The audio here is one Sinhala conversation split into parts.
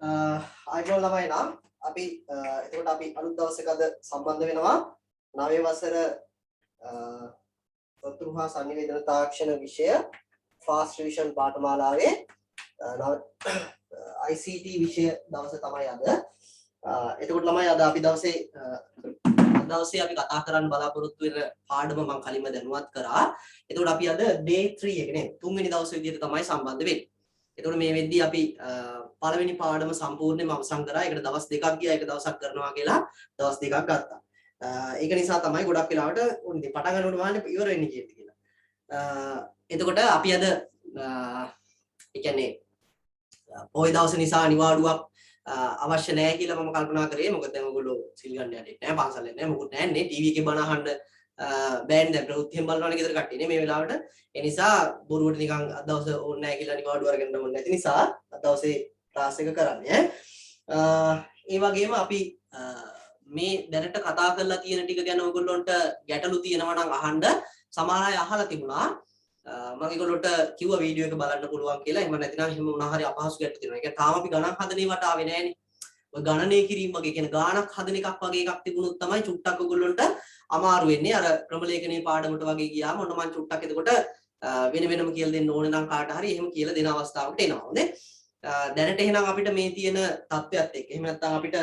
අයිබෝල් ළමයි නම් අපි එතකොට අපි අලුත් දවසක අද සම්බන්ධ වෙනවා 9 වසර තොරතුරු හා සංනිවේදන තාක්ෂණ විෂය ෆාස්ට් රිවිෂන් පාඨමාලාවේ ICT විෂය දවස තමයි අද. එතකොට ළමයි අද අපි දවසේ අපි කතා කරන්න බලාපොරොත්තු වෙන පාඩම මම කලින්ම දැනුවත් කරා. එතකොට අපි අද day 3 එක නේ තුන්වෙනි දවසේ විදිහට තමයි සම්බන්ධ වෙන්නේ. එතකොට මේ වෙද්දී අපි පළවෙනි පාඩම සම්පූර්ණයෙන්ම අවසන් කරා. ඒකට දවස් දෙකක් ගියා. ඒක දවසක් කරනවා කියලා දවස් දෙකක් ගත්තා. ඒක නිසා තමයි ගොඩක් වෙලාවට උන්දි පටන් ගන්නකොට වහන්නේ ඉවර වෙන්නේ කියලා. එතකොට අපි අද ඒ කියන්නේ පොයි දවස නිසා අනිවාඩුවක් අවශ්‍ය නැහැ කියලා මම කල්පනා කරේ. මොකද දැන් ඔයගොල්ලෝ සිල් ගන්න යන්නේ නැහැ, පාසල් යන්නේ නැහැ, මොකුත් නැහැ නේ. ටීවී එකේ බණ අහන්න බෑන් දැන් ප්‍රවෘත්තියෙන් බලනවනේ ගෙදර කට්ටිය නේ මේ වෙලාවට. ඒ නිසා බොරුවට නිකන් අද දවසේ ඕනේ නැහැ කියලා අනිවාඩු අරගෙන ඕනේ නැති නිසා අද දවසේ ක්ලාස් එක කරන්නේ. ඒ වගේම අපි මේ දැනට කතා කරලා තියෙන ටික ගැන ඔයගොල්ලන්ට ගැටලු තියෙනවා නම් අහන්න. සමහර අය අහලා තිබුණා. මම ඒගොල්ලොන්ට කිව්වා වීඩියෝ එක බලන්න පුළුවන් කියලා. එහෙම නැතිනම් එහෙම මොනවා හරි අපහසු ගැටලු තියෙනවා. ඒක තාම අපි ගණන් හදන ඒවාට ආවේ නැහනේ. ඔය ගණනය කිරීම වගේ කියන ගාණක් හදන එකක් වගේ එකක් තිබුණොත් තමයි චුට්ටක් ඔයගොල්ලොන්ට අමාරු වෙන්නේ. අර ක්‍රමලේඛනයේ පාඩමට වගේ ගියාම ඔන්න මම චුට්ටක් එතකොට වෙන වෙනම කියලා දෙන්න ඕනේ නම් කාට හරි එහෙම කියලා දෙන අවස්ථාවකට එනවා. හොඳේ. දැනට එහෙනම් අපිට මේ තියෙන තත්ත්වයක් එක්ක එහෙම නැත්නම් අපිට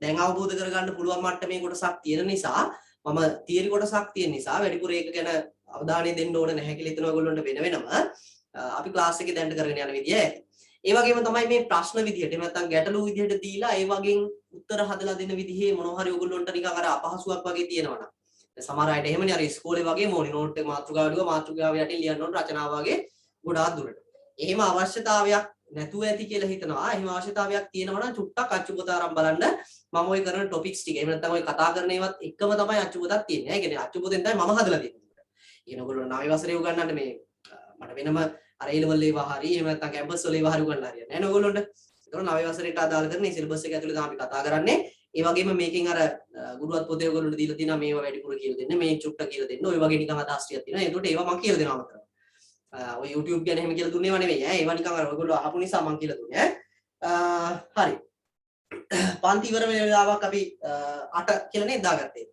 දැන් අවබෝධ කරගන්න පුළුවන් මට්ටමේ කොටසක් තියෙන නිසා මම තියරි කොටසක් තියෙන නිසා වැඩිපුර ඒක ගැන අවධානය දෙන්න ඕනේ නැහැ කියලා හිතනවා ඔයගොල්ලන්ට වෙනම අපි ක්ලාස් එකේ දැනට කරගෙන යන විදිය ඇති. ඒ වගේම තමයි මේ ප්‍රශ්න විදියට එහෙම නැත්නම් ගැටලු විදියට දීලා ඒ වගේ උත්තර හදලා දෙන විදිහේ මොනවා හරි ඔයගොල්ලන්ට නිකන් අර අපහසුයක් වගේ තියෙනවා නම් දැන් සමහර අයට එහෙමනේ අර ඉස්කෝලේ වගේ මොනි නෝට් එක මාතෘකාව ලියුවා මාතෘකාව යටින් ලියන්න ඕන රචනාව වගේ ගොඩාක් දුරට. එහෙම අවශ්‍යතාවයක් නැතුව ඇති කියලා හිතනවා. එහෙම අවශ්‍යතාවයක් තියෙනවා නම් චුට්ටක් අච්චුපොත ආරම්භ බලන්න. මම ඔය කරන টොපික්ස් ටික එහෙම නැත්නම් ඔය කතා කරන ඒවත් එකම තමයි අච්චුපොතක් තියෙන්නේ. ඒ කියන්නේ අච්චුපොතෙන් තමයි මම හදලා තියෙන්නේ. ඉගෙන ඔයගොල්ලෝ 9 වසරේ උගන්නන්න මේ මට වෙනම අර A level ඒවා හරි එහෙම නැත්නම් කැම්පස් වල ඒවා හරි උගන්නන්න හරියන්නේ නැහැ නේ ඔයගොල්ලොන්ට. ඒතකොට 9 වසරේට අදාළ කරන මේ සිලබස් එක ඇතුලේ තමයි අපි කතා කරන්නේ. ඒ වගේම මේකෙන් අර ගුරුවත් පොතේ ඔයගොල්ලොන්ට දීලා තියෙනවා මේවා වැඩිපුර කියලා දෙන්න, මේ චුට්ට කියලා දෙන්න. ඔය වගේ නිකන් අදහස් ටිකක් තියෙනවා. ඒකට ඒවා මම කියලා දෙනවා මතක. ඔය YouTube ගැන එහෙම කියලා දුන්නේව නෙවෙයි ඈ. ඒවා නිකන් අර ඔයගොල්ලෝ අහපු නිසා මම කියලා දුන්නේ ඈ. හරි. පන්ති ඉවර වෙන වෙලාවක් අපි 8 කියලා නේද දාගත්තේ.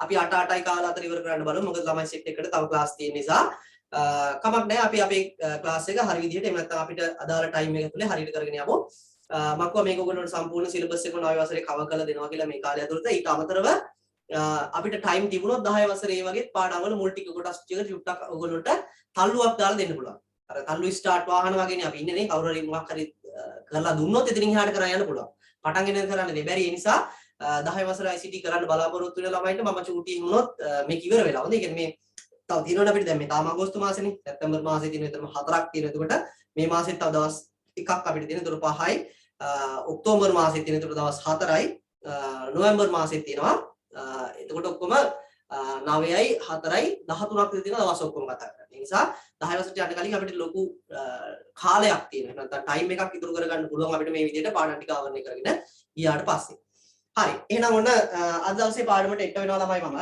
අපි 8යි කාලා අතර ඉවර කරන්න බලමු. මොකද ළමයි සෙට් එකකට තව ක්ලාස් තියෙන නිසා කමක් නැහැ. අපි අපේ ක්ලාස් එක හරි විදිහට එහෙම නැත්නම් අපිට අදාළ ටයිම් එක තුලේ හරියට කරගෙන යමු. මම කිව්වා මේක ඔයගොල්ලෝට සම්පූර්ණ සිලබස් එක 9 වසරේ කවර් කරලා දෙනවා කියලා මේ කාලය ඇතුළත. ඊට අමතරව අපිට ටයිම් තිබුණොත් 10 වසරේ වගේ පාඩම්වල මුල් ටික කොටස් ටික චුට්ටක් ඔයගොල්ලෝට තල්ලුවක් දාලා දෙන්න පුළුවන්. අර තල්ලු ස්ටාර්ට් වාහන වගේනේ අපි ඉන්නේ නේ. කවුරු හරි මොකක් හරි කරලා දුන්නොත් එතනින් එහාට කරන් යන්න පුළුවන්. පටන් ගෙන කරන්න බැරි. ඒ නිසා 10 වසර ICT කරන්න බලාපොරොත්තු වෙන ළමයින්ට මම චූටි වුණොත් මේක ඉවර වෙලා. හොඳයි. ඒ කියන්නේ මේ තව තියෙනවනේ අපිට දැන් මේ තාම අගෝස්තු මාසෙනේ. සැප්තැම්බර් මාසේ තියෙන විතරම 4ක් තියෙනවා. එතකොට මේ මාසෙත් තව දවස් ටිකක් අපිට තියෙන. ඒතර 5යි. ඔක්තෝබර් මාසෙත් තියෙන. ඒතර දවස් 4යි. නොවැම්බර් මාසෙත් තියෙනවා. එතකොට ඔක්කොම 9යි 4යි 13ක් විතර තියෙන දවස් ඔක්කොම කතා කරන්නේ. ඒ නිසා 10 වසරට යන්න කලින් අපිට ලොකු කාලයක් තියෙනවා. නැත්නම් ටයිම් එකක් ඉතුරු කරගන්න පුළුවන් අපිට මේ විදිහට පාඩම් ටික ආවරණය කරගෙන ගියාට පස්සේ. හරි. එහෙනම් ඔන්න අද දවසේ පාඩමට එක්ක වෙනවා ළමයි මම.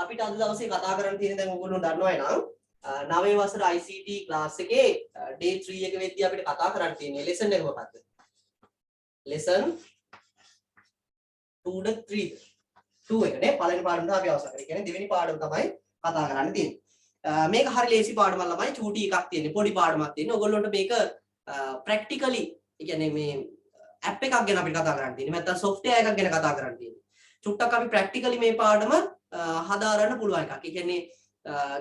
අපිට අද දවසේ කතා කරන්න තියෙන දැන් ඔයගොල්ලෝ දන්නවා නම් 9 වසර ICT ක්ලාස් එකේ day 3 එක වෙද්දී අපිට කතා කරන්න තියෙන්නේ lesson එක මොකක්ද? lesson 2 එකනේ පළවෙනි පාඩම තමයි අපි අවසන් කරේ. කියන්නේ දෙවෙනි පාඩම තමයි කතා කරන්න තියෙන්නේ. මේක හරි ලේසි පාඩමක් ළමයි. චූටි එකක් තියෙන්නේ. පොඩි පාඩමක් තියෙන්නේ. ඔයගොල්ලන්ට මේක ප්‍රැක්ටිකලි ඒ කියන්නේ මේ ඇප් එකක් ගැන අපිට කතා කරන්න තියෙන්නේ. නැත්නම් software එකක් ගැන කතා කරන්න තියෙන්නේ. චුට්ටක් අපි ප්‍රැක්ටිකලි මේ පාඩම හදාරන්න පුළුවන් එකක්. ඒ කියන්නේ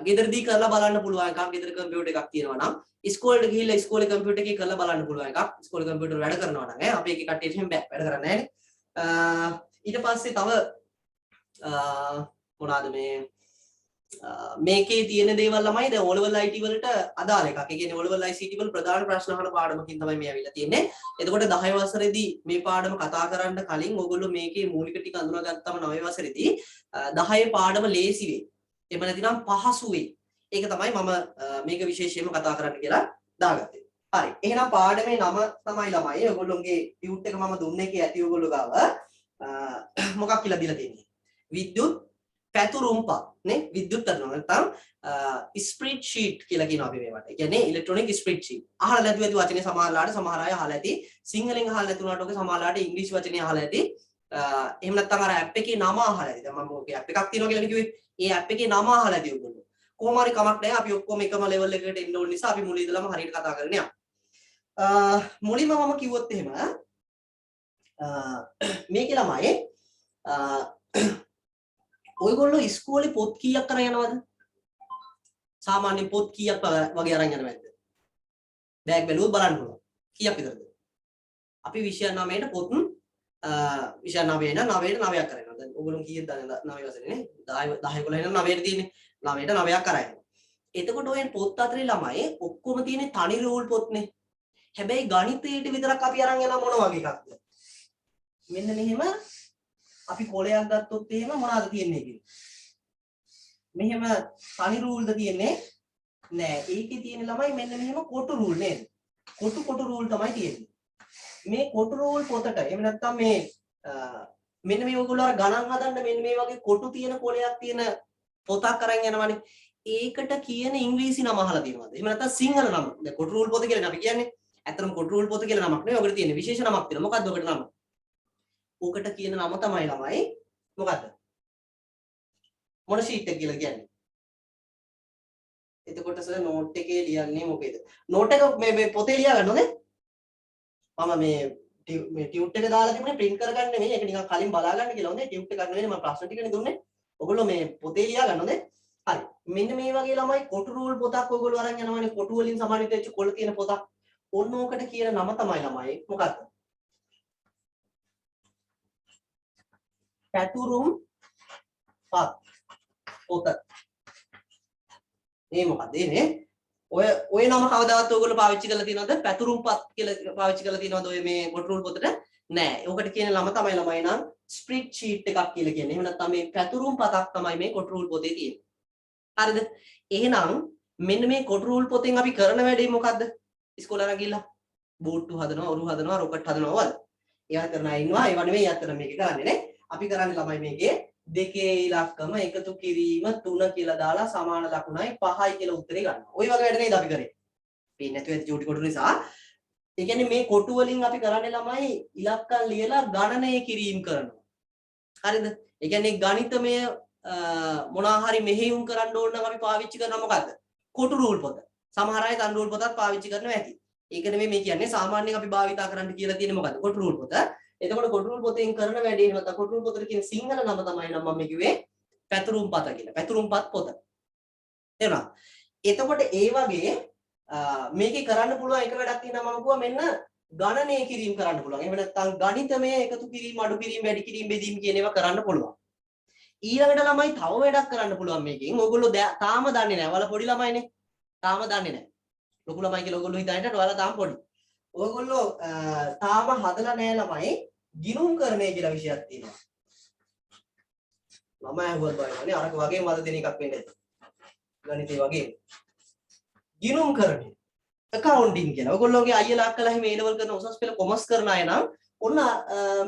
ගෙදරදී කරලා බලන්න පුළුවන් එකක්. ගෙදර කම්පියුටර් එකක් තියෙනවා නම් ඉස්කෝලේට ගිහිල්ලා ඉස්කෝලේ කම්පියුටර් එකේ කරලා බලන්න පුළුවන් එකක්. ඉස්කෝලේ කම්පියුටර් වැඩ කරනවා නම් අපේ එකේ කට්ටියට එහෙම බෑ. වැඩ කරන්නේ නැහැ නේ. ඊට පස්සේ තව මොනවාද මේකේ තියෙන දේවල් ළමයි දැන් O level IT වලට අදාළ එකක්. ඒ කියන්නේ O level ICT වල ප්‍රධාන ප්‍රශ්න අහන පාඩමකින් තමයි මේ ඇවිල්ලා තියෙන්නේ. එතකොට 10 වසරේදී මේ පාඩම කතා කරන්න කලින් ඔයගොල්ලෝ මේකේ මූලික ටික අඳුනගත්තම 9 වසරේදී 10 පාඩම ලේසි වෙයි. එහෙම නැතිනම් පහසු වෙයි. ඒක තමයි මම මේක විශේෂයෙන්ම කතා කරන්න කියලා දාගත්තේ. හරි. එහෙනම් පාඩමේ නම තමයි ළමයි. ඔයගොල්ලෝගේ ටියුට් එක මම දුන්නේ කී ඇති ඔයගොල්ලෝ ගාව මොකක් කියලා දීලා තියෙන්නේ? විද්‍යුත් පැතුරුම්පත් නේ විද්‍යුත් තරංග නැත්නම් ස්ප්‍රෙඩ් ෂීට් කියලා කියනවා අපි මේවට. ඒ කියන්නේ ඉලෙක්ට්‍රොනික ස්ප්‍රෙඩ් ෂීට්. අහලා නැතුව ඇති වචනේ සමහරලාට සමහර අය අහලා ඇති. සිංහලෙන් අහලා නැතුණාට ඔක සමහරලාට ඉංග්‍රීසි වචනේ අහලා ඇති. එහෙම නැත්නම් අර ඇප් එකේ නම අහලා ඇති. දැන් මම ඔකේ ඇප් එකක් තියෙනවා කියලා කිව්වේ. ඒ ඇප් එකේ නම අහලා ඇති ඔයගොල්ලෝ. කොහොම හරි කමක් නැහැ. අපි ඔක්කොම එකම ලෙවල් එකකට එන්න ඕන නිසා අපි මුල ඉඳලම හරියට කතා කරගෙන යමු. මුලින්ම මම කිව්වොත් එහෙම මේකේ ළමයි ඔයගොල්ලෝ ඉස්කෝලේ පොත් කීයක් අරන් යනවද? සාමාන්‍ය පොත් කීයක් වගේ අරන් යනවද? බෑග් බැලුවොත් බලන්න පුළුවන්. කීයක් විතරද? අපි විෂය 9ට පොත් විෂය 9 න 9ට 9ක් අරන්. දැන් ඔයගොල්ලෝ කීයද දන්නේ 9 වසරේ නේ? 10 11 ඉඳන් 9ට තියෙන්නේ. 9ට 9ක් අරන්. එතකොට ඔය පොත් අතරේ ළමයි ඔක්කොම තියෙන්නේ තනි රූල් පොත්නේ. හැබැයි ගණිතයට විතරක් අපි අරන් යන මොන වගේ එකක්ද? මෙන්න මෙහෙම අපි කොලයක් ගත්තොත් එහෙම මොනවද තියෙන්නේ කියලා. මෙහෙම තනි රූල්ද තියෙන්නේ නෑ. ඒකේ තියෙන ළමයි මෙන්න මෙහෙම කොටු රූල් නේද? කොටු රූල් තමයි තියෙන්නේ. මේ කොටු රූල් පොතට එහෙම නැත්නම් මේ මෙන්න මේ ඔයගොල්ලෝ අර ගණන් හදන්න මෙන්න මේ වගේ කොටු තියෙන කොලයක් තියෙන පොතක් අරන් යනවනේ. ඒකට කියන ඉංග්‍රීසි නම අහලා තියෙනවද? එහෙම නැත්නම් සිංහල නම. දැන් කොටු රූල් පොත කියලා අපි කියන්නේ. ඇත්තටම කොටු රූල් පොත කියලා නමක් නෙවෙයි. ඔකට තියෙන විශේෂ නමක් තියෙනවා. මොකක්ද ඔකට නම? ඔකට කියන නම තමයි ළමයි මොකද්ද? මොන ෂීට් එක කියලා කියන්නේ? එතකොට සර් නෝට් එකේ ලියන්නේ මොකේද? නෝට් එක මේ පොතේ ලියා ගන්නවද? මම මේ ටියුට් එක දාලා තිබුණේ print කරගන්න නෙමෙයි. ඒක නිකන් කලින් බලා ගන්න කියලා හොඳේ. ටියුට් එක ගන්න නෙමෙයි. මම ප්‍රශ්න ටිකනේ දුන්නේ. ඔයගොල්ලෝ මේ පොතේ ලියා ගන්නවද? හරි. මෙන්න මේ වගේ ළමයි කොටු රූල් පොතක් ඔයගොල්ලෝ අරන් යනවනේ. කොටු වලින් සමන්විත වෙච්ච කොළ තියෙන පොතක්. ඔන්න ඕකට කියන නම තමයි ළමයි මොකක්ද? පැතුරුම් පත් පොත. මේ මොකද මේ ඔය නම කවදාවත් ඔයගොල්ලෝ පාවිච්චි කරලා තියෙනවද? පැතුරුම්පත් කියලා පාවිච්චි කරලා තියෙනවද ඔය මේ කොටු රූල් පොතට? නෑ. ඔකට කියන නම තමයි ළමයි නම් ස්ප්‍රෙඩ් ෂීට් එකක් කියලා කියන්නේ. එහෙම නැත්නම් මේ පැතුරුම්පතක් තමයි මේ කොටු රූල් පොතේ තියෙන්නේ. හරිද? එහෙනම් මෙන්න මේ කොටු රූල් පොතෙන් අපි කරන වැඩේ මොකද්ද? ඉස්කෝලේ යන ගිහලා බෝට්ටු හදනවා, ඔරු හදනවා, රොකට් හදනවා වල. ඒවා කරන අය ඉන්නවා. ඒව නෙමෙයි අතන මේක කරන්නේ නේ. අපි කරන්නේ ළමයි මේකේ දෙකේ ඉලක්කම එකතු කිරීම 3 කියලා දාලා සමාන ලකුණයි 5යි කියලා උත්තරේ ගන්නවා. ওই වගේ වැඩ නේද අපි කරේ. පේන්නේ නැතුව ඇති චූටි කොටු නිසා. ඒ කියන්නේ මේ කොටු වලින් අපි කරන්නේ ළමයි ඉලක්කම් ලියලා ගණනය කිරීම කරනවා. හරිද? ඒ කියන්නේ ගණිතමය මොනවා හරි මෙහෙයුම් කරන්න ඕන නම් අපි පාවිච්චි කරනවා මොකද්ද? කොටු රූල් පොත. සමහර අය තන් රූල් පොතත් පාවිච්චි කරනවා ඇති. ඒක නෙමෙයි මේ කියන්නේ සාමාන්‍යයෙන් අපි භාවිතා කරන්න කියලා තියෙන්නේ මොකද්ද? කොටු රූල් පොත. එතකොට කොටු රූල් පොතෙන් කරන වැඩේ එහෙම නැත්නම් කොටු රූල් පොතේ කියන සිංහල නම තමයි නම් මම කිව්වේ පැතුරුම්පත කියලා. පැතුරුම්පත් පොත. තේරුණා? එතකොට ඒ වගේ මේකේ කරන්න පුළුවන් එක වැඩක් තියෙනවා මම කිව්වා මෙන්න ගණනය කිරීම කරන්න පුළුවන්. එහෙම නැත්නම් ගණිතමය එකතු කිරීම, අඩු කිරීම, වැඩි කිරීම, බෙදීම කියන ඒවා කරන්න පුළුවන්. ඊළඟට ළමයි තව වැඩක් කරන්න පුළුවන් මේකෙන්. ඕගොල්ලෝ තාම දන්නේ නැහැ. ඔයාලා පොඩි ළමයිනේ. තාම දන්නේ නැහැ. ලොකු ළමයි කියලා ඕගොල්ලෝ හිතන්නේ ඔයාලා තාම පොඩි. ඔයගොල්ලෝ තාම හදලා නැහැ ළමයි ගිණුම්කරණය කියලා විෂයක් තියෙනවා. මම අහුවත් බලන්නේ අරක වගේ මද දෙන එකක් වෙන්නේ. ගණිතේ වගේ. ගිණුම්කරණය. accounting කියලා. ඔයගොල්ලෝගේ අයියලා අක්කලා එහෙම A level කරන උසස් පෙළ කොමර්ස් කරන අය නම් ඔන්න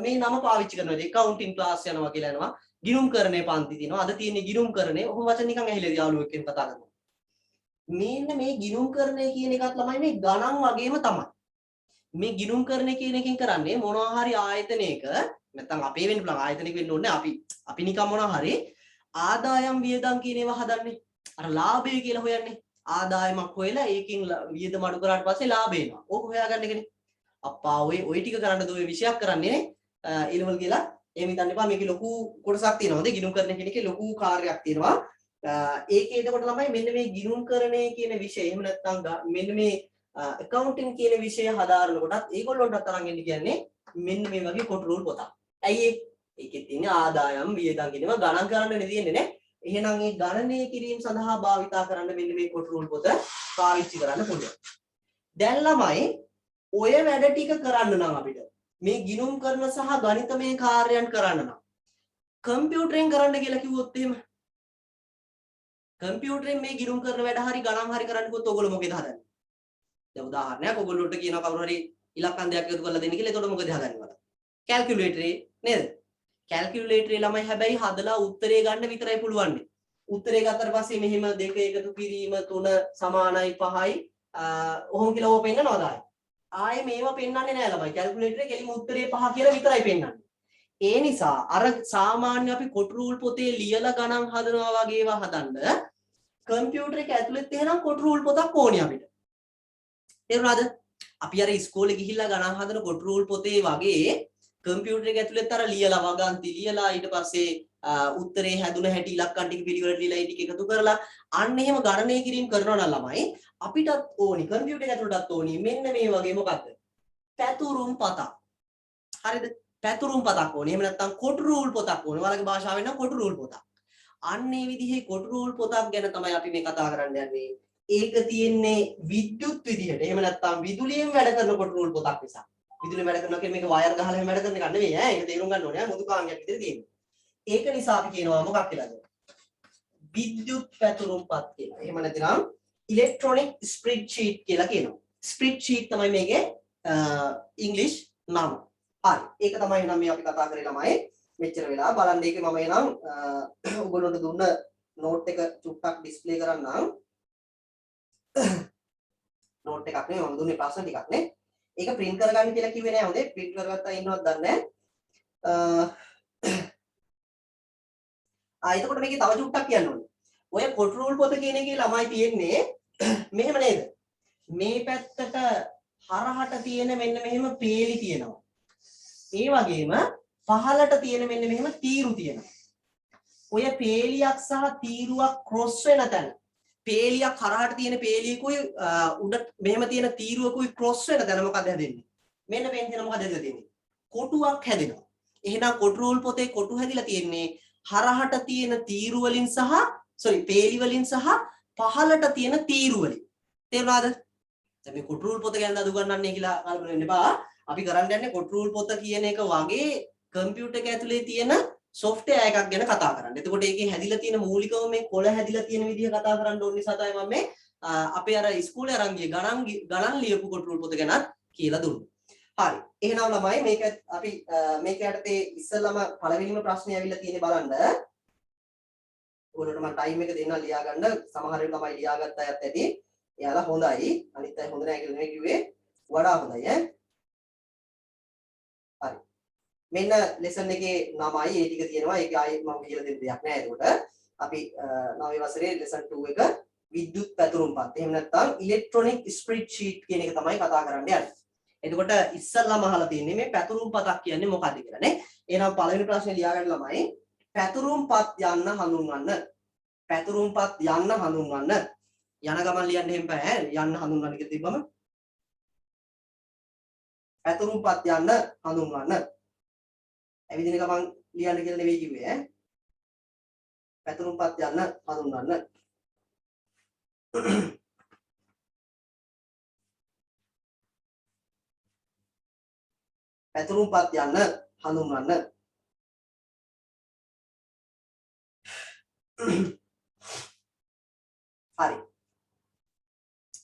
මේ නම පාවිච්චි කරනවා. accounting class යනවා කියලා යනවා. ගිණුම්කරණේ පන්ති තියෙනවා. අද තියෙන්නේ ගිණුම්කරණේ. ඔහොම වචන නිකන් ඇහිලා යාළුවෙක් එක්ක කතා කරනවා. මෙන්න මේ ගිණුම්කරණය කියන එකත් ළමයි මේ ගණන් වගේම තමයි. මේ ගිණුම්කරණය කියන එකෙන් කරන්නේ මොනවා හරි ආයතනයක නැත්නම් අපේ වෙන්න පුළුවන් ආයතනයක වෙන්න ඕනේ අපි නිකන් මොනවා හරි ආදායම් වියදම් කියන ඒවා හදන්නේ. අර ලාභය කියලා හොයන්නේ. ආදායමක් හොයලා ඒකෙන් වියදම අඩු කරාට පස්සේ ලාභය එනවා. ඕක හොයාගන්න එකනේ. අප්පා ඔය ටික කරන්න දෝ ඔය විෂයක් කරන්නේ නේ. A level කියලා එහෙම හිතන්න එපා. මේකේ ලොකු කොටසක් තියෙනවා. හොඳේ ගිණුම්කරණය කියන එකේ ලොකු කාර්යයක් තියෙනවා. ඒකේ එතකොට ළමයි මෙන්න මේ ගිණුම්කරණය කියන විෂය එහෙම නැත්නම් මෙන්න මේ accounting කියන විෂය හදාරන කොටත් ඒගොල්ලොන්ට අරන් එන්න කියන්නේ මෙන්න මේ වගේ කොටු රූල් පොතක්. ඇයි ඒකේ තියෙන ආදායම් වියදම් කියනවා ගණන් කරන්න තියෙන්නේ නේ. එහෙනම් මේ ගණනය කිරීම සඳහා භාවිතා කරන්න මෙන්න මේ කොටු රූල් පොත පාවිච්චි කරන්න පුළුවන්. දැන් ළමයි ඔය වැඩ ටික කරන්න නම් අපිට මේ ගිණුම් කරන සහ ගණිතමය කාර්යයන් කරන්න නම් කම්පියුටරෙන් කරන්න කියලා කිව්වොත් එහෙම කම්පියුටරෙන් මේ ගිණුම් කරන වැඩ හරි ගණන් හරි කරන්න කිව්වොත් ඔයගොල්ලෝ මොකේද හදන්නේ? දැන් උදාහරණයක් ඔයගොල්ලෝට කියනවා කවුරු හරි ඉලක්කම් දෙකක් එකතු කරලා දෙන්න කියලා. එතකොට මොකද හදන්නේ වල? කැල්කියුලේටරේ නේද? කැල්කියුලේටරේ ළමයි හැබැයි හදලා උත්තරේ ගන්න විතරයි පුළුවන්. උත්තරේ ගත්තට පස්සේ මෙහෙම දෙක එකතු කිරීම 3 සමානයි 5යි ඔහොම කියලා ඕක පෙන්නනවද ආයේ? ආයේ මේවා පෙන්වන්නේ නැහැ ළමයි. කැල්කියුලේටරේ කෙලිම උත්තරේ 5 කියලා විතරයි පෙන්වන්නේ. ඒ නිසා අර සාමාන්‍ය අපි කොටු රූල් පොතේ ලියලා ගණන් හදනවා වගේ ඒවා හදන්න කම්පියුටර් එක ඇතුළෙත් එහෙනම් කොටු රූල් පොතක් ඕනේ අපිට. තේරුණාද? අපි අර ඉස්කෝලේ ගිහිල්ලා ගණන් හදන කොටු රූල් පොතේ වගේ කම්පියුටර් එක ඇතුළෙත් අර ලියලා වගන්ති ලියලා ඊට පස්සේ උත්තරේ හැදුන හැටි ඉලක්කම් ටික පිළිවෙලට ලියලා ඒ ටික එකතු කරලා අන්න එහෙම ගණනය කිරීම කරනවා නම් ළමයි අපිටත් ඕනි කම්පියුටර් එක ඇතුළටත් ඕනි මෙන්න මේ වගේ මොකක්ද? පැතුරුම් පතක්. හරිද? පැතුරුම් පතක් ඕනේ. එහෙම නැත්නම් කොටු රූල් පොතක් ඕනේ. ඔයාලගේ භාෂාවෙන් නම් කොටු රූල් පොතක්. අන්න ඒ විදිහේ කොටු රූල් පොතක් ගැන තමයි අපි මේ කතා කරන්න යන්නේ. ඒක තියෙන්නේ විද්‍යුත් විදිහට. එහෙම නැත්නම් විදුලියෙන් වැඩ කරන කොටු රූල් පොතක් නිසා. විදුලියෙන් වැඩ කරනවා කියන්නේ මේක වයර් ගහලා එහෙම වැඩ කරන එක නෙවෙයි ඈ. ඒක තේරුම් ගන්න ඕනේ ඈ. මුදු කාංගයක් විදිහට තියෙන්නේ. ඒක නිසා අපි කියනවා මොකක් කියලාද? විද්‍යුත් පැතුරුම් පත් කියලා. එහෙම නැත්නම් ඉලෙක්ට්‍රොනික ස්ප්‍රෙඩ්ෂීට් කියලා කියනවා. ස්ප්‍රෙඩ්ෂීට් තමයි මේකේ ඉංග්‍රීසි නම. හරි. ඒක තමයි නම් මේ අපි කතා කරේ ළමයි. මෙච්චර වෙලා බලන්න ඒකේ මම එනම් ඔයගොල්ලන්ට දුන්න නෝට් එක චුට්ටක් ඩිස්ප්ලේ කරන්නම්. නෝට් එකක් නෙවෙයි මම දුන්නේ ප්‍රශ්න ටිකක් නේ. ඒක print කරගන්න කියලා කිව්වේ නෑ හොඳේ. print කරගත්තා ඉන්නවද දන්නේ නෑ. එතකොට මේකේ තව චුට්ටක් කියන්න ඕනේ. ඔය කොටු රූල් පොත කියන එකේ ළමයි තියෙන්නේ මෙහෙම නේද? මේ පැත්තට හරහට තියෙන මෙන්න මෙහෙම පේලි තියෙනවා. ඒ වගේම පහලට තියෙන මෙන්න මෙහෙම තීරු තියෙනවා. ඔය පේලියක් සහ තීරුවක් ක්‍රොස් වෙන තැන පේලියක් හරහට තියෙන පේලියකුයි උඩ මෙහෙම තියෙන තීරුවකුයි ක්‍රොස් වෙන තැන මොකද හැදෙන්නේ? මෙන්න පෙන්තින මොකද හැදලා තියෙන්නේ? කොටුවක් හැදෙනවා. එහෙනම් කොටු රූල් පොතේ කොටු හැදිලා තියෙන්නේ හරහට තියෙන තීරු වලින් සහ පේලි වලින් සහ පහලට තියෙන තීරු වලින්. තේරුණාද? දැන් මේ කොටු රූල් පොත ගැන අද උගන්වන්නේ කියලා කල්පනා වෙන්න එපා. අපි කරන්න යන්නේ කොටු රූල් පොත කියන එක වගේ කම්පියුටර් එක ඇතුලේ තියෙන software එකක් ගැන කතා කරන්නේ. එතකොට ඒකේ හැදිලා තියෙන මූලිකව මේ කොළ හැදිලා තියෙන විදිහ කතා කරන්න ඕන නිසා තමයි මම මේ අපේ අර ඉස්කෝලේ අරන් ගිය ගණන් ලියපු කොටු රූල් පොත ගැන කියලා දුන්නේ. හරි. එහෙනම් ළමයි මේක අපි මේක යටතේ ඉස්සෙල්ලාම පළවෙනිම ප්‍රශ්නේ ඇවිල්ලා තියෙන්නේ බලන්න. ඔයාලට මම ටයිම් එක දෙන්නම් ලියා ගන්න. සමහර වෙලාවට තමයි ලියාගත්ත අයත් ඇති. එයාලා හොඳයි. අනිත් අය හොඳ නැහැ කියලා නෙමෙයි කිව්වේ. වඩා හොඳයි ඈ. හරි. මෙන්න ලෙසන් එකේ නමයි ඒ ටික තියෙනවා. ඒක ආයේ මම කියලා දෙන්න දෙයක් නැහැ. ඒකට අපි 9 වසරේ ලෙසන් 2 එක විද්‍යුත් පැතුරුම්පත්. එහෙම නැත්නම් ඉලෙක්ට්‍රොනික ස්ප්‍රෙඩ්ෂීට් කියන එක තමයි කතා කරන්න යන්නේ. එතකොට ඉස්සල්ලාම අහලා තියෙන්නේ මේ පැතුරුම්පතක් කියන්නේ මොකක්ද කියලා නේ. එහෙනම් පළවෙනි ප්‍රශ්නේ ලියාගන්න ළමයි. පැතුරුම්පත් යන්න හඳුන්වන්න. පැතුරුම්පත් යන්න හඳුන්වන්න. යන ගමන් ලියන්න එහෙම බෑ. යන්න හඳුන්වන්න කියලා තිබ්බම පැතුරුම්පත් යන්න හඳුන්වන්න. ඇවිදින ගමන් ලියන්න කියලා නෙවෙයි කිව්වේ ඈ. පැතුරුම්පත් යන්න හඳුන්වන්න. පැතුරුම්පත් යන්න හඳුන්වන්න. හරි.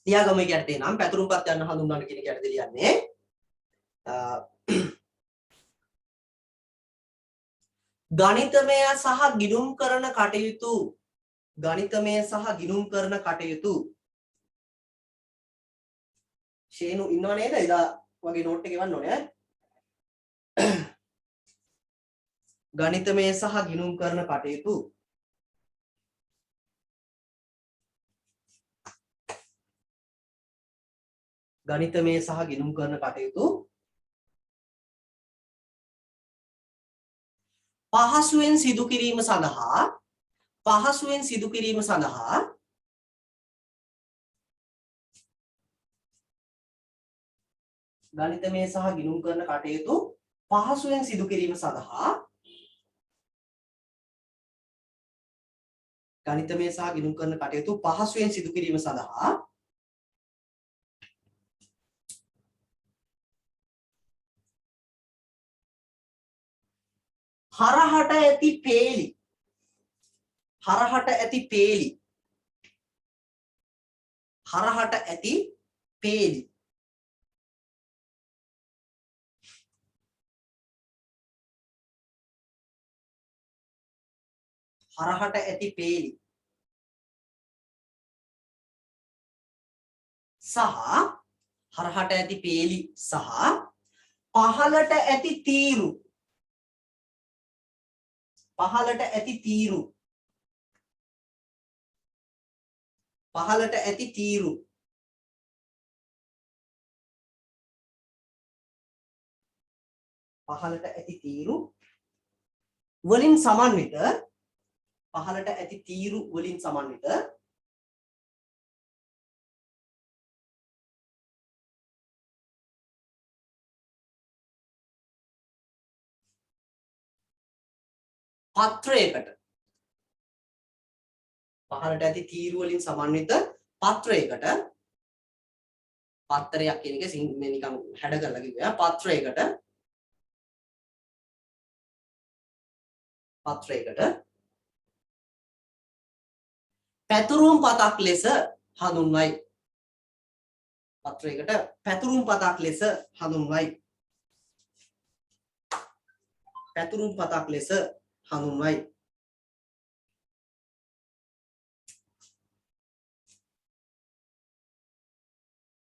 ලියාගම යටතේ නම් පැතුරුම්පත් යන්න හඳුන්වන්න කියන එක යටතේ ලියන්නේ ගණිතමය සහ ගිණුම් කරන කටයුතු ෂේනු ඉන්නව නේද? එදා වගේ නෝට් එක එවන්න ඕනේ ඈ. ගණිතමය සහ ගිණුම් කරන කටයුතු පහසුවෙන් සිදු කිරීම සඳහා ගණිතමය සහ ගිණුම් කරන කටයුතු පහසුවෙන් සිදු කිරීම සඳහා හරහට ඇති පේලි හරහට ඇති පේලි සහ හරහට ඇති පේලි සහ පහළට ඇති තීරු පහළට ඇති තීරු පහළට ඇති තීරු පහළට ඇති තීරු වලින් සමන්විත පහළට ඇති තීරු වලින් සමන්විත පත්‍රයකට පහළට ඇති තීරු වලින් සමන්විත පත්‍රයකට පත්‍රයක් කියන එක නිකන් හැඩ කරලා කිව්වා පත්‍රයකට පැතුරුම් පතක් ලෙස හඳුන්වයි පත්‍රයකට පැතුරුම් පතක් ලෙස හඳුන්වයි පැතුරුම් පතක් ලෙස හඳුන්වයි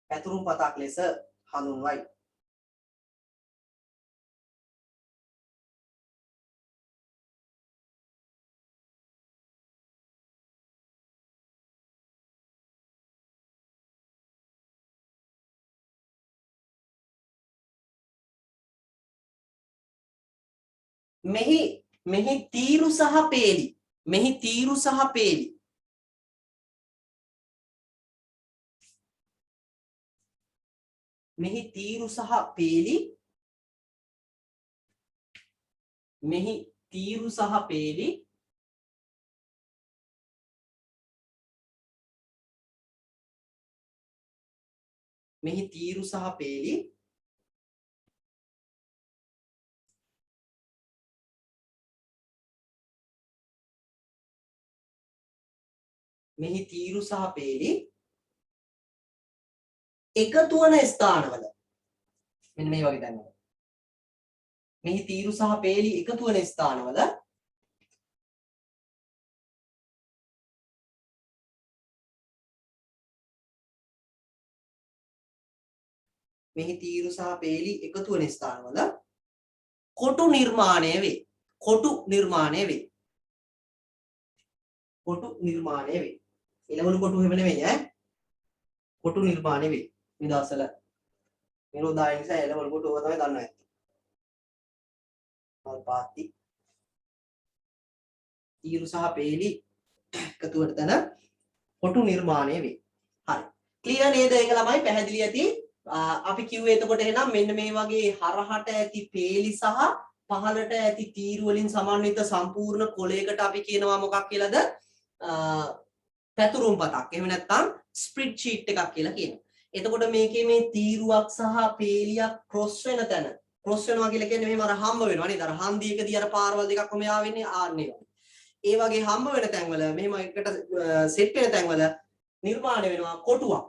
පැතුරුම් පතක් ලෙස හඳුන්වයි මෙහි තීරු සහ පේලි මෙහි තීරු සහ පේලි මෙහි තීරු සහ පේලි මෙහි තීරු සහ පේලි මෙහි තීරු සහ පේලි මෙහි තීරු සහ පේලි එකතු වන ස්ථානවල මෙන්න මේ වගේ තැන්වල මෙහි තීරු සහ පේලි එකතු වන ස්ථානවල මෙහි තීරු සහ පේලි එකතු වන ස්ථානවල කොටු නිර්මාණය වේ කොටු නිර්මාණය වේ කොටු නිර්මාණය වේ එළවලු කොටු හැම නෙවෙයි ඈ කොටු නිර්මාණය වේ මේ දවස්වල නිරෝධාය නිසා එළවලු කොටු ඔබ තමයි දන්නවා ඇත්තේ මල් පාති තීරු සහ පේලි එකතු වෙන තැන කොටු නිර්මාණය වේ හරි ක්ලියර් නේද ඒක ළමයි පැහැදිලි ඇති අපි කිව්වේ එතකොට එහෙනම් මෙන්න මේ වගේ හරහට ඇති පේලි සහ පහළට ඇති තීරු වලින් සමන්විත සම්පූර්ණ කොලයකට අපි කියනවා මොකක් කියලාද පැතුරුම් පතක් එහෙම නැත්නම් ස්ප්‍රෙඩ් ෂීට් එකක් කියලා කියනවා. එතකොට මේකේ මේ තීරුවක් සහ පේලියක් ක්‍රොස් වෙන තැන ක්‍රොස් වෙනවා කියලා කියන්නේ මෙහෙම අර හම්බ වෙනවා නේද? අර හන්දියකදී අර පාරවල් දෙකක් කොහොම යාවෙන්නේ ආන්නේ වගේ. ඒ වගේ හම්බ වෙන තැන්වල මෙහෙම එකට සෙට් වෙන තැන්වල නිර්මාණය වෙනවා කොටුවක්.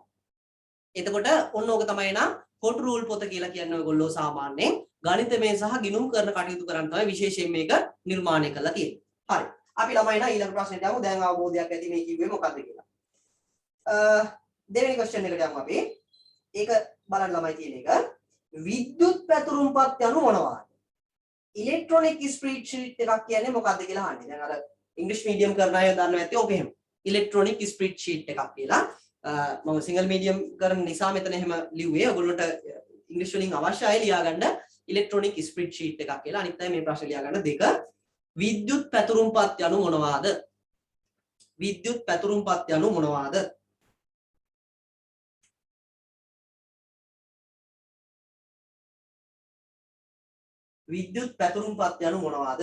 එතකොට ඔන්න ඕක තමයි නා කොටු රූල් පොත කියලා කියන්නේ ඔයගොල්ලෝ සාමාන්‍යයෙන් ගණිතමය සහ ගිණුම් කරන කටයුතු කරන් තමයි විශේෂයෙන් මේක නිර්මාණය කරලා තියෙන්නේ. හරි. අපි ළමයිලා ඊළඟ ප්‍රශ්නෙට යමු. දැන් අවබෝධයක් ඇති මේ කිව්වේ මොකක්ද කියලා. දෙවෙනි ක්වෙස්චන් එකට යමු අපි. ඒක බලන්න ළමයි තියෙන එක. විද්‍යුත් පැතුරුම්පත් යනු මොනවාද? ඉලෙක්ට්‍රොනික ස්ප්‍රෙඩ්ෂීට් එකක් කියන්නේ මොකක්ද කියලා අහන්නේ. දැන් අර ඉංග්‍රීසි මීඩියම් කරන අය දන්නවා ඇත්තේ ඔක එහෙම. ඉලෙක්ට්‍රොනික ස්ප්‍රෙඩ්ෂීට් එකක් කියලා. මම සිංගල් මීඩියම් කරන නිසා මෙතන එහෙම ලිව්වේ. ඔයගොල්ලන්ට ඉංග්‍රීසි වලින් අවශ්‍යයි ලියාගන්න ඉලෙක්ට්‍රොනික ස්ප්‍රෙඩ්ෂීට් එකක් කියලා. අනිත් අය මේ ප්‍රශ්න ලියාගන්න දෙක. විද්‍යුත් පැතුරුම්පත් යනු මොනවාද? විද්‍යුත් පැතුරුම්පත් යනු මොනවාද? විද්‍යුත් පැතුරුම්පත් යනු මොනවාද?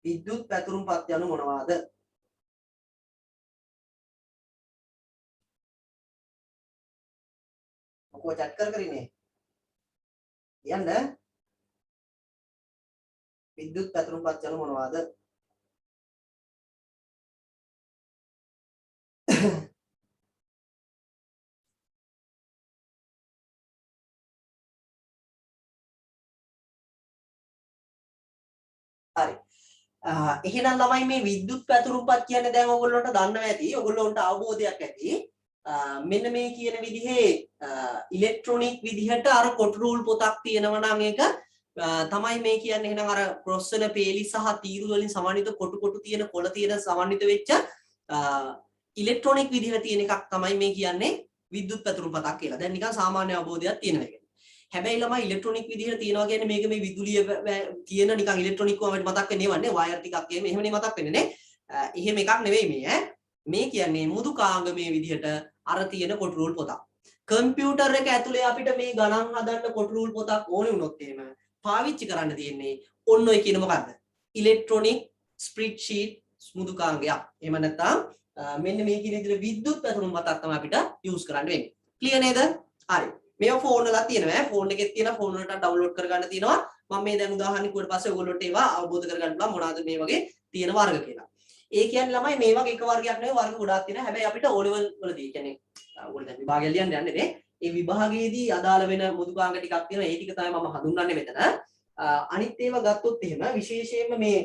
විද්‍යුත් පැතුරුම්පත් යනු මොනවාද? මොකෝ chat කර කර ඉන්නේ? කියන්න විද්‍යුත් පැතුම් පත්‍යන මොනවාද? හරි. එහෙනම් ළමයි මේ විද්‍යුත් පැතුරුම්පත් කියන්නේ දැන් ඔයගොල්ලන්ට දන්නවා ඇති. ඔයගොල්ලන්ට අවබෝධයක් ඇති. මෙන්න මේ කියන විදිහේ ඉලෙක්ට්‍රොනික විදිහට අර කොටු රූල් පොතක් තියෙනවා නම් ඒක තමයි මේ කියන්නේ. එහෙනම් අර ක්‍රොස් වෙන පේලි සහ තීරු වලින් සමන්විත කොටු තියෙන කොළ තියෙන සමන්විත වෙච්ච ඉලෙක්ට්‍රොනික විදිහට තියෙන එකක් තමයි මේ කියන්නේ විද්‍යුත් පැතුරුම්පතක් කියලා. දැන් නිකන් සාමාන්‍ය අවබෝධයක් තියෙනවා ඒක. හැබැයි ළමයි ඉලෙක්ට්‍රොනික විදිහට තියනවා කියන්නේ මේක මේ විදුලිය තියෙන නිකන් ඉලෙක්ට්‍රොනික වලට මතක් වෙන්නේ වන්නේ වයර් ටිකක් එහෙමනේ මතක් වෙන්නේ නේ. එහෙම එකක් නෙවෙයි මේ ඈ. මේ කියන්නේ මෘදුකාංගමේ විදිහට අර තියෙන කොටු රූල් පොතක්. කම්පියුටර් එක ඇතුලේ අපිට මේ ගණන් හදන්න කොටු රූල් පොතක් ඕනේ වුණොත් එහෙම පාවිච්චි කරන්න තියෙන්නේ ඔන්න ඔය කියන මොකද්ද? ඉලෙක්ට්‍රොනික ස්ප්‍රෙඩ්ෂීට් මෘදුකාංගයක්. එහෙම නැත්නම් මෙන්න මේ කියන විදිහට විද්‍යුත් පැතුම් පතක් තමයි අපිට යූස් කරන්න වෙන්නේ. ක්ලියර් නේද? හරි. මේවා ෆෝන් වල තියෙනවා ඈ. ෆෝන් එකේ තියෙන ෆෝන් වලට ඩවුන්ලෝඩ් කරගන්න තියෙනවා. මම මේ දැන් උදාහරණයක් කුවට පස්සේ ඔයගොල්ලොන්ට ඒවා අවබෝධ කරගන්න පුළුවන් මොනවාද මේ වගේ තියෙන වර්ග කියලා. ඒ කියන්නේ ළමයි මේ වගේ එක වර්ගයක් නෙවෙයි වර්ග ගොඩාක් තියෙනවා. හැබැයි අපිට O level වලදී කියන්නේ ඔයගොල්ලෝ දැන් විභාගය ලියන්න යන්නේ නේ. ඒ විභාගයේදී අදාළ වෙන මෘදුකාංග ටිකක් තියෙනවා. ඒ ටික තමයි මම හඳුන්වන්නේ මෙතන. අනිත් ඒවා ගත්තොත් එහෙම විශේෂයෙන්ම මේ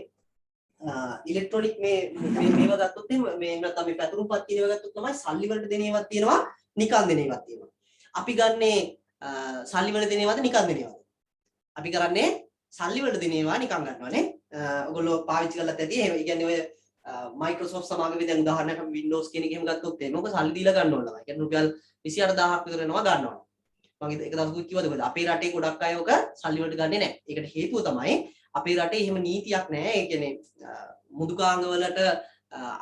ඉලෙක්ට්‍රොනික මේවා ගත්තොත් එහෙම මේ නැත්නම් මේ පැතුරුම්පත් කියන ඒවා ගත්තොත් තමයි සල්ලි වලට දෙන ඒවාක් තියෙනවා නිකන් දෙන ඒවාක් තියෙනවා. අපි ගන්නේ සල්ලි වල දෙන ඒවාද නිකන් දෙන ඒවාද? අපි කරන්නේ සල්ලි වලට දෙන ඒවා නිකන් ගන්නවානේ. ඔයගොල්ලෝ පාවිච්චි කරලත් ඇති. ඒ කියන්නේ ඔය Microsoft සමාගමේ දැන් උදාහරණයක් අපි Windows කියන එක එහෙම ගත්තොත් එහෙම මොකද සල්ලි දීලා ගන්න ඕන ළමයි. කියන්නේ රුපියල් 28000ක් විතර යනවා ගන්නවා. මම එක දවසකුත් කිව්වද ඔයගොල්ලෝ අපේ රටේ ගොඩක් අය ඔක සල්ලි වලට ගන්නෙ නැහැ. ඒකට හේතුව තමයි අපේ රටේ එහෙම නීතියක් නැහැ. ඒ කියන්නේ මෘදුකාංග වලට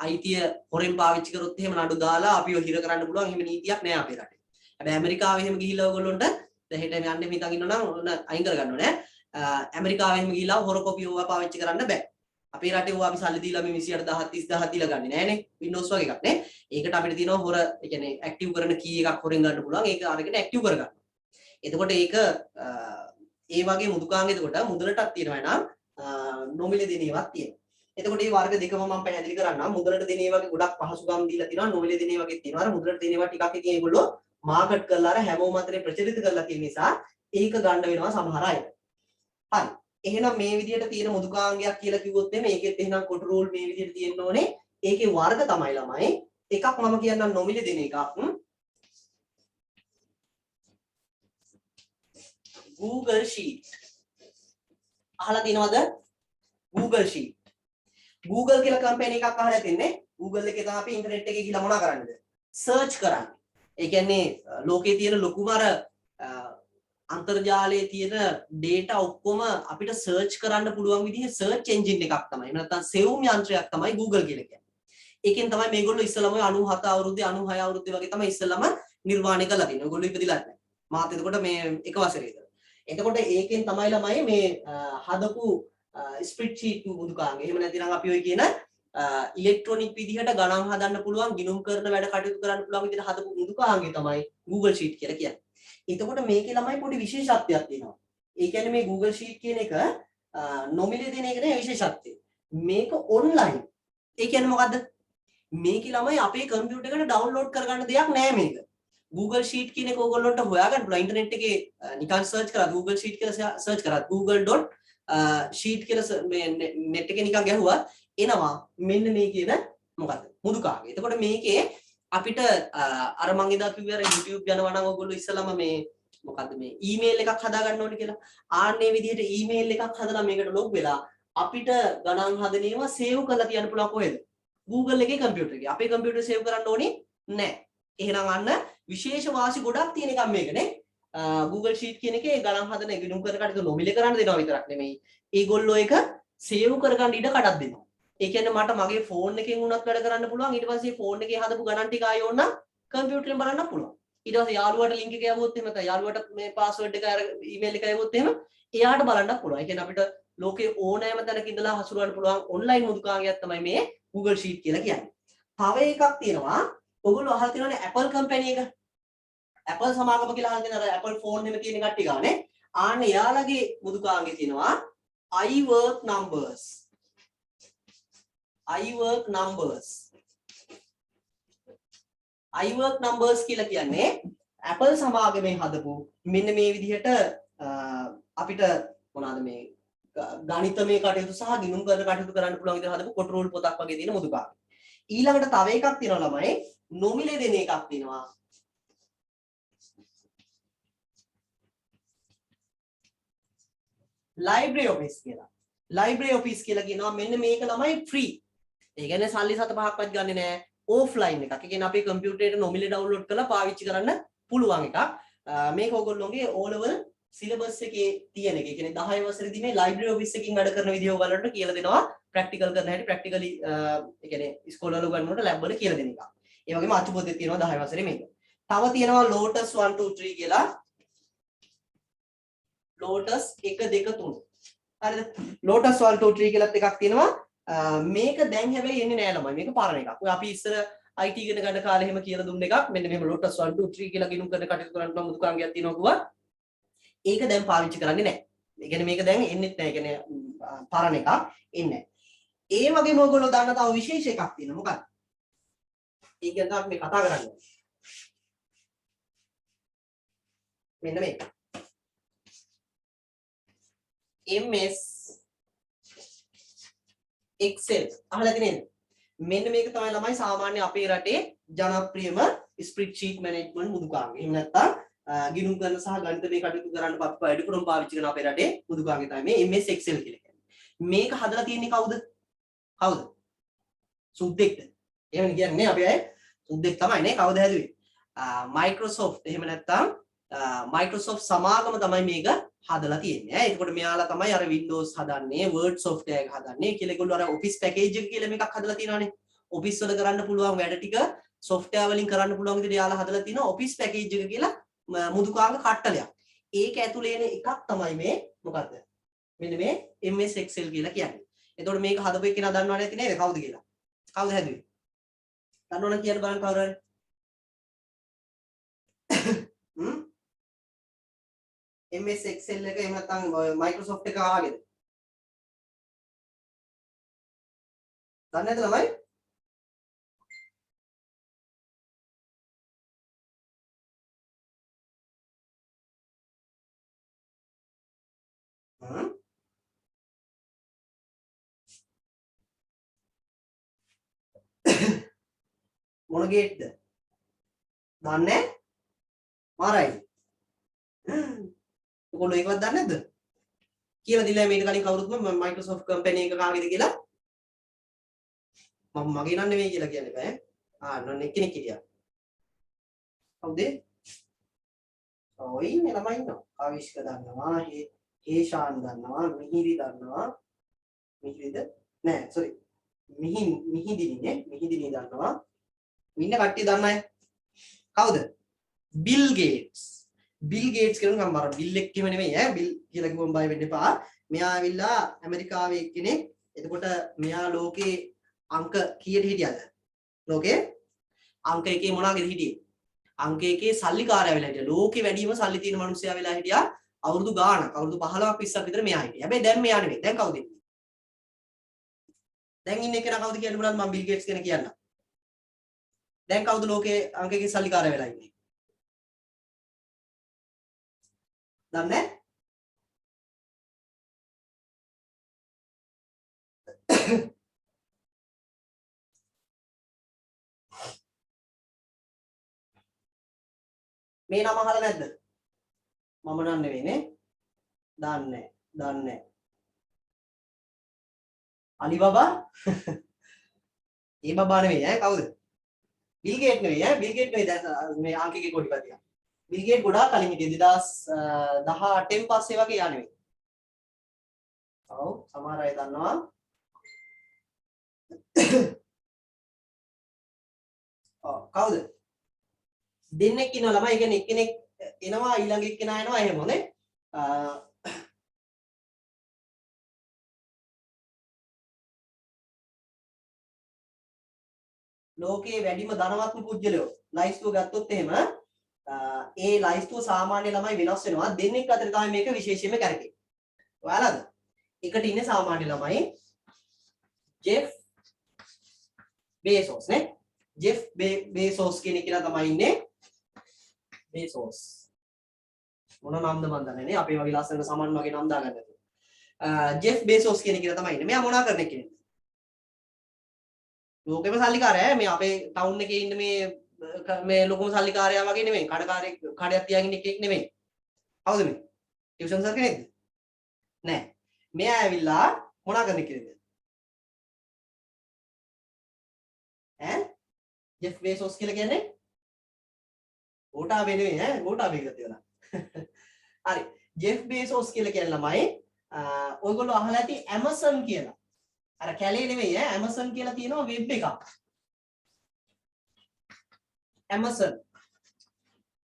අයිතිය හොරෙන් පාවිච්චි කරොත් එහෙම නඩු දාලා අපිව හිර කරන්න පුළුවන් එහෙම නීතියක් නැහැ අපේ රටේ. හැබැයි ඇමරිකාවේ එහෙම ගිහිල්ලා ඔයගොල්ලොන්ට දැන් හෙට යන්නේ මිතන් ඉන්නවා නම් ඕන අයින් කරගන්න ඕනේ. ඇමරිකාවේ එහෙම ගිහිල්ලා හොර කොපි ඕවා පාවිච්චි කරන්න බෑ. අපේ රටේ ඕවා අපි සල්ලි දීලා මේ 28000 30000 දීලා ගන්නේ නෑනේ. Windows වගේ එකක් නේ. ඒකට අපිට තියෙනවා හොර ඒ කියන්නේ ඇක්ටිව් කරන කී එකක් හොරෙන් ගන්න පුළුවන්. ඒක අරගෙන ඇක්ටිව් කරගන්න. එතකොට ඒක ඒ වගේ මෘදුකාංග එතකොට මුදලටත් තියෙනවා නම් නොමිලේ දෙන ඒවාක් තියෙනවා. එතකොට මේ වර්ග දෙකම මම පැහැදිලි කරන්නම්. මුදලට දෙන ඒවාගේ ගොඩක් පහසුකම් දීලා තියෙනවා. නොමිලේ දෙන ඒවාගේ තියෙනවා. අර මුදලට දෙන ඒවා ටිකක් ඉතින් ඒගොල්ලෝ මාකට් කරලා අර හැමෝම අතරේ ප්‍රචලිත කරලා තියෙන නිසා ඒක ගන්න වෙනවා සමහර අයට. හරි. එහෙනම් මේ විදිහට තියෙන මෘදුකාංගයක් කියලා කිව්වොත් එමේ ඒකෙත් එහෙනම් කොටු රූල් මේ විදිහට තියෙන්න ඕනේ. ඒකේ වර්ග තමයි ළමයි. එකක් මම කියන්නම් නොමිලේ දෙන එකක්. Google Sheet. අහලා තියෙනවද? Google Sheet. Google කියලා කම්පැනි එකක් අහලා තින්නේ. Google එකේ තමයි අපි ඉන්ටර්නෙට් එකේ ගිහලා මොනා කරන්නේද? සර්ච් කරන්නේ. ඒ කියන්නේ ලෝකයේ තියෙන ලොකුම අර අන්තර්ජාලයේ තියෙන data ඔක්කොම අපිට සර්ච් කරන්න පුළුවන් විදිහේ සර්ච් එන්ජින් එකක් තමයි. එහෙම නැත්නම් සෙවුම් යන්ත්‍රයක් තමයි Google කියලා කියන්නේ. ඒකෙන් තමයි මේගොල්ලෝ ඉස්සලම 97 අවුරුද්දේ 96 අවුරුද්දේ වගේ තමයි ඉස්සලම නිර්මාණය කරලා තියෙන්නේ. ඔයගොල්ලෝ ඉපදිලා නැහැ. මාත් එතකොට මේ එක වසරේ ඉඳලා. එතකොට ඒකෙන් තමයි ළමයි මේ හදපු ස්ප්‍රෙඩ්ෂීට් මෘදුකාංග. එහෙම නැතිනම් අපි ඔය කියන ඉලෙක්ට්‍රොනික විදිහට ගණන් හදන්න පුළුවන් ගිණුම් කරන වැඩ කටයුතු කරන්න පුළුවන් විදිහට හදපු මෘදුකාංගය තමයි Google Sheet කියලා කියන්නේ. එතකොට මේකේ ළමයි පොඩි විශේෂත්වයක් තියෙනවා. ඒ කියන්නේ මේ Google Sheet කියන එක නොමිලේ දෙන එක නේ විශේෂත්වය. මේක ඔන්ලයින්. ඒ කියන්නේ මොකද්ද? මේකේ ළමයි අපේ කම්පියුටර් එකට ඩවුන්ලෝඩ් කරගන්න දෙයක් නෑ මේක. Google Sheet කියන එක ඕගොල්ලන්ට හොයාගන්න පුළුවන් ඉන්ටර්නෙට් එකේ නිකන් සර්ච් කරලා Google Sheet කියලා සර්ච් කරා google.sheet කියලා මේ net එකේ නිකන් ගැහුවා එනවා මෙන්න මේ කියන මොකද්ද මෘදුකාංගය. එතකොට මේකේ අපිට අර මං එදා කිව්වේ අර YouTube යනවා නම් ඔයගොල්ලෝ ඉස්සලම මේ මොකද්ද මේ ඊමේල් එකක් හදා ගන්න ඕනේ කියලා. ආන්නේ විදිහට ඊමේල් එකක් හදලා මේකට ලොග් වෙලා අපිට ගණන් හදන ඒවා සේව් කරලා තියන්න පුළුවන් කොහෙද? Google එකේ කම්පියුටර් එකේ. අපේ කම්පියුටර් සේව් කරන්න ඕනේ නැහැ. එහෙනම් අන්න විශේෂ වාසි ගොඩක් තියෙන එකක් මේකනේ. Google Sheet කියන එකේ ගණන් හදන එක ගිණුම් කර කටයුතු නොමිලේ කරන්න දෙනවා විතරක් නෙමෙයි. ඒගොල්ලෝ ඒක සේව් කරගන්න ඉඩ කඩක් දෙනවා. ඒ කියන්නේ මට මගේ ෆෝන් එකෙන් උනත් වැඩ කරන්න පුළුවන්. ඊට පස්සේ ෆෝන් එකේ හදපු ගණන් ටික ආයෙ ඕන නම් කම්පියුටරෙන් බලන්න පුළුවන්. ඊට පස්සේ යාළුවාට ලින්ක් එක යවුවොත් එහෙම නැත්නම් යාළුවාට මේ පාස්වර්ඩ් එක අර ඊමේල් එක යවුවොත් එහෙම එයාට බලන්න පුළුවන්. ඒ කියන්නේ අපිට ලෝකේ ඕනෑම තැනක ඉඳලා හසුරවන්න පුළුවන් ඔන්ලයින් මෘදුකාංගයක් තමයි මේ Google Sheet කියලා කියන්නේ. තව එකක් තියෙනවා. ඔයගොල්ලෝ අහලා තියෙනවනේ Apple කම්පැනි එක. Apple සමාගම කියලා අහලා තියෙන අර Apple ෆෝන් එකේ තියෙන කට්ටිය ගානේ. ආන්න යාළගේ මෘදුකාංගේ තියෙනවා I work numbers. I work numbers. I work numbers කියලා කියන්නේ Apple සමාගමෙන් හදපු මෙන්න මේ විදිහට අපිට මොනවාද මේ ගණිතමය කටයුතු සහ ගිණුම් කරන කටයුතු කරන්න පුළුවන් විදිහට හදපු control පොතක් වගේ තියෙන මුදුකාවක්. ඊළඟට තව එකක් තියෙනවා ළමයි නොමිලේ දෙන එකක් තියෙනවා. library office කියලා. library office කියලා කියනවා මෙන්න මේක ළමයි free. ඒ කියන්නේ සල්ලි 7-5ක්වත් ගන්නෙ නෑ. offline එකක්. ඒ කියන්නේ අපේ කම්පියුටරේට නොමිලේ download කරලා පාවිච්චි කරන්න පුළුවන් එකක්. මේක ඕගොල්ලෝගේ O level syllabus එකේ තියෙන එක. ඒ කියන්නේ 10 වසරේදී මේ library office එකකින් වැඩ කරන විදිය ඔයගලන්ට කියලා දෙනවා. practical කරන හැටි practically ඒ කියන්නේ ඉස්කෝලේ වල උගන්වනකොට lab වල කියලා දෙන එක. ඒ වගේම අච්චු පොතේ තියෙනවා 10 වසරේ මේක. තව තියෙනවා Lotus 1 2 3 කියලා. Lotus 1 2 3. හරිද? Lotus 1 2 3 කියලාත් එකක් තියෙනවා. මේක දැන් හැබැයි එන්නේ නෑ ළමයි. මේක පරණ එකක්. ඔය අපි ඉස්සර IT ඉගෙන ගන්න කාලේ එහෙම කියලා දුන්න එකක්. මෙන්න මෙහෙම Lotus 1 2 3 කියලා ගිණුම් කරන කටයුතු කරන්න නම් මුදුකාංගයක් තියෙනවා කිව්වා. ඒක දැන් පාවිච්චි කරන්නේ නෑ. ඒ කියන්නේ මේක දැන් එන්නෙත් නෑ. ඒ කියන්නේ පරණ එකක් එන්නේ නෑ. ඒ වගේම ඔයගොල්ලෝ දන්න තව විශේෂ එකක් තියෙනවා. මොකක්ද? ඒක ගැන තමයි මේ කතා කරන්නේ. මෙන්න මේක. MS Excel අහලා තියෙනවද? මෙන්න මේක තමයි ළමයි සාමාන්‍ය අපේ රටේ ජනප්‍රියම ස්ප්‍රෙඩ්ෂීට් මැනේජ්මන්ට් මුදුකාංගය. එහෙම නැත්නම් ගිණුම් කරන සහ ගණිතමය කටයුතු කරන්න අපි වැඩිපුරම පාවිච්චි කරන අපේ රටේ මුදුකාංගය තමයි මේ MS Excel කියලා කියන්නේ. මේක හදලා තියෙන්නේ කවුද? කවුද? සුද්දෙක්ද? එහෙම කියන්නේ අපි අය සුද්දෙක් තමයි නේ. කවුද හැදුවේ? Microsoft එහෙම නැත්නම් Microsoft සමාගම තමයි මේක හදලා තියෙන්නේ. එතකොට මෙයාලා තමයි අර Windows හදන්නේ, Word software එක හදන්නේ කියලා ඒගොල්ලෝ අර Office package එක කියලා මේකක් හදලා තියෙනවානේ. Office වල කරන්න පුළුවන් වැඩ ටික software වලින් කරන්න පුළුවන් විදිහට යාලා හදලා තියෙනවා Office package එක කියලා මුදුකාංග කට්ටලයක්. ඒක ඇතුලේ එන එකක් තමයි මේ මොකද්ද? මෙන්න මේ MS Excel කියලා කියන්නේ. එතකොට මේක හදපු එක්කෙනා දන්නව නැති නේද? කවුද කියලා? කවුද හැදුවේ? දන්නවනම් කියන්න බලන්න කවුරු හරි. MS Excel එක එහෙම නැත්නම් Microsoft එක ආගෙද? දන්නේ නැද්ද ළමයි? මොන ගේට්ද? දන්නේ? මාරයි. ඔයගොල්ලෝ ඒකවත් දන්නේ නැද්ද? කියලා දිලා මේක කලින් කවුරුත් Microsoft company එක කාගේද කියලා? මම මගේ නන් නෙවෙයි කියලා කියන්න බෑ. නෝන එක්කෙනෙක් හිටියා. කවුද? ඔය ඉන්නේ ළමයි ඉන්නවා. ආවිෂ්ක දන්නවා, හේෂාන් දන්නවා, මිහිරි දන්නවා. මිහිරිද? නෑ, sorry. මිහිදිනේ, මිහිදිනේ දන්නවා. ඉන්න කට්ටිය දන්න අය. කවුද? Bill gates. බිල් ගේට්ස් කියන ගම්මාර බිල් එක්කම නෙමෙයි ඈ බිල් කියලා කිව්වම බය වෙන්න එපා. මෙයා ඇවිල්ලා ඇමරිකාවේ එක්කෙනෙක්. එතකොට මෙයා ලෝකේ අංක කීයට හිටියද? ලෝකේ අංක එකේ මොනවාගේද හිටියේ? අංක එකේ සල්ලිකාරය වෙලා හිටියා. ලෝකේ වැඩිම සල්ලි තියෙන මිනිස්සයා වෙලා හිටියා. අවුරුදු ගාණක්. අවුරුදු 15ක් 20ක් විතර මෙයා හිටියා. හැබැයි දැන් මෙයා නෙමෙයි. දැන් කවුද ඉන්නේ? දැන් ඉන්නේ කෙනා කවුද කියන්න බලන්න මම බිල් ගේට්ස් කෙනෙක් කියන්නම්. දැන් කවුද ලෝකේ අංක එකේ සල්ලිකාරය වෙලා ඉන්නේ? දන්නේ? මේ නම අහලා නැද්ද? මම නන් නෙවෙයි නේ. දන්නේ දන්නේ. අලි බබා? ඒ බබා නෙවෙයි ඈ කවුද? බිල් ගේට් නෙවෙයි ඈ බිල් ගේට් නෙවෙයි දැන් මේ අංක එකේ කොටිපතියා. බිල් ගේට් ගොඩාක් කලින් හිටියේ 2018න් පස්සේ වගේ යා නෙවෙයි. ඔව් සමහර අය දන්නවා. කවුද? දෙන්නෙක් ඉන්නවා ළමයි. ඒ කියන්නේ එක්කෙනෙක් එනවා ඊළඟ එක්කෙනා එනවා එහෙම නේ. ලෝකයේ වැඩිම ධනවත්ම පුජ්‍යලයෝ ලයිස්තුව ගත්තොත් එහෙම ඒ ලයිස්තුව සාමාන්‍ය ළමයි වෙනස් වෙනවා. දෙන්නෙක් අතර තමයි මේක විශේෂයෙන්ම කරකේ. ඔයාලද? එකට ඉන්නේ සාමාන්‍ය ළමයි ජෙෆ් බේසෝස් නේ. ජෙෆ් බේසෝස් කියන කෙනා තමයි ඉන්නේ. බේසෝස් මොන නම්ද මන් දන්නේ නේ. අපේ වගේ ලස්සන සමන් වගේ නම් දාගන්න. ජෙෆ් බේසෝස් කියන කෙනා තමයි ඉන්නේ. මෙයා මොනා කරන කෙනෙක්ද? ලෝකෙම සල්ලිකාරයා. මේ අපේ ටවුන් එකේ ඉන්න මේ ලොකුම සල්ලිකාරයා වගේ නෙමෙයි. කඩයක් තියාගෙන ඉන්න කෙනෙක් නෙමෙයි. කවුද මේ? ටියුෂන් සර් කෙනෙක්ද? නෑ. මෙයා ඇවිල්ලා මොනා කරන කෙනෙක්ද? ජෙෆ් බේසෝස් කියලා කියන්නේ ගෝඨාභය නෙවෙයි ඈ ගෝඨාභය කියලා තියලා. හරි. ජෙෆ් බේසෝස් කියලා කියන ළමයි ඔයගොල්ලෝ අහලා ඇති Amazon කියලා. අර කැලේ නෙවෙයි ඈ Amazon කියලා තියෙනවා වෙබ් එකක්.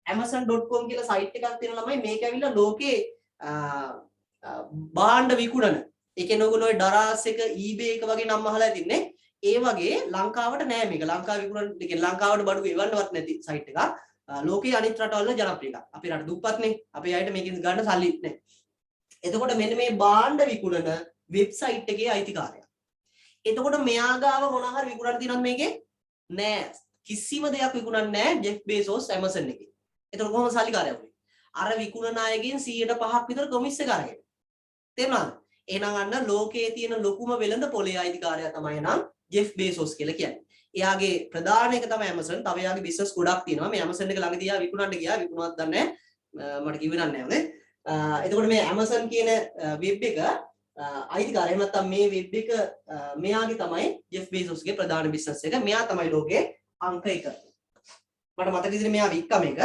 Amazon.com කියලා සයිට් එකක් තියෙනවා ළමයි. මේක ඇවිල්ලා ලෝකේ භාණ්ඩ විකුණන. ඒ කියන්නේ ඔයගොල්ලෝ ඩරාස් එක eBay එක වගේ නම් අහලා ඇතින්නේ. ඒ වගේ ලංකාවට නෑ මේක. ලංකාවේ විකුණන කියන්නේ ලංකාවට බඩු එවන්නවත් නැති සයිට් එකක්. ලෝකයේ අනිත් රටවල ජනප්‍රිය එකක්. අපේ රට දුප්පත්නේ. අපේ අයට මේකෙන් ගන්න සල්ලි නැහැ. එතකොට මෙන්න මේ භාණ්ඩ විකුණන වෙබ්සයිට් එකේ අයිතිකාරයා. එතකොට මෙයා ගාව මොන හරි විකුණන්න තියෙනවද මේකේ? නෑ. කිසිම දෙයක් විකුණන්නේ නෑ ජෙෆ් බේසෝස් Amazon එකේ. එතකොට කොහොමද සල්ලිකාරයා වුනේ? අර විකුණන අයගෙන් 105ක් විතර කොමිස් එක අරගෙන. තේරුණාද? එහෙනම් අන්න ලෝකයේ තියෙන ලොකුම වෙළඳ පොලේ අයිතිකාරයා තමයි නම් ජෙෆ් බේසෝස් කියලා කියන්නේ. එයාගේ ප්‍රධාන එක තමයි Amazon. තව එයාගේ බිස්නස් ගොඩක් තියෙනවා. මේ Amazon එක ළඟදී එයා විකුණන්න ගියා. විකුණුවත් දන්නේ නැහැ. මට කිව්වේ නැහැ නේ. එතකොට මේ Amazon කියන වෙබ් එක අයිතිකාරය එහෙම නැත්නම් මේ වෙබ් එක මෙයාගේ තමයි ජෙෆ් බේසෝස්ගේ ප්‍රධාන බිස්නස් එක. මෙයා තමයි ලෝකේ අංක 1. මට මතක විදිහට මෙයා වික්ක මේක.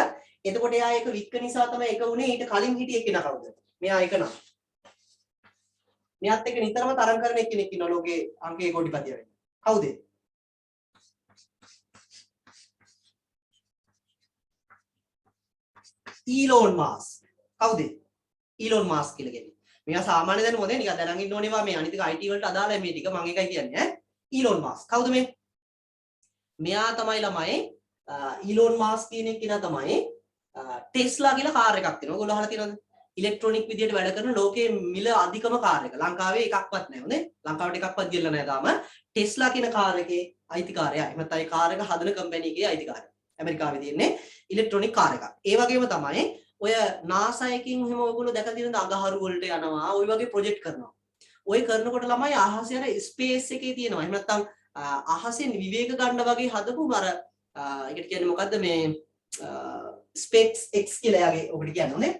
එතකොට එයා ඒක වික්ක නිසා තමයි එක උනේ. ඊට කලින් හිටියේ කෙනා කවුද? මෙයා එක නම. මෙයාත් එක්ක නිතරම තරම් කරන එක්කෙනෙක් ඉන්නවා ලෝකේ අංක 1 කොටිපතිය වෙන්න. කවුද? Elon mask. කවුද? ඊලෝන් මාස්ක් කියලා කියන්නේ. මෙයා සාමාන්‍ය දැනුම මොකද නිකන් දැනන් ඉන්න ඕනේවා මේ අනිත් IT වලට අදාළයි මේ ටික මම එකයි කියන්නේ ඈ. Elon mask. කවුද මේ? මෙයා තමයි ළමයි ඊලෝන් මාස්ක් කියන කෙනා තමයි ටෙස්ලා කියලා කාර් එකක් තියෙනවා. ඔයගොල්ලෝ අහලා තියෙනවද? ඉලෙක්ට්‍රොනික විදියට වැඩ කරන ලෝකයේ මිල අධිකම කාර් එක. ලංකාවේ එකක්වත් නැහැ නේ. ලංකාවට එකක්වත් ගිල්ල නැහැ තාම. ටෙස්ලා කියන කාර් එකේ අයිතිකාරයා. එහෙම නැත්නම් ඒ කාර් එක හදන කම්පැනි එකේ අයිතිකාරයා. ඇමරිකාවේ තියෙන්නේ ඉලෙක්ට්‍රොනික කාර් එකක්. ඒ වගේම තමයි ඔය NASA එකකින් එහෙම ඔයගොල්ලෝ දැකලා තියෙනද අඟහරු වලට යනවා. ওই වගේ ප්‍රොජෙක්ට් කරනවා. ওই කරනකොට ළමයි අහසේ යන ස්පේස් එකේ තියෙනවා. එහෙම නැත්නම් අහසෙන් විවේක ගන්න වගේ හදපු අර ඒකට කියන්නේ මොකද්ද මේ ස්පේස් X කියලා යාගේ ඔකට කියන්නේ නේ.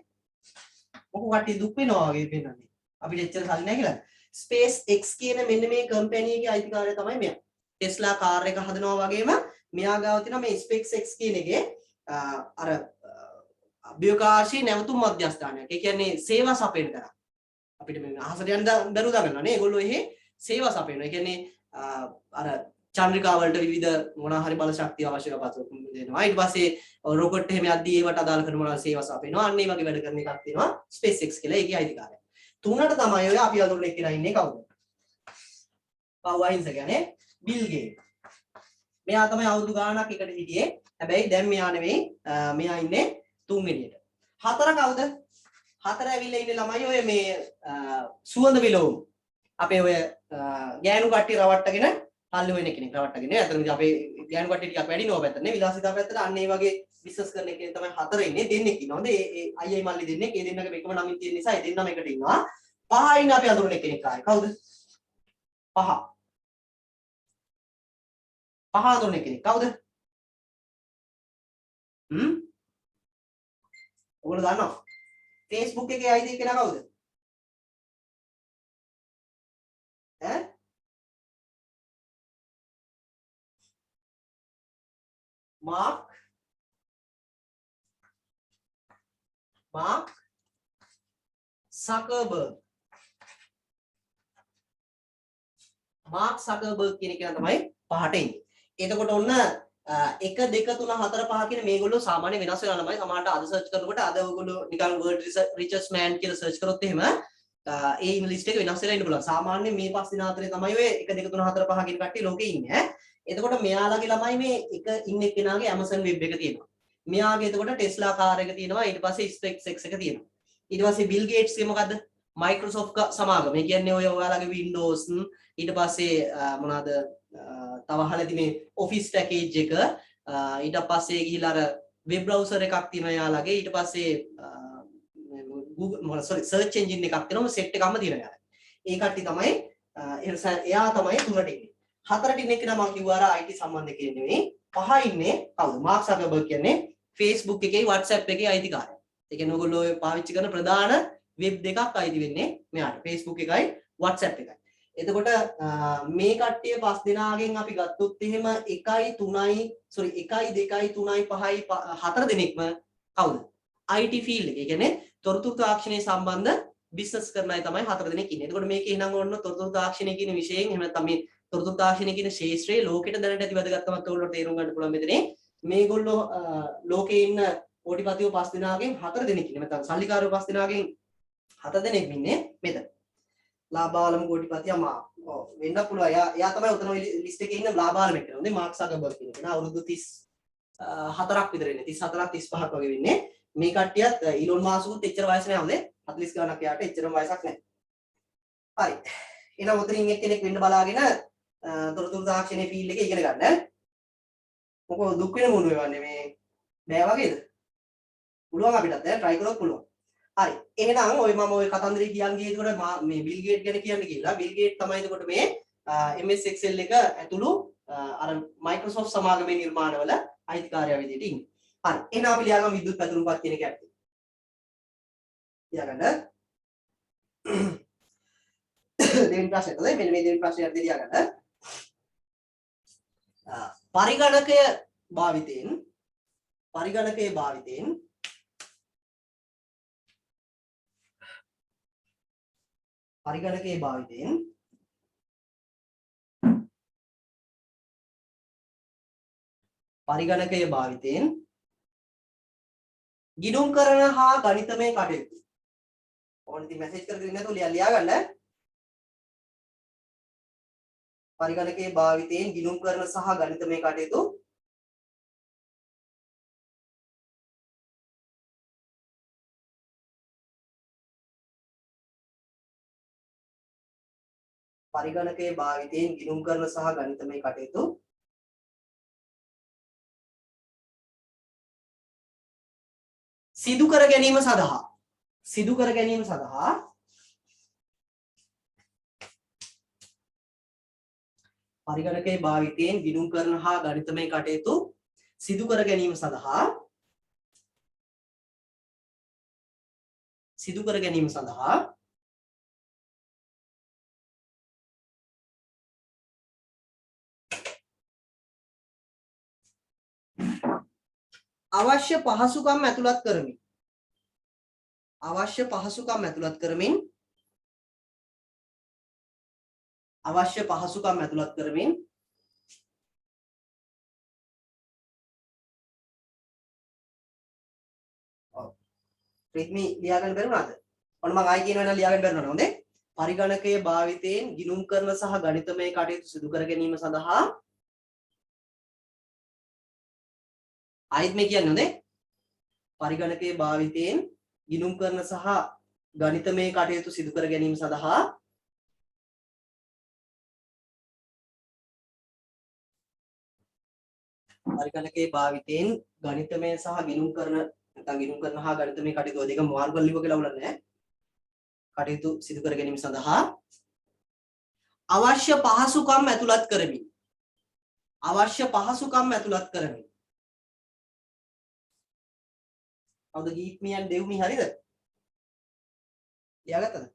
මොකක් කට්ටිය දුක් වෙනවා වගේ පේනන්නේ. අපිට එච්චර සල්ලි නැහැ කියලා. ස්පේස් X කියන මෙන්න මේ කම්පැනි එකේ අයිතිකාරය තමයි මෙයා. ටෙස්ලා කාර් එක හදනවා වගේම මෙයා ගාව තියෙනවා මේ ස්පේස් X කියන එකේ අර අභ්‍යවකාශී නැවතුම් මධ්‍යස්ථානයක්. ඒ කියන්නේ සේවා සපයන කරා. අපිට මේ අහසට යන්න බැරුව දාගන්නවා නේ. ඒගොල්ලෝ එහෙ සේවා සපයනවා. ඒ කියන්නේ අර චන්ද්‍රිකා වලට විවිධ මොනවා හරි බල ශක්තිය අවශ්‍ය කරපත් දෙනවා. ඊට පස්සේ රොකට් එහෙම යද්දී ඒවට අදාළ කරන මොනවා සේවා සපයනවා. අන්න ඒ වගේ වැඩ කරන එකක් තියෙනවා SpaceX කියලා. ඒකේ අයිතිකාරය. තුනට තමයි ඔය අපි අඳුරන එක්කෙනා ඉන්නේ කවුද? පවයින්ස් කියන්නේ බිල් ගේට්. මෙයා තමයි අවුරුදු ගාණක් එකට හිටියේ. හැබැයි දැන් මෙයා නෙවෙයි. මෙයා ඉන්නේ තුන්වෙනියට. හතර කවුද? හතර ඇවිල්ලා ඉන්නේ ළමයි ඔය මේ සුවඳ විලවුන්. අපේ ඔය ගෑනු කට්ටිය රවට්ටගෙන හල්ලු වෙන කෙනෙක් රවට්ටගෙන. අතන ඉතින් අපේ ගෑනු කට්ටිය ටිකක් වැඩි නෝ පැත්තට නේ විලාසිතා පැත්තට අන්න ඒ වගේ බිස්නස් කරන එකෙන් තමයි හතර ඉන්නේ. දෙන්නෙක් ඉන්නවද? ඒ අයියයි මල්ලි දෙන්නෙක්. ඒ දෙන්නගේ එකම නමින් තියෙන නිසා ඒ දෙන්නම එකට ඉන්නවා. පහ ඉන්නේ අපි අඳුරන කෙනෙක් ආයේ. කවුද? පහ. පහ අඳුරන කෙනෙක්. කවුද? ඔයගොල්ලෝ දන්නවා? Facebook එකේ ID කෙනා කවුද? ඈ? මාර්ක් සකර්බර්ග්. මාර්ක් සකර්බර්ග් කියන කෙනා තමයි පහට ඉන්නේ. එතකොට ඔන්න 1 2 3 4 5 කියන මේගොල්ලෝ සාමාන්‍ය වෙනස් වෙනවා ළමයි. සමහරට අද සර්ච් කරනකොට අද ඔයගොල්ලෝ නිකන් world richest man කියලා සර්ච් කරොත් එහෙම ඒ ලිස්ට් එක වෙනස් වෙලා ඉන්න පුළුවන්. සාමාන්‍ය මේ පස් දින අතරේ තමයි ඔය 1 2 3 4 5 කියන කට්ටිය ලෝකේ ඉන්නේ ඈ. එතකොට මෙයාලගේ ළමයි මේ එක ඉන්න එක්කෙනාගේ Amazon web එක තියෙනවා. මෙයාගේ එතකොට Tesla කාර් එක තියෙනවා. ඊට පස්සේ SpaceX එක තියෙනවා. ඊට පස්සේ Bill Gates ගේ මොකද්ද? Microsoft සමාගම. ඒ කියන්නේ ඔය ඔයාලගේ Windows ඊට පස්සේ මොනවාද තව අහලා ඇති මේ Office package එක ඊට පස්සේ ගිහිලා අර web browser එකක් තියෙනවා යාළගේ ඊට පස්සේ Google මොකද search engine එකක් තියෙනවා set එකක්ම තියෙනවා යාළගේ. ඒ කට්ටිය තමයි එයා තමයි තුනට ඉන්නේ. හතරට ඉන්නේ කෙනා මම කිව්වා අර IT සම්බන්ධ කෙනෙක් නෙවෙයි. පහ ඉන්නේ කවුද? මාක් සකර්බර්ග් කියන්නේ Facebook එකේ WhatsApp එකේ අයිතිකාරයා. ඒ කියන්නේ ඔයගොල්ලෝ පාවිච්චි කරන ප්‍රධාන වෙබ් දෙකක් අයිති වෙන්නේ මෙයාට. Facebook එකයි WhatsApp එකයි. එතකොට මේ කට්ටිය පස් දෙනාගෙන් අපි ගත්තොත් එහෙම 1 3 sorry 1 2 3 5 4 දෙනෙක්ම කවුද? IT field එක. ඒ කියන්නේ තොරතුරු තාක්ෂණය සම්බන්ධ බිස්නස් කරන අය තමයි 4 දෙනෙක් ඉන්නේ. එතකොට මේකේ එහෙනම් ඕන්න තොරතුරු තාක්ෂණය කියන විෂයෙන් එහෙම නැත්නම් මේ තොරතුරු තාක්ෂණය කියන ශාස්ත්‍රයේ ලෝකෙට දැනට ඇති වැදගත්කමත් ඔයගොල්ලෝ තේරුම් ගන්න පුළුවන් මෙතනේ. මේගොල්ලෝ ලෝකේ ඉන්න කෝටිපතියෝ 5 දෙනාගෙන් 4 දෙනෙක් ඉන්නේ. නැත්නම් සල්ලිකාරයෝ 5 දෙනාගෙන් 7 දෙනෙක් ඉන්නේ මෙතන. ලාභාලම කෝටිපතියා වෙන්න පුළුවන්. එයා තමයි උතන ඔය ලිස්ට් එකේ ඉන්න ලාභාලම එක්කන. හොඳේ මාක් සකර්බර්ග් කියන කෙනා අවුරුදු 34ක් විතර ඉන්නේ. 34ක් 35ක් වගේ වෙන්නේ. මේ කට්ටියත් ඊලොන් මාස්කුත් එච්චර වයස නෑ හොඳේ. 40 ගණක් එයාට එච්චරම වයසක් නෑ. හරි. එහෙනම් උතනින් එක්කෙනෙක් වෙන්න බලාගෙන තොරතුරු තාක්ෂණයේ ෆීල්ඩ් එකේ ඉගෙන ගන්න ඈ. මොකද දුක් වෙන මොන වේවන්නේ මේ බෑ වගේද? පුළුවන් අපිටත් ඈ try කරොත් පුළුවන්. හරි. එහෙනම් ඔය මම ඔය කතන්දරේ කියන්නේ ඒකට මේ බිල් ගේට් ගැන කියන්නේ කියලා. බිල් ගේට් තමයි එතකොට මේ MS Excel එක ඇතුළු අර Microsoft සමාගමේ නිර්මාණවල අයිතිකාරයා විදිහට ඉන්නේ. හරි. එහෙනම් අපි ලියගමු විද්‍යුත් පැතුරුම්පත් කියන එක ඇත්තේ. ලියගන්න. දෙවෙනි ප්‍රශ්නේ තමයි මෙන්න මේ දෙවෙනි ප්‍රශ්නේ අර්ථය ලියගන්න. පරිගණකයේ භාවිතයෙන් පරිගණකයේ භාවිතයෙන් ගිණුම් කරන හා ගණිතමය කටයුතු. ඕන ඉතින් මැසේජ් කරගෙන නැතුව ලියාගන්න. පරිගණකයේ භාවිතයෙන් ගිණුම් කරන සහ ගණිතමය කටයුතු සිදු කර ගැනීම සඳහා පරිගණකයේ භාවිතයෙන් ගිණුම් කරන හා ගණිතමය කටයුතු සිදු කර ගැනීම සඳහා අවශ්‍ය පහසුකම් ඇතුළත් කරමින් ප්‍රීත්මි ලියාගන්න බැරුණාද? ඔන්න මම ආයි කියනවා නම් ලියාගන්න බැරුණා හොඳේ. පරිගණකයේ භාවිතයෙන් ගිණුම් කරන සහ ගණිතමය කටයුතු සිදු කර ගැනීම සඳහා ආයිත් මේ කියන්නේ හොඳේ. පරිගණකයේ භාවිතයෙන් ගිණුම් කරන සහ ගණිතමය කටයුතු සිදු කර ගැනීම සඳහා පරිගණකයේ භාවිතයෙන් ගණිතමය සහ ගිණුම් කරන නැත්නම් ගිණුම් කරන හා ගණිතමය කටයුතු දෙක මාරු කරලා ලියුව කියලා අවුලක් නැහැ. කටයුතු සිදු කර ගැනීම සඳහා අවශ්‍ය පහසුකම් ඇතුළත් කරමින් කවුද ගීත්මියන් දෙව්මි හරිද? ලියාගත්තද?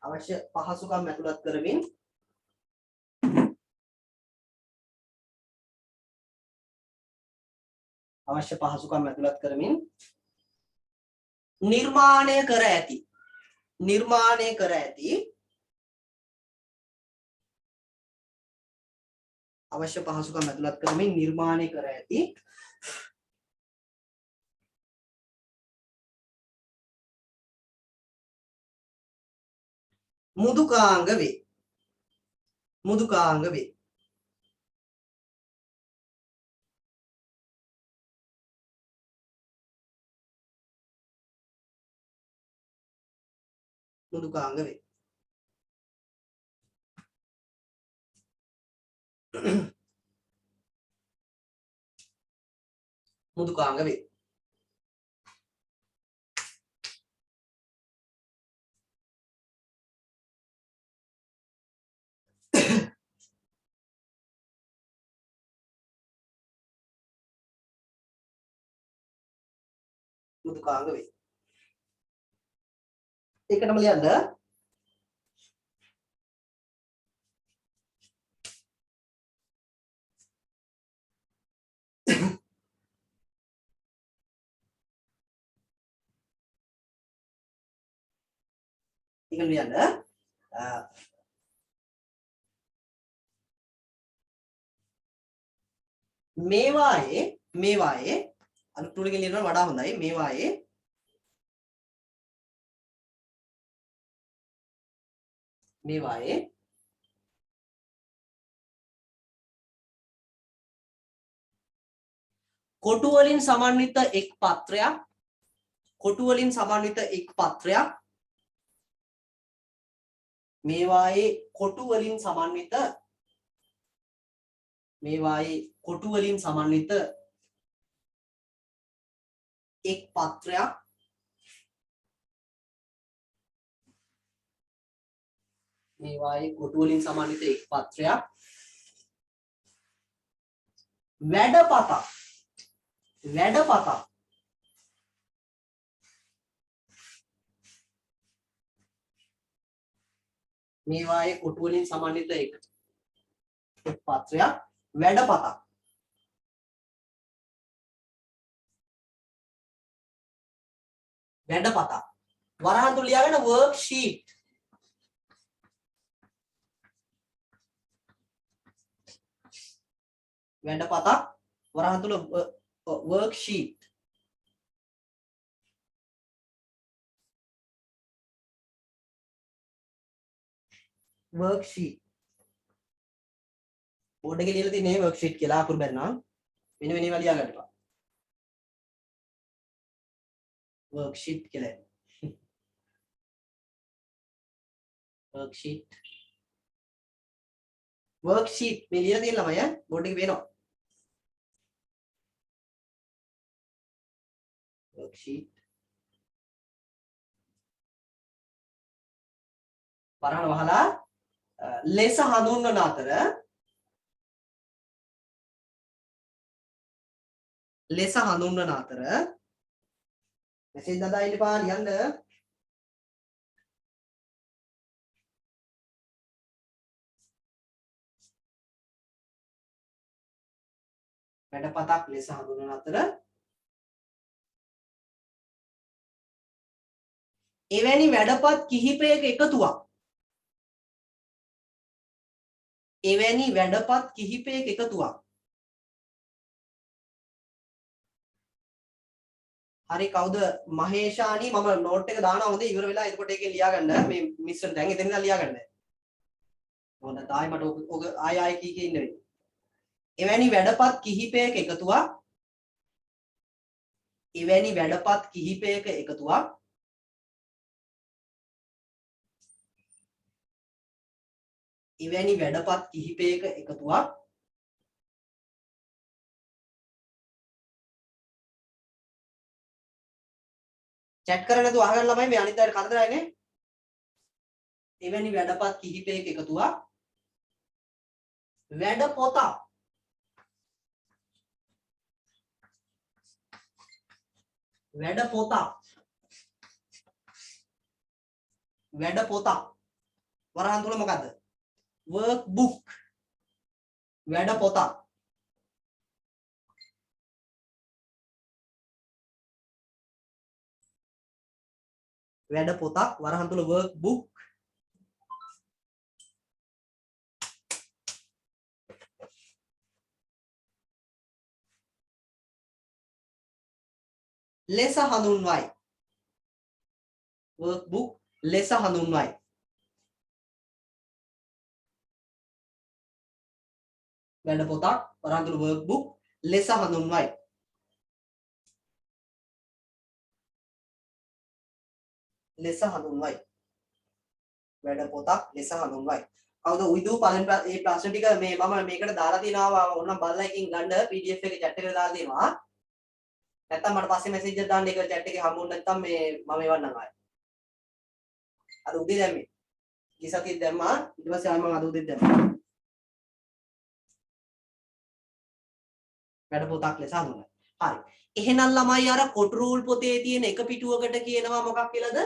අවශ්‍ය පහසුකම් ඇතුළත් කරමින් නිර්මාණය කර ඇති මුදුකාංග වේ. මෘදුකාංග වේ. මෘදුකාංග වේ. මෘදුකාංග වේ. ඒකටම ලියන්න ඉගෙන ලියන්න මේවායේ අනිත් ටූලකින් ලියනවා වඩා හොඳයි. මේවායේ කොටු වලින් සමන්විත එක් පත්‍රයක් මේවායේ කොටු වලින් සමන්විත එක් පත්‍රයක් වැඩපතක් මේවායේ කොටු වලින් සමන්විත එක් පත්‍රයක් වැඩපතක් වරහන් තුල ලියාගෙන worksheet වැඩපතක් වරහන් තුල worksheet බෝඩ් එකේ ලියලා තියෙන්නේ worksheet කියලා අකුරු බැන්නා වෙන වෙන ඒවා ලියා ගන්න එපා worksheet කියලා worksheet මේ ලියලා තියෙන ළමයි බෝඩ් එකේ පේනවා worksheet වරහන් වහලා ලෙස හඳුන්වන අතර මෙසේජ් දාලා ඉන්නපා ලියන්න වැඩපතක් ලෙස හඳුන්වන අතර එවැනි වැඩපත් කිහිපයක එකතුවක් හරි කවුද මහේෂානි මම නෝට් එක දානවා හොඳේ ඉවර වෙලා එතකොට ඒකෙන් ලියා ගන්න මේ මිස්ටර් දැන් එතන ඉඳලා ලියා ගන්න හොඳ තායි මට ඔක ආයි කී ඉන්න වෙන්නේ එවැනි වැඩපත් කිහිපයක එකතුවක් chat කරන්න නැතුව අහගන්න ළමයි මේ අනිත් අයට කරදරයිනේ එවැනි වැඩපත් කිහිපයක එකතුවක් වැඩපොතක් වරහන් තුල මොකද්ද workbook වැඩපොතක් වරහන් තුල workbook ලෙස හඳුන්වයි workbook ලෙස හඳුන්වයි වැඩපොතක් වරහන් තුල workbook ලෙස හඳුන්වයි වැඩ පොතක් ලෙස හඳුන්වයි. කවුද උයිදු පළවෙනි මේ ප්‍රශ්න ටික මේ මම මේකට දාලා තිනවා ඕනම් බලලා එකකින් ගන්න PDF එකේ chat එකට දාලා දෙනවා. නැත්තම් මට පස්සේ message එකක් දාන්න ඒක chat එකේ හම්බුනේ නැත්තම් මේ මම එවන්නම් ආයෙ. අද උදේ දැම්මේ. ගිසතිය දැම්මා ඊට පස්සේ ආයෙ මම අද උදේ දැම්මා. වැඩ පොතක් ලෙස හඳුන්වයි. හරි. එහෙනම් ළමයි අර කොටු රූල් පොතේ තියෙන එක පිටුවකට කියනවා මොකක් කියලාද?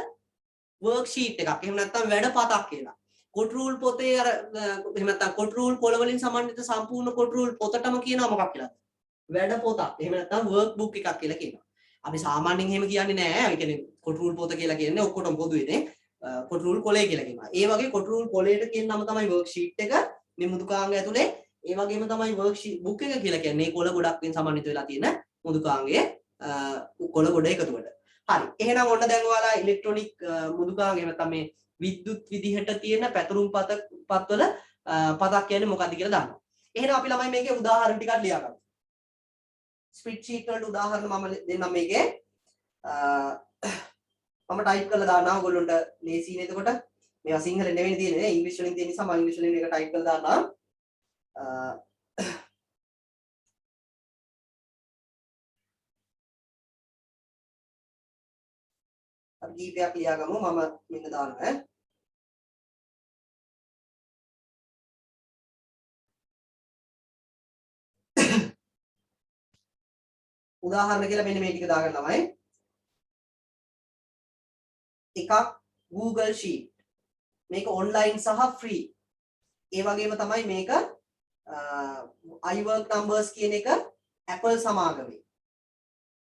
worksheet එකක්. එහෙම නැත්නම් වැඩපතක් කියලා. කොටු රූල් පොතේ අර එහෙම නැත්නම් කොටු රූල් කොළ වලින් සමන්විත සම්පූර්ණ කොටු රූල් පොතටම කියනවා මොකක් කියලාද? වැඩ පොතක්. එහෙම නැත්නම් work book එකක් කියලා කියනවා. අපි සාමාන්‍යයෙන් එහෙම කියන්නේ නැහැ. ඒ කියන්නේ කොටු රූල් පොත කියලා කියන්නේ ඔක්කොටම පොදුයිනේ. කොටු රූල් කොළය කියලා කියනවා. ඒ වගේ කොටු රූල් කොළයට කියන නම තමයි worksheet එක. මේ මෘදුකාංග ඇතුලේ ඒ වගේම තමයි worksheet book එක කියලා කියන්නේ. මේ කොළ ගොඩක්ෙන් සමන්විත වෙලා තියෙන මෘදුකාංගයේ කොළ ගොඩ එකතුවට. හරි. එහෙනම් ඔන්න දැන් ඔයාලා ඉලෙක්ට්‍රොනික මෘදුකාංග එහෙම නැත්නම් මේ විද්‍යුත් විදිහට තියෙන පැතුරුම් පත්වල පතක් කියන්නේ මොකක්ද කියලා දන්නවා. එහෙනම් අපි ළමයි මේකේ උදාහරණ ටිකක් ලියා ගමු. ස්ප්‍රෙඩ්ෂීට් වලට උදාහරණ මම දෙන්නම් මේකේ. මම ටයිප් කරලා දානවා ඔයගොල්ලන්ට ලේසියිනේ එතකොට. මේවා සිංහලෙන් නෙවෙයි තියෙන්නේ නේ ඉංග්‍රීසි වලින් තියෙන නිසා මම ඉංග්‍රීසි වලින් මේක ටයිප් කරලා දානවා. අපි කීපයක් ලියා ගමු මම මෙන්න දානවා. උදාහරණ කියලා මෙන්න මේ ටික දාගන්න ළමයි. එකක් Google Sheet. මේක online සහ free. ඒ වගේම තමයි මේක iWork numbers කියන එක Apple සමාගමේ.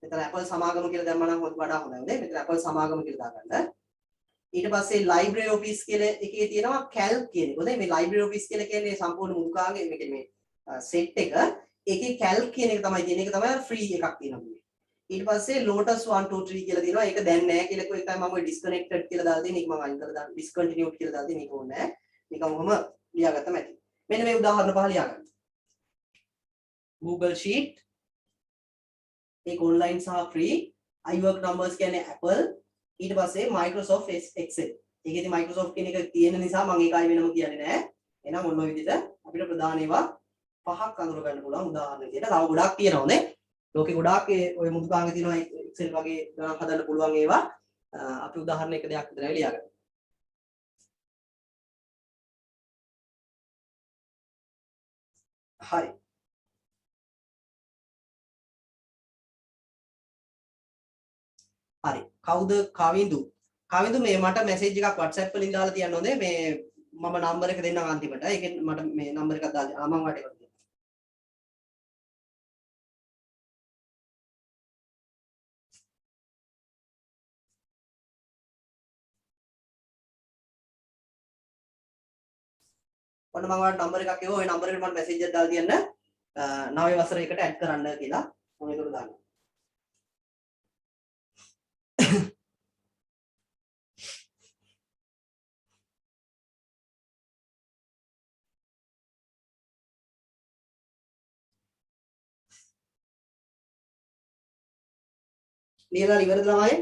මෙතන Apple සමාගම කියලා දැම්මම නම් වඩා හොඳයි නේ. මෙතන Apple සමාගම කියලා දාගන්න. ඊට පස්සේ library office කියලා එකේ තියෙනවා calc කියන එක. හොඳයි මේ library office කියලා කියන්නේ සම්පූර්ණ මුදුකාගේ මේ කියන්නේ මේ set එක. ඒකේ calc කියන එක තමයි තියෙන. ඒක තමයි free එකක් තියෙනවා. ඊට පස්සේ Lotus 1 2 3 කියලා තියෙනවා. ඒක දැන් නැහැ කියලා කොයි එකයි මම ඔය disconnected කියලා දාලා තියෙන එක මම අයින් කරලා දාන්න. discontinued කියලා දාලා තියෙන එක ඕනේ නැහැ. නිකන් ඔහම ලියාගත්තම ඇති. මෙන්න මේ උදාහරණ පහ ලියාගන්න. Google Sheet ඒක online සහ free. iWork numbers කියන්නේ Apple. ඊට පස්සේ Microsoft Excel. ඒකෙදි Microsoft කියන එක තියෙන නිසා මම ඒක ආයෙ වෙනම කියන්නේ නැහැ. එහෙනම් ඔන්න ඔය විදිහට අපිට ප්‍රධාන ඒවා පහක් අඳුර ගන්න පුළුවන් උදාහරණ විදිහට. තව ගොඩාක් තියෙනවා නේ. ලෝකේ ගොඩාක් ඔය මුදුකාංග තියෙනවා Excel වගේ ගණන් හදන්න පුළුවන් ඒවා. අපි උදාහරණ එක දෙකක් විතරයි ලියාගන්න. හරි. හරි. කවුද කවිඳු? කවිඳු මේ මට මැසේජ් එකක් WhatsApp වලින් දාලා තියන්න ඕනේ. මේ මම නම්බර් එක දෙන්නම් අන්තිමට. ඒකෙන් මට මේ නම්බර් එකක් දාලා මම වටේ කරලා දෙන්න. ඔන්න මම ඔයාලට නම්බර් එකක් එවුවා. ওই නම්බර් එකට මට මැසේජ් එකක් දාලා තියන්න. නවයේ වසරේකට ඇඩ් කරන්න කියලා. මම ඒකට දානවා. ලියලා ඉවරද ළමයි?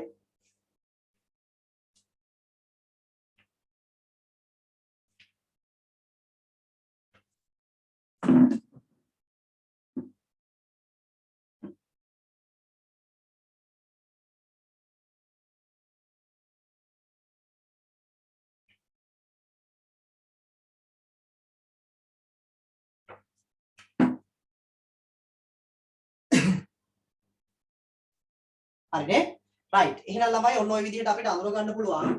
හරිනේ? right. එහෙනම් ළමයි ඔන්න ඔය විදිහට අපිට අඳුර ගන්න පුළුවන්.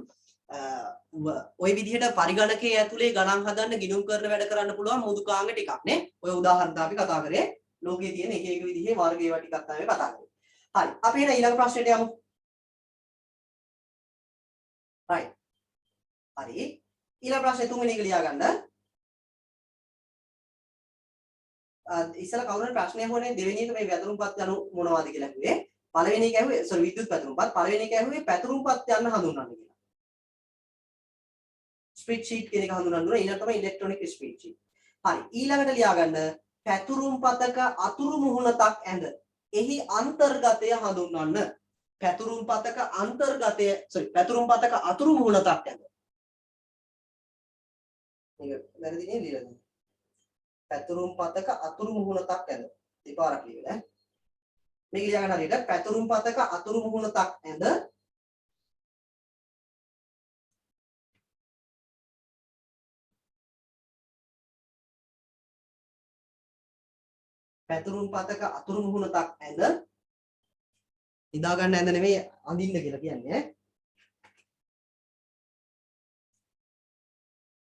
ඔය විදිහට පරිගණකයේ ඇතුලේ ගණන් හදන්න ගිණුම් කරන වැඩ කරන්න පුළුවන් මුදුකාංග ටිකක් නේ. ඔය උදාහරණ අපි කතා කරේ ලෝකයේ තියෙන එක එක විදිහේ වර්ග ඒවා ටිකක් තමයි කතා කරේ. හරි. අපි එහෙනම් ඊළඟ ප්‍රශ්නෙට යමු. right. හරි. ඊළඟ ප්‍රශ්නේ තුන්වෙනි එක ලියා ගන්න. ඉස්සලා කවුරුහරි ප්‍රශ්නයක් හොනේ දෙවෙනි එක මේ වැදුරුම්පත් යනු මොනවද කියලා ඇහුවේ. පළවෙනි එක ඇහුවේ sorry විද්‍යුත් පැතුරුම්පත්. පළවෙනි එක ඇහුවේ පැතුරුම්පත් යන්න හඳුන්වන්න කියලා. ස්ප්‍රෙඩ්ෂීට් කියන එක හඳුන්වන්න ඕනේ. ඊළඟ තමයි ඉලෙක්ට්‍රොනික ස්ප්‍රෙඩ්ෂීට්. හරි. ඊළඟට ලියා ගන්න පැතුරුම්පතක අතුරු මුහුණතක් ඇඳ. එහි අන්තර්ගතය හඳුන්වන්න. පැතුරුම්පතක අන්තර්ගතය sorry පැතුරුම්පතක අතුරු මුහුණතක් ඇඳ. මේක වැරදි නේ ලියලා තියෙන්නේ. පැතුරුම් පතක අතුරු මුහුණතක් ඇඳ. දෙපාරක් ලියලා ඈ. මේක ලියා ගන්න හරියට පැතුරුම් පතක අතුරු මුහුණතක් ඇඳ පැතුරුම් පතක අතුරු මුහුණතක් ඇඳ නිදා ගන්න ඇඳ නෙමෙයි අඳින්න කියලා කියන්නේ ඈ.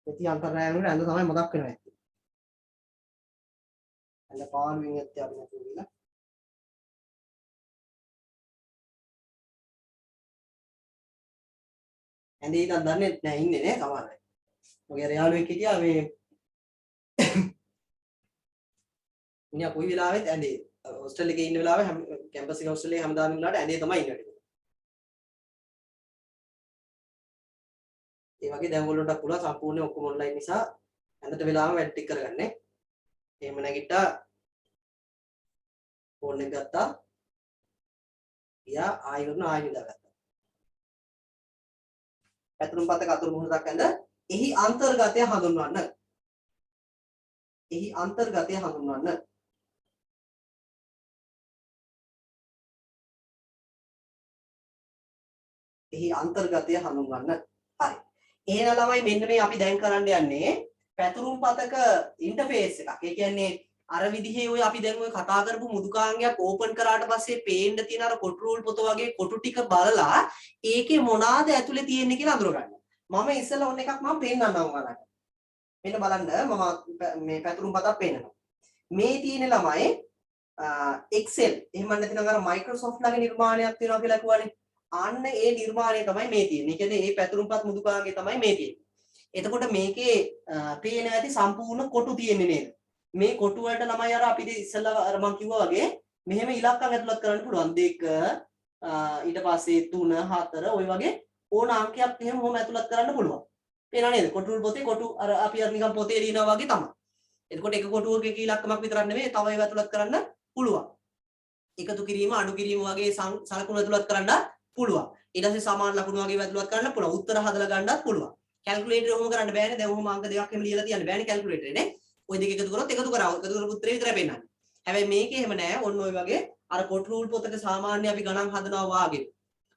ප්‍රති අන්තරාය වල ඇඳ තමයි මතක් වෙනවා ඇත්තේ. ඇඳ පාළුවෙන් ඇත්තේ අපි නැතුව කියලා. ඇඳේ ඉතින් දන්නේ නැහැ ඉන්නේ නේ සමහර අය. මගේ අර යාළුවෙක් හිටියා මේ මිනිහා කොයි වෙලාවෙත් ඇඳේ හොස්ටල් එකේ ඉන්න වෙලාවෙ කැම්පස් එකේ හොස්ටල් එකේ හැමදාම ඉන්නලාට ඇඳේ තමයි ඉන්නේ. ඒ වගේ දැන් වලට පුළුවන් සම්පූර්ණ ඔක්කොම ඔන්ලයින් නිසා ඇඳට වෙලාවම වැඩ ටික කරගන්න. එහෙම නැගිට්ටා ෆෝන් එක ගත්තා. ගියා ආයෙ කරන ආයෙ නිදාගත්තා. පැතුරුම් පතක අතුරු මුහුණක් ඇඳ එහි අන්තර්ගතය හඳුන්වන්න. එහි අන්තර්ගතය හඳුන්වන්න. එහි අන්තර්ගතය හඳුන්වන්න. හරි. එහෙනම් ළමයි මෙන්න මේ අපි දැන් කරන්න යන්නේ පැතුරුම් පතක ඉන්ටර්ෆේස් එකක්. ඒ කියන්නේ අර විදිහේ ඔය අපි දැන් ඔය කතා කරපු මුදුකාංගයක් ඕපන් කරාට පස්සේ පේන්න තියෙන අර කොටු රූල් පොත වගේ කොටු ටික බලලා ඒකේ මොනවාද ඇතුලේ තියෙන්නේ කියලා අඳුරගන්න. මම ඉස්සෙල්ලා ඔන්න එකක් මම පෙන්නන්නම් ඔයාලට. මෙන්න බලන්න මම මේ පැතුරුම් පතක් පෙන්නනවා. මේ තියෙන ළමයි Excel එහෙම නැත්නම් අර Microsoft ළඟ නිර්මාණයක් තියෙනවා කියලා කිව්වනේ. අන්න ඒ නිර්මාණය තමයි මේ තියෙන්නේ. ඒ කියන්නේ මේ පැතුරුම්පත් මුදුකාංගේ තමයි මේ තියෙන්නේ. එතකොට මේකේ පේන ඇති සම්පූර්ණ කොටු තියෙන්නේ නේද? මේ කොටු වලට ළමයි අර අපි ඉස්සෙල්ලා අර මම කිව්වා වගේ මෙහෙම ඉලක්කම් ඇතුළත් කරන්න පුළුවන්. 2 ඊට පස්සේ 3 4 ඔය වගේ ඕන අංකයක් එහෙම මොම ඇතුළත් කරන්න පුළුවන්. පේනව නේද? කොටු පොතේ කොටු අර අපි අර නිකන් පොතේ ලියනවා වගේ තමයි. එතකොට එක කොටුවක එක ඉලක්කමක් විතරක් නෙමෙයි තව ඒවා ඇතුළත් කරන්න පුළුවන්. එකතු කිරීම අඩු කිරීම වගේ සලකුණු ඇතුළත් කරන්න පුළුවන්. ඊට පස්සේ සමාන ලකුණු වගේ ඇතුළත් කරන්න පුළුවන්. උත්තර හදලා ගන්නත් පුළුවන්. කැල්කියුලේටර් ඔහොම කරන්න බෑනේ. දැන් ඔහොම අංක දෙකක් එහෙම ලියලා තියන්න බෑනේ කැල්කියුලේටරේ නේ. ওই දෙක එකතු කරොත් එකතු කරා. එකතු කරපු උත්තරේ විතරයි පෙන්නන්නේ. හැබැයි මේකේ එහෙම නෑ. ඔන්න ඔය වගේ අර කොටු රූල් පොතක සාමාන්‍ය අපි ගණන් හදනවා වාගේ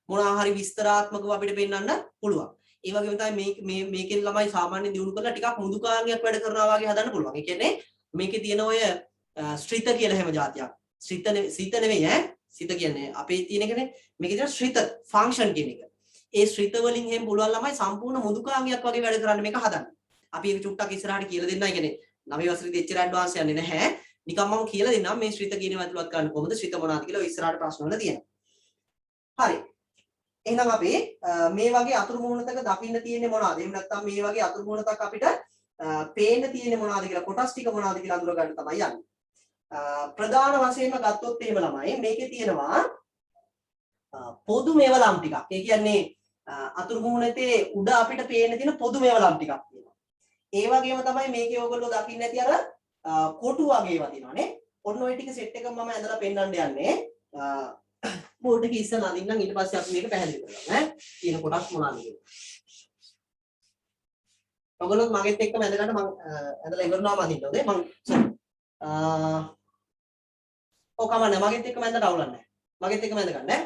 මොනවා හරි විස්තරාත්මකව අපිට පෙන්වන්න පුළුවන්. ඒ වගේම තමයි මේකෙන් ළමයි සාමාන්‍ය දියුණු කරලා ටිකක් මුදුකාංගයක් වැඩ කරනවා වගේ හදන්න පුළුවන්. ඒ කියන්නේ මේකේ තියෙන ඔය ශ්‍රිත කියලා හැම જાතියක්. ශ්‍රිත නෙවෙයි ඈ. සිත කියන්නේ අපේ තියෙන එකනේ. මේකේ තියෙන ශ්‍රිත ෆන්ක්ෂන් කියන එක. ඒ ශ්‍රිත වලින් එහෙම පුළුවන් ළමයි සම්පූර්ණ මුදුකාංගයක් වගේ වැඩ කරන්න මේක හදන්න. අපි ඒක චුට්ටක් ඉස්සරහට කියලා දෙන්නයි කියන්නේ. 9 වසරේදී එච්චර ඇඩ්වාන්ස් යන්නේ නැහැ. නිකන් මම කියලා දෙන්නම් මේ ශ්‍රිත කියන ඒවා ඇතුළත් කරන්න කොහොමද ශ්‍රිත මොනවාද කියලා ඔය ඉස්සරහට ප්‍රශ්න වල තියෙනවා. හරි. එහෙනම් අපි මේ වගේ අතුරු මුහුණතක දකින්න තියෙන්නේ මොනවද? එහෙම නැත්නම් මේ වගේ අතුරු මුහුණතක් අපිට පේන්න තියෙන්නේ මොනවද කියලා කොටස් ටික මොනවද කියලා අඳුර ගන්න තමයි යන්නේ. ප්‍රධාන වශයෙන්ම ගත්තොත් එහෙම ළමයි මේකේ තියෙනවා පොදු මේවලම් ටිකක්. ඒ කියන්නේ අතුරු මුහුණතේ උඩ අපිට පේන්න තියෙන පොදු මේවලම් ටිකක් තියෙනවා. ඒ වගේම තමයි මේකේ ඔයගොල්ලෝ දකින්න ඇති අර කොටු වගේ ඒවා තියෙනවානේ. ඔන්න ඔය ටික සෙට් එක මම ඇඳලා පෙන්නන්න යන්නේ. බෝඩ් එකේ ඉස්සලා අඳින්නම් ඊට පස්සේ අපි මේක පැහැදිලි කරගමු ඈ. තියෙන කොටස් මොනවාද කියලා. ඔයගොල්ලෝ මගෙත් එක්කම ඇඳගන්න මම ඇඳලා ඉවරනවාම අඳින්න ඕනේ. මම ඔව් කමන්න මගෙත් එක්කම ඇඳලා අවුලක් නැහැ. මගෙත් එක්කම ඇඳ ගන්න ඈ.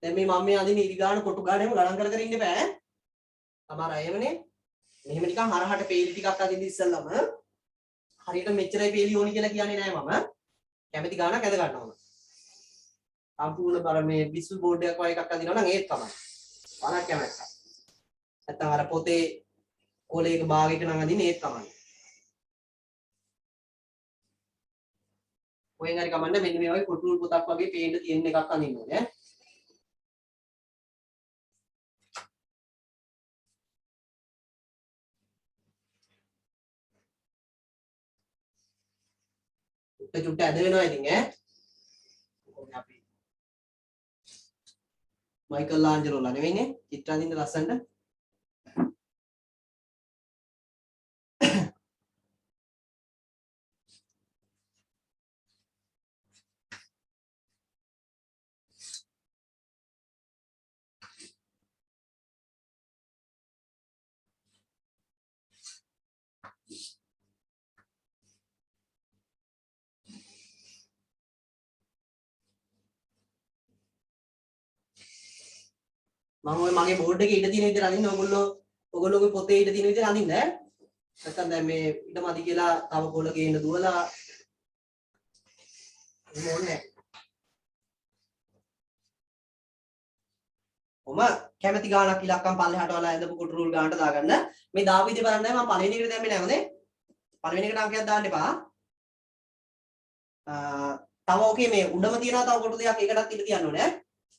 දැන් මේ මම මේ අඳින ඉරි ගන්න කොටු ගන්න එහෙම ගණන් කර කර ඉන්න බෑ ඈ. සමහර අය එවනේ. මෙහෙම නිකන් හරහට පේලි ටිකක් අදින්න ඉස්සෙල්ලම හරියට මෙච්චරයි පේලි ඕනි කියලා කියන්නේ නෑ මම. කැමැති ගානක් ඇඳ ගන්නවා. සම්පූර්ණ බර මේ විසු බෝඩ් එකක් වගේ එකක් අදිනවා නම් ඒත් තමයි. බලන්න කැමැත්ත. නැත්තම් අර පොතේ කොලේක භාගයක නම් අදින්නේ ඒත් තමයි. කොහෙන් හරි කමන්න මෙන්න මේ වගේ කොටුල් පොතක් වගේ පේන්න තියෙන එකක් අදින්න ඕනේ ඈ. චුට්ට ඇද වෙනවා ඉතින් ඈ. කොහොමද අපි මයිකල් ආන්ජලෝලා නෙවෙයිනේ චිත්‍ර අදින්න ලස්සනට. මම ඔය මගේ බෝඩ් එකේ ඉඳ තියෙන විදිහට අඳින්න ඔයගොල්ලෝගේ පොතේ ඉඳ තියෙන විදිහට අඳින්න ඈ. නැත්තම් දැන් මේ ඊට මදි කියලා තව කොළ ගේන්න දුවලා එහෙම ඕනේ නැහැ. ඔම කැමැති ගානක් ඉලක්කම් පල්ලෙහාට වල ඇඳපු කුටු රූල් ගානට දාගන්න. මේ දාපු විදිහ බලන්න මම පළවෙනි එකට දැම්මේ නැහැ හොඳේ. පළවෙනි එකට අංකයක් දාන්න එපා. තව ඕකේ මේ උඩම තියනවා තව කොටු දෙකක් ඒකටත් ඉඳ තියන්න ඕනේ.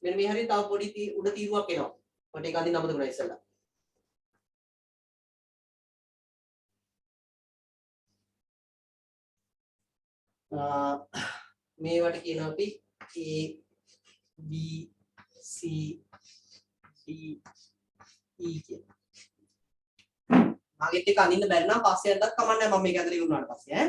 මෙන්න මේ හරියට තව පොඩි උඩ තීරුවක් එනවා. මට ඒක අඳින්න අමතකුණා ඉස්සෙල්ලා. මේවට කියනවා අපි A B C D E කියලා. මගෙත් එක අඳින්න බැරි නම් පස්සේ යන්නත් කමක් නැහැ මම මේක ඇතුලේ ඉවරුනාට පස්සේ ඈ.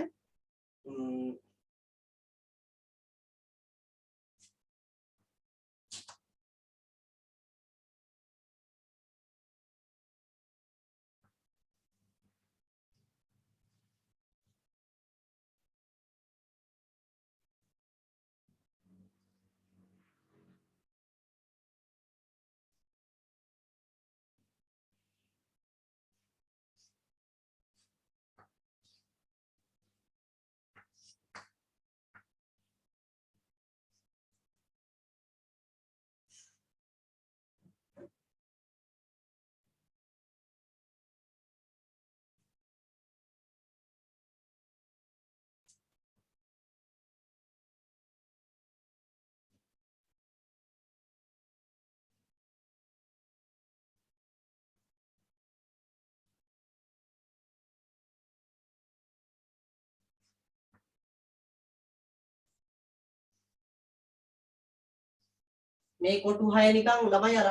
මේ කොටු 6 නිකන් ළමයි අර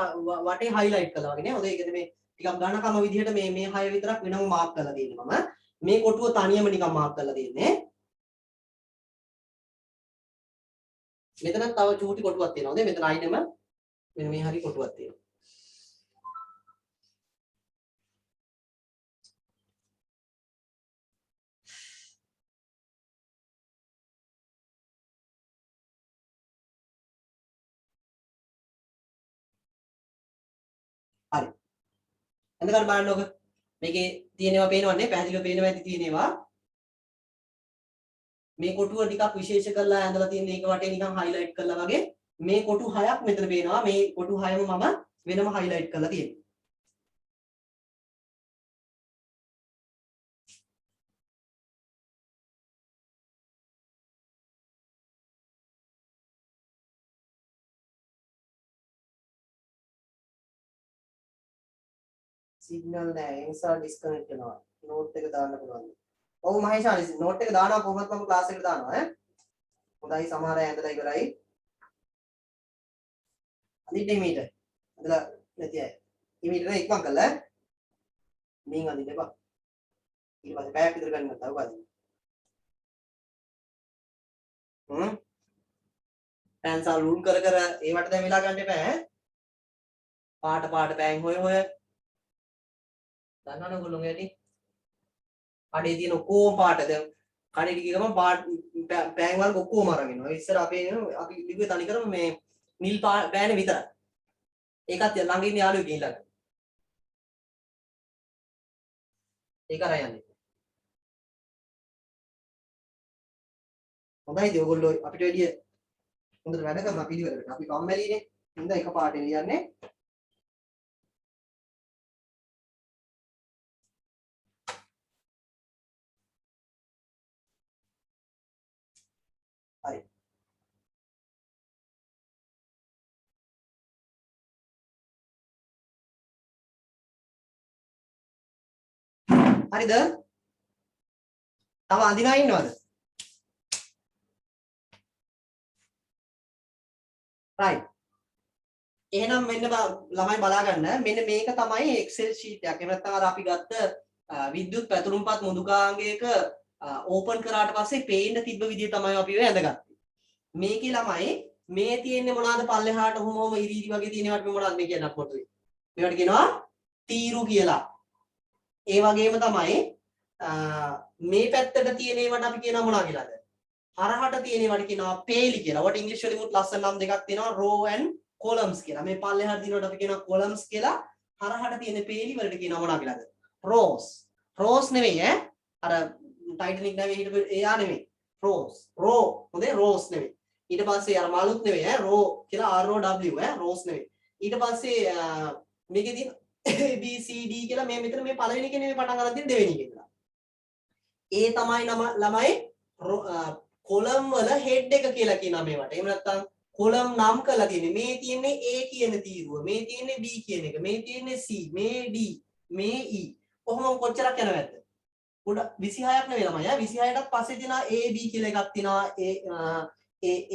වටේ highlight කළා වගේ නේ. හොඳ ඒකද මේ ටිකක් ගණකම විදිහට මේ 6 විතරක් වෙනම මාක් කරලා දෙන්නේ මම. මේ කොටුව තනියම නිකන් මාක් කරලා දෙන්නේ. මෙතන තව චූටි කොටුවක් තියෙනවා. හොඳේ මෙතන අයිනෙම මෙන්න මේ හරි කොටුවක් තියෙනවා. හරි. එතකොට බලන්නකො මේකේ තියෙනවා පේනවන්නේ පැහැදිලිව පේනවා ඇති තියෙනවා. මේ කොටුව ටිකක් විශේෂ කරලා ඇඳලා තියෙන එක වටේ නිකන් highlight කරලා වගේ මේ කොටු 6ක් මෙතන පේනවා. මේ කොටු 6ම මම වෙනම highlight කරලා තියෙනවා. සිග්නල් නැහැ ඒ නිසා ඩිස්කනෙක්ට් වෙනවා. නෝට් එක දාන්න පුළුවන්. ඔව් මහේෂාලි නෝට් එක දානවා කොහොමද මම ක්ලාස් එකට දානවා ඈ. හොඳයි සමහර අය ඇඳලා ඉවරයි. අනිත් මීටර්. ඇඳලා නැති අය. මීටර ඉක්මන් කළා. මින් අඳින්න එපා. ඊට පස්සේ පැයක් විතර ගන්න නැත්නම් උගාදී. පැන්සල් රූල් කර කර ඒවට දැන් වෙලා ගන්න එපා ඈ. පාට පෑන් හොය දන්නවනේ ඔයගොල්ලෝ ඇටි. කඩේ තියෙන ඔක්කොම පාට දැන් කඩේට ගිය ගමන් පෑන් වල ඔක්කොම අරගෙන එනවා. ඉස්සර අපි ලිව්වේ තනි කරම මේ නිල් පෑනේ විතරයි. ඒකත් ළඟ ඉන්න යාළුවෙක් ගිහිල්ලා. ඒක අරන් යන්නේ. හොඳයිද ඔයගොල්ලෝ අපිට වැඩිය හොඳට වැඩ කරන පිළිවෙලකට. අපි කම්මැලිනේ. හින්ද එක පාටේ ලියන්නේ. හරි. හරිද? තව අඳිනා ඉන්නවද? right. එහෙනම් මෙන්න ළමයි බලා ගන්න. මෙන්න මේක තමයි Excel sheet එකක්. එහෙම නැත්නම් අර අපි ගත්ත විද්‍යුත් පැතුරුම්පත් මුදුකාංගයක ඕපන් කරාට පස්සේ පේන්න තිබ්බ විදිය තමයි අපි ඔය ඇඳගත්තේ. මේකේ ළමයි මේ තියෙන්නේ මොනවාද පල්ලෙහාට ඔහොම ඉරිදි වගේ තියෙනවට මොනවද මේ කියන්නත් පොතුයි. මේවට කියනවා තීරු කියලා. ඒ වගේම තමයි මේ පැත්තට තියෙන ඒවාට අපි කියනවා මොනවා කියලාද? හරහට තියෙන ඒවාට කියනවා පේලි කියලා. වට ඉංග්‍රීසි වලින් මුත් ලස්සන නම් දෙකක් තියෙනවා row and columns කියලා. මේ පල්ලෙහාට දිනනකොට අපි කියනවා columns කියලා. හරහට තියෙන පේලි වලට කියනවා මොනවා කියලාද? rows. rows නෙවෙයි ඈ. අර Titanic නැවේ හිටපු එයා නෙවෙයි. rows. row හොඳේ rows නෙවෙයි. ඊට පස්සේ අර මාළුත් නෙවෙයි ඈ. row කියලා R O W ඈ rows නෙවෙයි. ඊට පස්සේ මේකේ තියෙන A B C D කියලා මේ මෙතන මේ පළවෙනි එකේ නෙවෙයි පටන් ගන්න තියෙන දෙවෙනි එකේ ඉඳලා. ඒ තමයි ළමයි කොලම් වල හෙඩ් එක කියලා කියනවා මේවට. එහෙම නැත්නම් කොලම් නම් කරලා තියෙන්නේ. මේ තියෙන්නේ A කියන තීරුව. මේ තියෙන්නේ B කියන එක. මේ තියෙන්නේ C, මේ D, මේ E. කොහොම කොච්චරක් යනවද? උඩ 26ක් නෙවෙයි ළමයි. 26ටත් පස්සේ තියෙනවා A B කියලා එකක් තියෙනවා.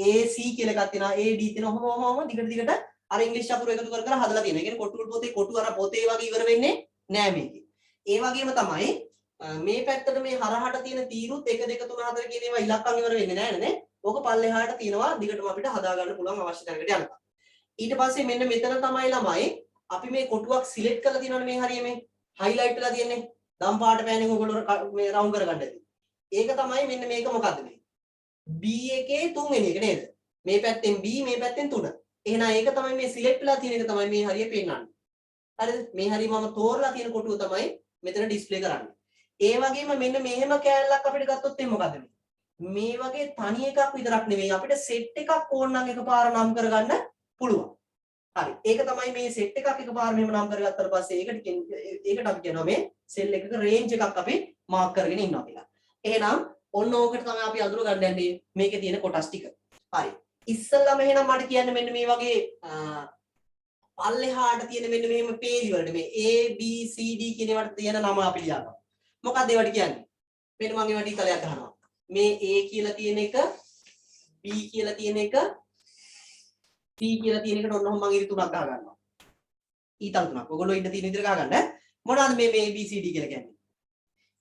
A C කියලා එකක් තියෙනවා. A D තියෙනවා. ඔහොම දිගට අර ඉංග්‍රීසි අකුරු එකතු කර හදලා තියෙනවා. ඒ කියන්නේ කොටු අර පොතේ වගේ ඉවර වෙන්නේ නෑ මේකේ. ඒ වගේම තමයි මේ පැත්තට මේ හරහට තියෙන තීරුත් 1 2 3 4 කියන ඒවා ඉලක්කම් ඉවර වෙන්නේ නැහැ නේ. ඕක පල්ලෙහාට තියෙනවා දිගටම අපිට හදා ගන්න පුළුවන් අවශ්‍ය තැනකට යනකම්. ඊට පස්සේ මෙන්න මෙතන තමයි ළමයි අපි මේ කොටුවක් සිලෙක්ට් කරලා තියෙනවනේ මේ හරිය මේ highlight වෙලා තියෙන්නේ. දම් පාට පෑනෙන් ඔයගොල්ලෝ මේ රවුන්ඩ් කරගන්න ඇති. ඒක තමයි මෙන්න මේක මොකද්ද මේ? B එකේ තුන්වෙනි එක නේද? මේ පැත්තෙන් B මේ පැත්තෙන් 3. එහෙනම් ඒක තමයි මේ සිලෙක්ට් වෙලා තියෙන එක තමයි මේ හරිය පෙන්නන්නේ. හරිද? මේ හරිය මම තෝරලා තියෙන කොටුව තමයි මෙතන ඩිස්ප්ලේ කරන්නේ. ඒ වගේම මෙන්න මෙහෙම කෑල්ලක් අපිට ගත්තොත් එන්නේ මොකද්ද මේ වගේ තනි එකක් විතරක් නෙවෙයි අපිට සෙට් එකක් ඕන නම් එකපාර නම් කරගන්න පුළුවන්. හරි. ඒක තමයි මේ සෙට් එකක් එකපාර මෙහෙම නම් කරගත්තාට පස්සේ ඒකට අපි කියනවා මේ සෙල් එකක රේන්ජ් එකක් අපි මාක් කරගෙන ඉන්නවා කියලා. එහෙනම් ඔන්න ඕකට තමයි අපි අඳුර ගන්න යන්නේ මේකේ තියෙන කොටස් ටික. හරි. ඉස්සෙල්ලාම එහෙනම් මට කියන්න මෙන්න මේ වගේ පල්ලෙහාට තියෙන මෙන්න මෙහෙම පේලි වලට මේ A B C D කියන ඒවාට තියෙන නම අපි ලියනවා. මොකක්ද ඒවට කියන්නේ? මෙන්න මම ඒවට ඉතලයක් ගන්නවා. මේ A කියලා තියෙන එක B කියලා තියෙන එක C කියලා තියෙන එකට ඔන්න ඔහොම මම ඉරි තුනක් ගහ ගන්නවා. ඊතල් තුනක්. ඔයගොල්ලෝ ඉන්න තියෙන විදිහට ගහ ගන්න. මොනවාද මේ A B C D කියලා කියන්නේ?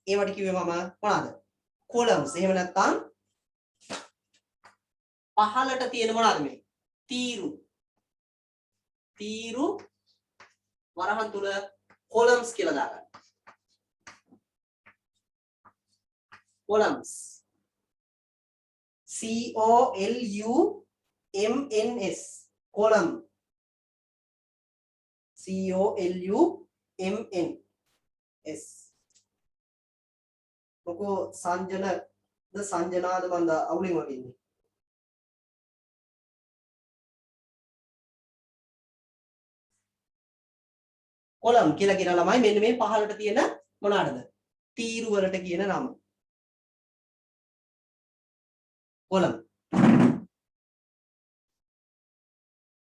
ඒවට කිව්වේ මම මොනවාද? columns. එහෙම නැත්නම් පහලට තියෙන මොනවාද මේ? තීරු වරහන් තුල columns කියලා දාගන්න. columns COLUMNS column COLUMNS මොකෝ සංජනාද මන්ද අවුලින් වගේ ඉන්නේ column කියලා කියන ළමයි මෙන්න මේ පහළට තියෙන මොනවාටද තීරු වලට කියන නම column.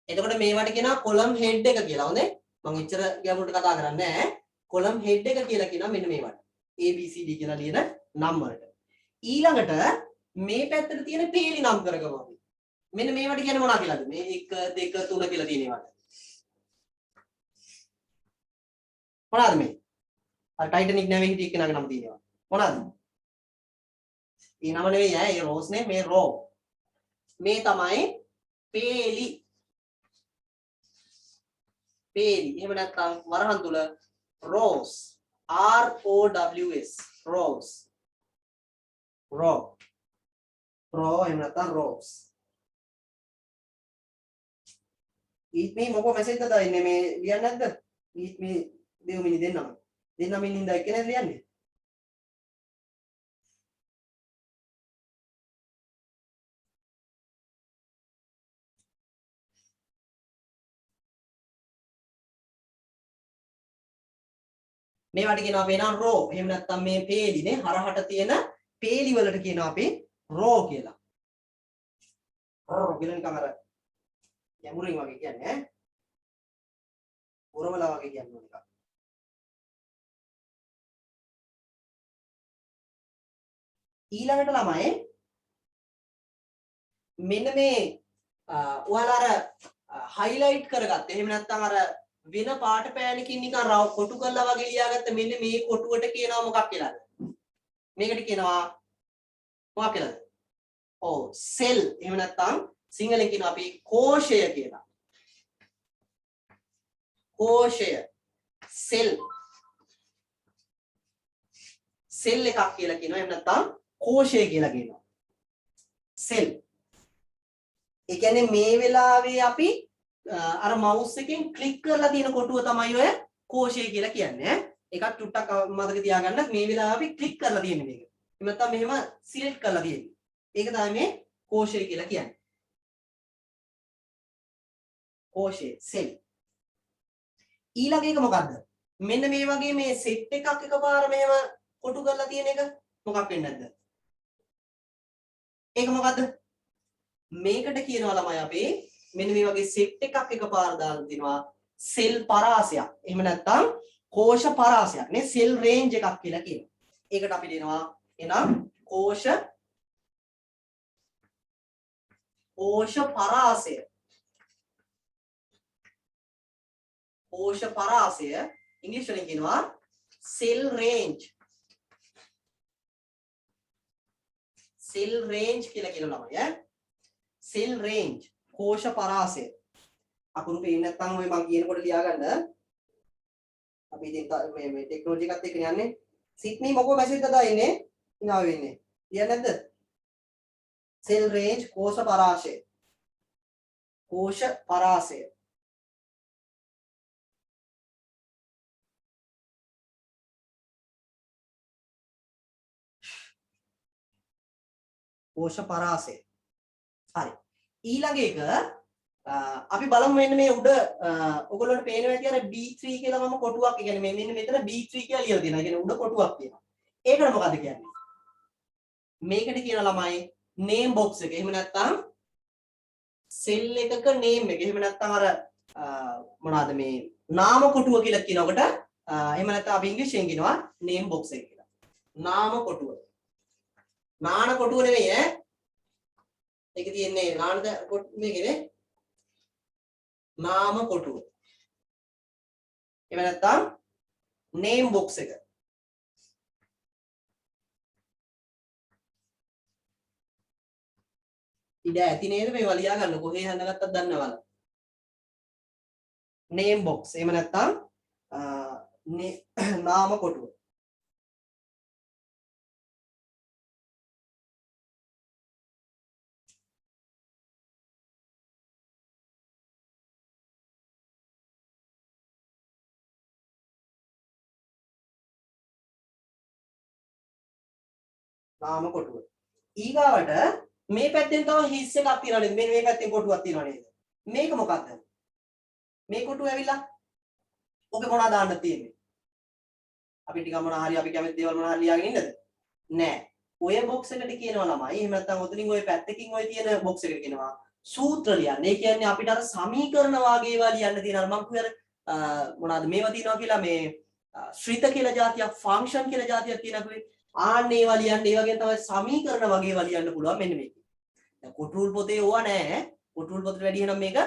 එතකොට මේවට කියනවා column head එක කියලා. හොඳේ. මම එච්චර ගැඹුරට කතා කරන්නේ නැහැ. column head එක කියලා කියනවා මෙන්න මේවට. A B C D කියලා ලියන නම් වලට. ඊළඟට මේ පැත්තට තියෙන පේලි නම් කරගමු අපි. මෙන්න මේවට කියන්නේ මොනවා කියලාද? මේ 1 2 3 කියලා තියෙන ඒවාට. මොනවාද මේ? අර Titanic නැවේ හිටිය එක්කෙනාගේ නම තියෙනවා. මොනවාද? ඒ නම නෙවෙයි ඈ ඒ rows නේ මේ row මේ තමයි පේලි එහෙම නැත්නම් වරහන් තුල rows R O W S rows row එහෙම නැත්නම් rows eat me මොකෝ මැසේජ් එකක් දාන්නේ මේ ලියන්නේ නැද්ද eat me දෙවමිනි දෙන්නම ඉඳ එක්කනේ ලියන්නේ මේවට කියනවා අපි නා row. එහෙම නැත්නම් මේ පේලිනේ හරහට තියෙන පේලි වලට කියනවා අපි row කියලා. row කියලා නිකන් අර යමුරින් වගේ කියන්නේ ඈ. උරවලා වගේ කියන්නේ නිකන්. ඊළඟට ළමයි මෙන්න මේ ඔයාලා අර highlight කරගත්ත. එහෙම නැත්නම් අර වෙන පාට පෑනකින් නිකන් කොටු කරලා වගේ ලියාගත්ත මෙන්න මේ කොටුවට කියනවා මොකක් කියලාද? මේකට කියනවා මොකක් කියලාද? ඔව් සෙල්. එහෙම නැත්නම් සිංහලෙන් කියනවා අපි කෝෂය කියලා. කෝෂය. සෙල්. සෙල් එකක් කියලා කියනවා. එහෙම නැත්නම් කෝෂය කියලා කියනවා. සෙල්. ඒ කියන්නේ මේ වෙලාවේ අපි අර mouse එකෙන් ක්ලික් කරලා තියෙන කොටුව තමයි ඔය කෝෂය කියලා කියන්නේ. එකක් චුට්ටක් මතක තියාගන්න මේ වෙලාවේ අපි ක්ලික් කරලා තියෙන්නේ මේක. එහෙම නැත්නම් මෙහෙම සිලෙක්ට් කරලා තියෙන්නේ. ඒක තමයි මේ කෝෂය කියලා කියන්නේ. කෝෂය සෙල්. ඊළඟ එක මොකද්ද? මෙන්න මේ වගේ මේ සෙට් එකක් එකපාර මෙහෙම කොටු කරලා තියෙන එක මොකක් වෙන්නේ නැද්ද? ඒක මොකද්ද? මේකට කියනවා ළමයි අපි මෙන්න මේ වගේ සෙට් එකක් එකපාර දාලා තිනවා සෙල් පරාසයක්. එහෙම නැත්නම් කෝෂ පරාසයක් නේ සෙල් රේන්ජ් එකක් කියලා කියනවා. ඒකට අපි දෙනවා එනම් කෝෂ පරාසය. කෝෂ පරාසය ඉංග්‍රීසි වලින් කියනවා සෙල් රේන්ජ්. සෙල් රේන්ජ් කියලා කියනවා ළමයි ඈ. සෙල් රේන්ජ් කෝෂ පරාසය. අකුරු පේන්නේ නැත්නම් ඔය මම කියනකොට ලියාගන්න. අපි ඉතින් මේ ටෙක්නොලොජි එකත් එක්ක යන්නේ. සිඩ්නි මොකෝ මැසේජ් එකක් දාන්නේ? ඉනාව වෙන්නේ. ලියන්නේ නැද්ද? සෙල් රේන්ජ් කෝෂ පරාසය. කෝෂ පරාසය. කෝෂ පරාසය. හරි. ඊළඟ එක අපි බලමු මෙන්න මේ උඩ ඔයගොල්ලන්ට පේනවා ඇති අර B3 කියලා මම කොටුවක් කියන්නේ මෙන්න මෙතන B3 කියලා ලියලා තියෙනවා. ඒ කියන්නේ උඩ කොටුවක් තියෙනවා. ඒකට මොකද්ද කියන්නේ? මේකට කියන ළමයි name box එක. එහෙම නැත්නම් cell එකක name එක. එහෙම නැත්නම් අර මොනවාද මේ නාම කොටුව කියලා කියනකොට එහෙම නැත්නම් අපි ඉංග්‍රීසියෙන් කියනවා name box එක කියලා. නාම කොටුව. නාන කොටුව නෙවෙයි ඈ. ඒක තියෙන්නේ නානද මේකනේ. නාම කොටුව. එහෙම නැත්නම් name box එක. ඉඩ ඇති නේද මේවා ලියා ගන්න කොහේ හඳගත්තත් දන්නවද? name box. එහෙම නැත්නම් නාම කොටුව. නාම කොටුව. ඊගාවට මේ පැත්තෙන් තව හිස් එකක් තියෙනවා නේද? මෙන්න මේ පැත්තෙන් කොටුවක් තියෙනවා නේද? මේක මොකක්ද? මේ කොටුව ඇවිල්ලා ඔකේ මොනවද දාන්න තියෙන්නේ? අපි ටික මොනවා හරි අපි කැමති දේවල් මොනවා හරි ලියාගෙන ඉන්නද? නෑ. ඔය බොක්ස් එකට කියනවා ළමයි. එහෙම නැත්නම් ඔතනින් ඔය පැත්තකින් ඔය තියෙන බොක්ස් එකට කියනවා සූත්‍ර ලියන්න. ඒ කියන්නේ අපිට අර සමීකරණ වාගේ ඒවා ලියන්න තියෙනවා. මම කිව්වේ අර මොනවද මේවා තියෙනවා කියලා මේ ශ්‍රිත කියලා જાතියක් ෆන්ක්ෂන් කියලා જાතියක් තියෙනවා. ආන්න ඒවා ලියන්න ඒ වගේ තමයි සමීකරණ වගේ ඒවා ලියන්න පුළුවන් මෙන්න මේක. දැන් කොට්ටූල් පොතේ ඕවා නෑ. කොට්ටූල් පොතට වැඩිය නම් මේක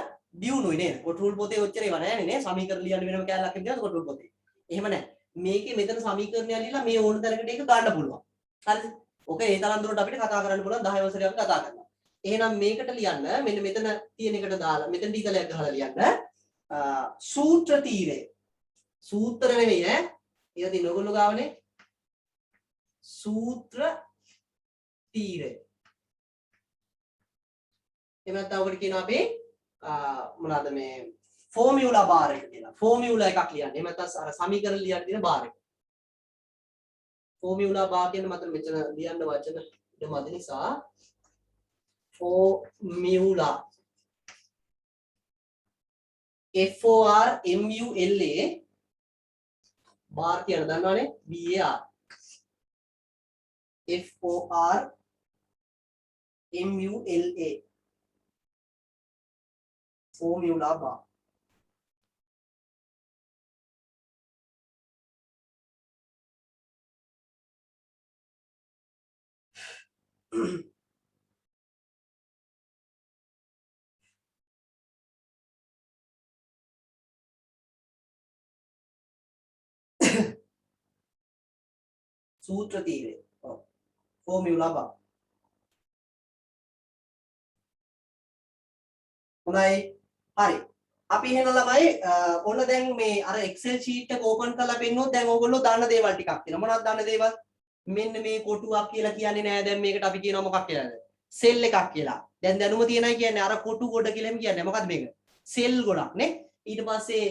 දියුණුයි නේද? කොට්ටූල් පොතේ ඔච්චර ඒවා නෑනේ නේ. සමීකරණ ලියන්න වෙනම කැලලක් විතරද කොට්ටූල් පොතේ. එහෙම නෑ. මේකේ මෙතන සමීකරණය ලියලා මේ ඕන තැනකට ඒක ගන්න පුළුවන්. හරිද? ඔක ඒ තරම් දුරට අපිට කතා කරන්න පුළුවන් 10 වසරේ අපි කතා කරනවා. එහෙනම් මේකට ලියන්න මෙන්න මෙතන තියෙන එකට දාලා මෙතන ඩීතලයක් ගහලා ලියන්න සූත්‍ර තීරය. සූත්‍ර නෙවෙයි ඈ. ඒක තියෙන ඔයගොල්ලෝ ගාවනේ සූත්‍ර තීරය. එහෙම නැත්නම් ඔකට කියනවා අපි මොනවාද මේ ෆෝමියුලා බාර් එක කියලා. ෆෝමියුලා එකක් ලියන්න. එහෙම නැත්නම් අර සමීකරණ ලියන්න තියෙන බාර් එක. ෆෝමියුලා බාර් කියන මතන මෙතන ලියන්න වචන ඉඩ මදි නිසා ෆෝමියුලා FORMULA බාර් කියන දන්නවනේ BAR FORMULA formula bar. සූත්‍ර තීරය. formula bar. හොඳයි. හරි. අපි එහෙනම් ළමයි ඔන්න දැන් මේ අර Excel sheet එක open කරලා පෙන්නොත් දැන් ඕගොල්ලෝ දන්න දේවල් ටිකක් තියෙනවා. මොනවද දන්න දේවල්? මෙන්න මේ කොටුවක් කියලා කියන්නේ නෑ. දැන් මේකට අපි කියනවා මොකක් කියලාද? සෙල් එකක් කියලා. දැන් දැනුම තියනයි කියන්නේ අර කොටු ගොඩ කියලා එහෙම කියන්නේ. මොකද්ද මේක? සෙල් ගොඩක් නේ. ඊට පස්සේ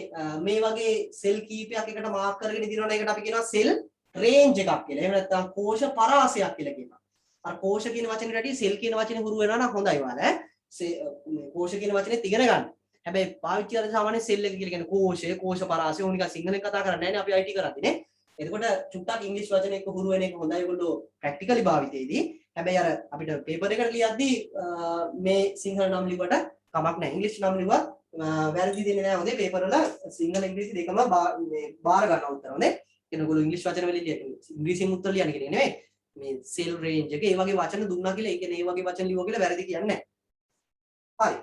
මේ වගේ සෙල් කීපයක් එකට මාක් කරගෙන දිනවන එකට අපි කියනවා සෙල් රේන්ජ් එකක් කියලා. එහෙම නැත්නම් කෝෂ පරාසයක් කියලා කියනවා. අර කෝෂ කියන වචනේ රැටි සෙල් කියන වචනේ හුරු වෙනවා නම් හොඳයි වාල ඈ. කෝෂ කියන වචනේ ඉගෙන ගන්න. හැබැයි පාවිච්චි කරලා සාමාන්‍ය සෙල් එක කියලා කියන්නේ කෝෂය, කෝෂ පරාසය ඕනික සිංහලෙන් කතා කරන්නේ නැහැ නේ අපි IT කරද්දී නේ. එතකොට චුට්ටක් ඉංග්‍රීසි වචන එක්ක හුරු වෙන එක හොඳයි ඔයගොල්ලෝ ප්‍රැක්ටිකලි භාවිතයේදී. හැබැයි අර අපිට පේපර් එකට ලියද්දී මේ සිංහල නම් ලිව්වට කමක් නැහැ. ඉංග්‍රීසි නම් ලිව්වත් වැරදි දෙන්නේ නැහැ. හොඳේ පේපර් වල සිංහල ඉංග්‍රීසි දෙකම මේ බාර ගන්න උත්තර හොඳේ. කියන ඔයගොල්ලෝ ඉංග්‍රීසි වචන වලින් ඉංග්‍රීසියෙන් උත්තර ලියන්න කියන්නේ නෙමෙයි. මේ සෙල් රේන්ජ් එක ඒ වගේ වචන දුන්නා කියලා ඒ කියන්නේ ඒ වගේ වචන ලියුවා කියලා වැරදි කියන්නේ නැහැ. හරි.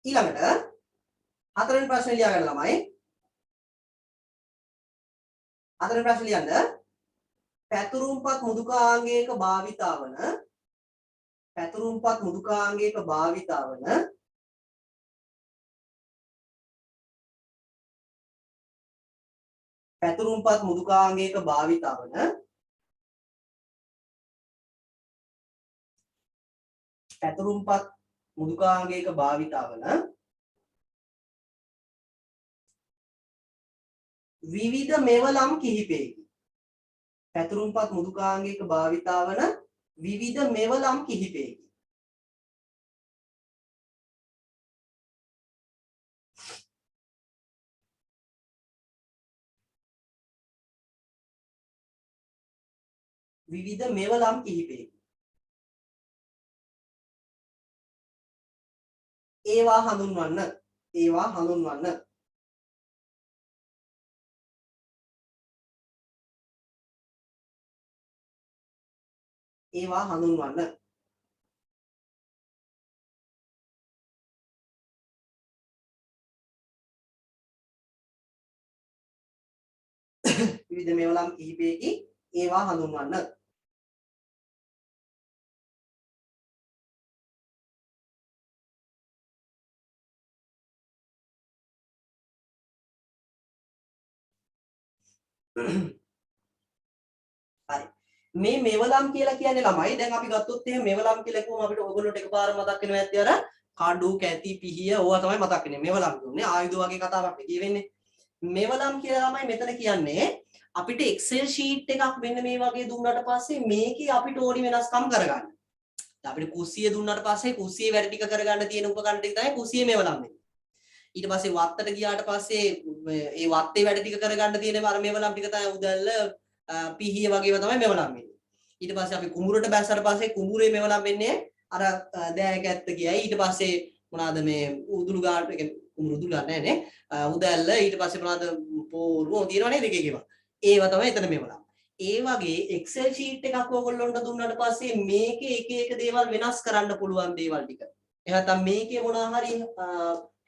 ඊළඟට හතරවෙනි ප්‍රශ්නේ ලියා ගන්න ළමයි. හතරවෙනි ප්‍රශ්නේ ලියන්න පැතුරුම්පත් මුදුකාංගයක භාවිතාවන පැතුරුම්පත් මුදුකාංගයක භාවිතාවන පැතුරුම්පත් මුදුකාංගයක භාවිතාවන පැතුරුම්පත් මුදුකාංගයක භාවිතාවන විවිධ මෙවලම් කිහිපයකි. පැතුරුම්පත් මුදුකාංගයක භාවිතාවන විවිධ මෙවලම් කිහිපයකි. විවිධ මෙවලම් කිහිපයකි. ඒවා හඳුන්වන්න. ඒවා හඳුන්වන්න. ඒවා හඳුන්වන්න. විවිධ මෙවලම් කිහිපයකි ඒවා හඳුන්වන්න. හරි. මේ මෙවලම් කියලා කියන්නේ ළමයි දැන් අපි ගත්තොත් එහෙම මෙවලම් කියලා කිව්වම අපිට ඔයගොල්ලෝට එකපාර මතක් වෙනවා ඇත්තේ අර කඩු කැටි පිහිය ඕවා තමයි මතක් වෙන්නේ මෙවලම් කියන්නේ ආයුධ වගේ කතාවක් නේ කියවෙන්නේ මෙවලම් කියලා ළමයි මෙතන කියන්නේ අපිට Excel sheet එකක් මෙන්න මේ වගේ දුන්නාට පස්සේ මේකේ අපිට ඕනි වෙනස්කම් කරගන්න. අපිට කුස්සිය දුන්නාට පස්සේ කුස්සියේ වැඩ ටික කරගන්න තියෙන උපකරණ ටික තමයි කුස්සියේ මෙවලම් වෙන්නේ. ඊට පස්සේ වත්තට ගියාට පස්සේ ඒ වත්තේ වැඩ ටික කරගන්න තියෙන අර මෙවලම් ටික තමයි උදැල්ල පිහිය වගේව තමයි මෙවලම් වෙන්නේ. ඊට පස්සේ අපි කුඹුරට බැස්සට පස්සේ කුඹුරේ මෙවලම් වෙන්නේ අර දෑයක ඇත්ත කියයි. ඊට පස්සේ මොනවාද මේ උදුළු ගාන කුඹුරු උදුළු ගන්න නැහැ නේ. උදැල්ල ඊට පස්සේ මොනවාද පෝරුව තියෙනවා නේද එකේකම. ඒවා තමයි එතන මෙවලම්. ඒ වගේ Excel sheet එකක් ඔයගොල්ලොන්ට දුන්නාට පස්සේ මේකේ එක එක දේවල් වෙනස් කරන්න පුළුවන් දේවල් ටික. එහෙනම් නැත්නම් මේකේ මොනවා හරි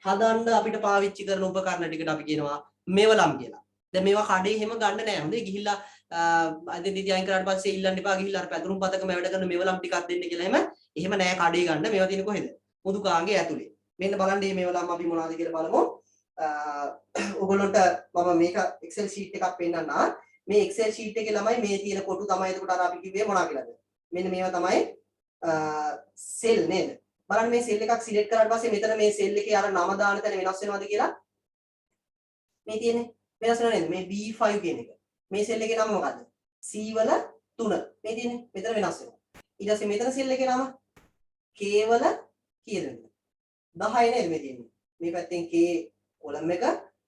හදන්න අපිට පාවිච්චි කරන උපකරණ ටිකට අපි කියනවා මෙවලම් කියලා. දැන් මේවා කඩේ හැම ගන්න නෑ. හොඳේ ගිහිල්ලා අදින් අයින් කරාට පස්සේ ඉල්ලන්න එපා ගිහිල්ලා අර පැතුරුම් පතකම වැඩ කරන මෙවලම් ටිකක් දෙන්න කියලා එහෙම නෑ කඩේ ගන්න. මේවා තියෙන්නේ කොහෙද? මුදුකාංගේ ඇතුලේ. මෙන්න බලන්න මේ මෙවලම් අපි මොනවද කියලා බලමු. ඔයගොල්ලන්ට මම මේක Excel sheet එකක් පෙන්නන්න. මේ Excel sheet එකේ ළමයි මේ තියෙන කොටු තමයි එතකොට අර අපි කිව්වේ මොනවා කියලාද? මෙන්න මේවා තමයි සෙල් නේද? බලන්න මේ සෙල් එකක් සිලෙක්ට් කරාට පස්සේ මෙතන මේ සෙල් එකේ අර නම දාන තැන වෙනස් වෙනවද කියලා? මේ තියෙන්නේ වෙනස් වෙනව නේද? මේ B5 කියන එක. මේ සෙල් එකේ නම මොකද්ද? C වල 3. මේ තියෙන්නේ මෙතන වෙනස් වෙනවා. ඊට පස්සේ මෙතන සෙල් එකේ නම K වල කීයද? 10 නේද මේ තියෙන්නේ. මේ පැත්තෙන් K කොලම් එක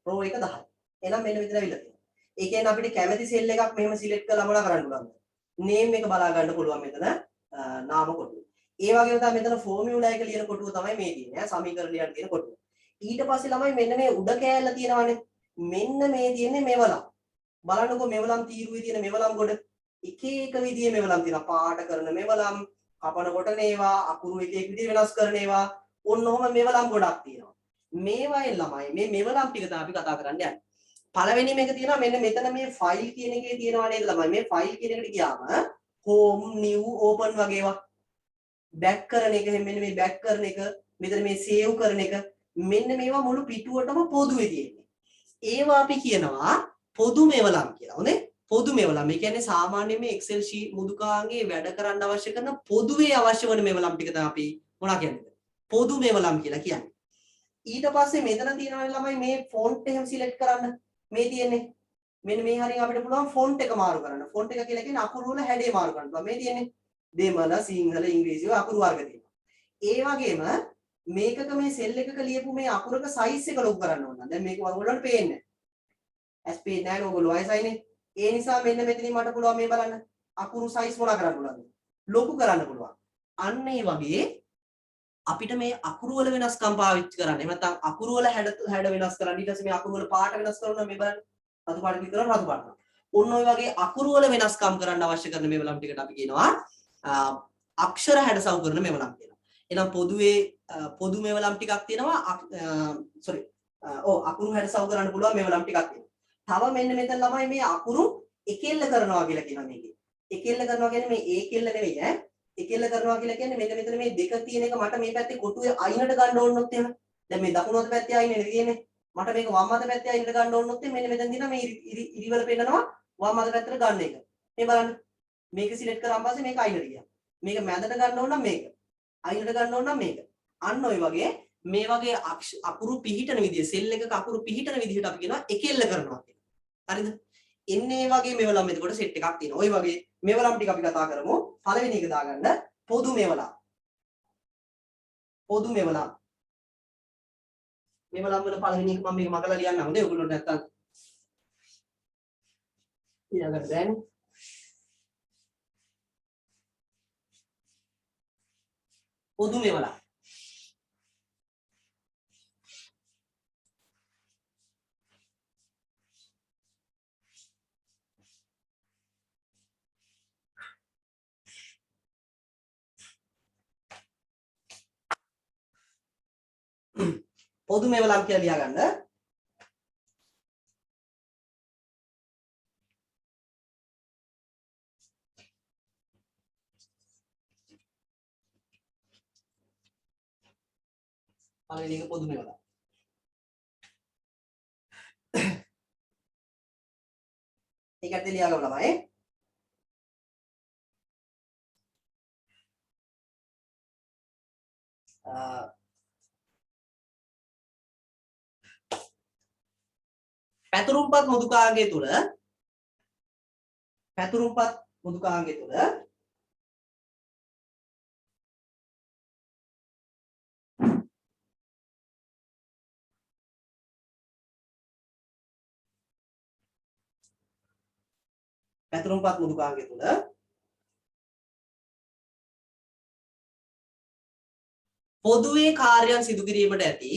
row එක 10. එහෙනම් මෙන්න මෙතන අවිල්ල තියෙනවා. ඒ කියන්නේ අපිට කැමති සෙල් එකක් මෙහෙම සිලෙක්ට් කරලා මොනා කරන්න පුළුවන්ද? name එක බලා ගන්න පුළුවන් මෙතන නාම කොටුව. ඒ වගේම තමයි මෙතන ෆෝමියුලා එක ලියන කොටුව තමයි මේ තියෙන්නේ. සමීකරණ ලියන්න තියෙන කොටුව. ඊට පස්සේ ළමයි මෙන්න මේ උඩ කෑල්ල තියෙනවානේ. මෙන්න මේ තියෙන්නේ මෙවලම්. බලන්නකෝ මෙවලම් තීරුවේ තියෙන මෙවලම් ගොඩ එක එක විදිහේ මෙවලම් තියෙනවා. පාට කරන මෙවලම්, කපන කොටන ඒවා, අකුරු එක එක විදිහට වෙනස් කරන ඒවා. ඔන්න ඔහම මෙවලම් ගොඩක් තියෙනවා. මේවායින් ළමයි මේ මෙවලම් ටික තමයි අපි කතා කරන්න යන්නේ. පළවෙනිම එක තියෙනවා මෙන්න මෙතන මේ ෆයිල් කියන එකේ තියෙනවා නේද ළමයි? මේ ෆයිල් කියන එකට ගියාම home, new, open වගේ ඒවා බැක් කරන එක මෙන්න මේ බැක් කරන එක මෙතන මේ සේව් කරන එක මෙන්න මේවා මුළු පිටුවටම පොදුවේ තියෙන්නේ. ඒවා අපි කියනවා පොදු මෙවලම් කියලා. හොඳේ? පොදු මෙවලම්. ඒ කියන්නේ සාමාන්‍ය මේ Excel sheet මුදුකාංගේ වැඩ කරන්න අවශ්‍ය කරන පොදුවේ අවශ්‍ය වන මෙවලම් ටික තමයි අපි මොනවා කියන්නේ? පොදු මෙවලම් කියලා කියන්නේ. ඊට පස්සේ මෙතන තියෙනවා ළමයි මේ ෆොන්ට් එහෙම සිලෙක්ට් කරන්න. මේ තියෙන්නේ. මෙන්න මේ හරිය අපිට පුළුවන් ෆොන්ට් එක මාරු කරන්න. ෆොන්ට් එක කියලා කියන්නේ අකුරු වල හැඩය මාරු කරන්න පුළුවන්. මේ තියෙන්නේ දෙමළ, සිංහල, ඉංග්‍රීසි ඔය අකුරු වර්ග තියෙනවා. ඒ වගේම මේකක මේ සෙල් එකක ලියපු මේ අකුරක සයිස් එක ලොකු කරන්න ඕන. දැන් මේක ඔයගොල්ලන්ට පේන්නේ නැහැ. ඇස් පේන්නේ නැහැ නේ ඔයගොල්ලෝ වයසයිනේ. ඒ නිසා මෙන්න මෙතනින් මට පුළුවන් මේ බලන්න. අකුරු සයිස් මොනවා කරන්න පුළුවන්ද? ලොකු කරන්න පුළුවන්. අන්න ඒ වගේ අපිට මේ අකුරු වල වෙනස්කම් පාවිච්චි කරන්න. එහෙම නැත්නම් අකුරු වල හැඩ වෙනස් කරන්න. ඊට පස්සේ මේ අකුරු වල පාට වෙනස් කරනවා මේ බලන්න. රතු පාට ක්ලික් කරලා රතු පාට. ඔන්න ඔය වගේ අකුරු වල වෙනස්කම් කරන්න අවශ්‍ය කරන මෙවලම් ටිකට අපි කියනවා අක්ෂර හැඩසව් කරන මෙවලම් කියලා. එහෙනම් පොදුවේ පොදු මෙවලම් ටිකක් තියෙනවා. අකුරු හැඩසව් කරන්න පුළුවන් මෙවලම් ටිකක් තියෙනවා. තව මෙන්න මෙතන ළමයි මේ අකුරු එකෙල්ල කරනවා කියලා කියනවා මේකේ. එකෙල්ල කරනවා කියන්නේ මේ ඒකෙල්ල නෙවෙයි ඈ. එකෙල්ල කරනවා කියලා කියන්නේ මෙතන මේ දෙක තියෙන එක මට මේ පැත්තේ කොටුවේ අයිනට ගන්න ඕනොත් එහෙම. දැන් මේ දකුණු අත පැත්තේ අයිනේ තියෙන්නේ. මට මේක වම් අත පැත්තේ අයිනට ගන්න ඕනොත් මෙන්න මෙතන දිනා මේ ඉරිවල පෙන්නනවා වම් අත පැත්තට ගන්න එක. මේ බලන්න. මේක සිලෙක්ට් කරාන් පස්සේ මේක අයිනට ගියා. මේක මැදට ගන්න ඕන නම් මේක. අයිනට ගන්න ඕන නම් මේක. අන්න ඔය වගේ මේ වගේ අකුරු පිහිටන විදිය සෙල් එකක අකුරු පිහිටන විදිහට අපි කියනවා එකෙල්ල කරනවා කියලා. හරිද? එන්නේ වගේ මෙවලම් එතකොට සෙට් එකක් තියෙනවා. ওই වගේ මෙවලම් ටික අපි කතා කරමු. පළවෙනි එක දාගන්න පොදු මෙවලම්. පොදු මෙවලම්. මෙවලම් වල පළවෙනි එක මම මේක මගලා ලියන්නම්. හොඳේ ඔයගොල්ලෝ නැත්තම් ඊළඟට දැන් පොදු මෙවලම්. පොදු මෙවලම් කියලා ලියාගන්න. පළවෙනි එක පොදු මෙවලම්. ඒකට ලියාගමු ළමයි. පැතුරුම්පත් මුදුකාංගය තුල පොදුවේ කාර්යයන් සිදු කිරීමට ඇති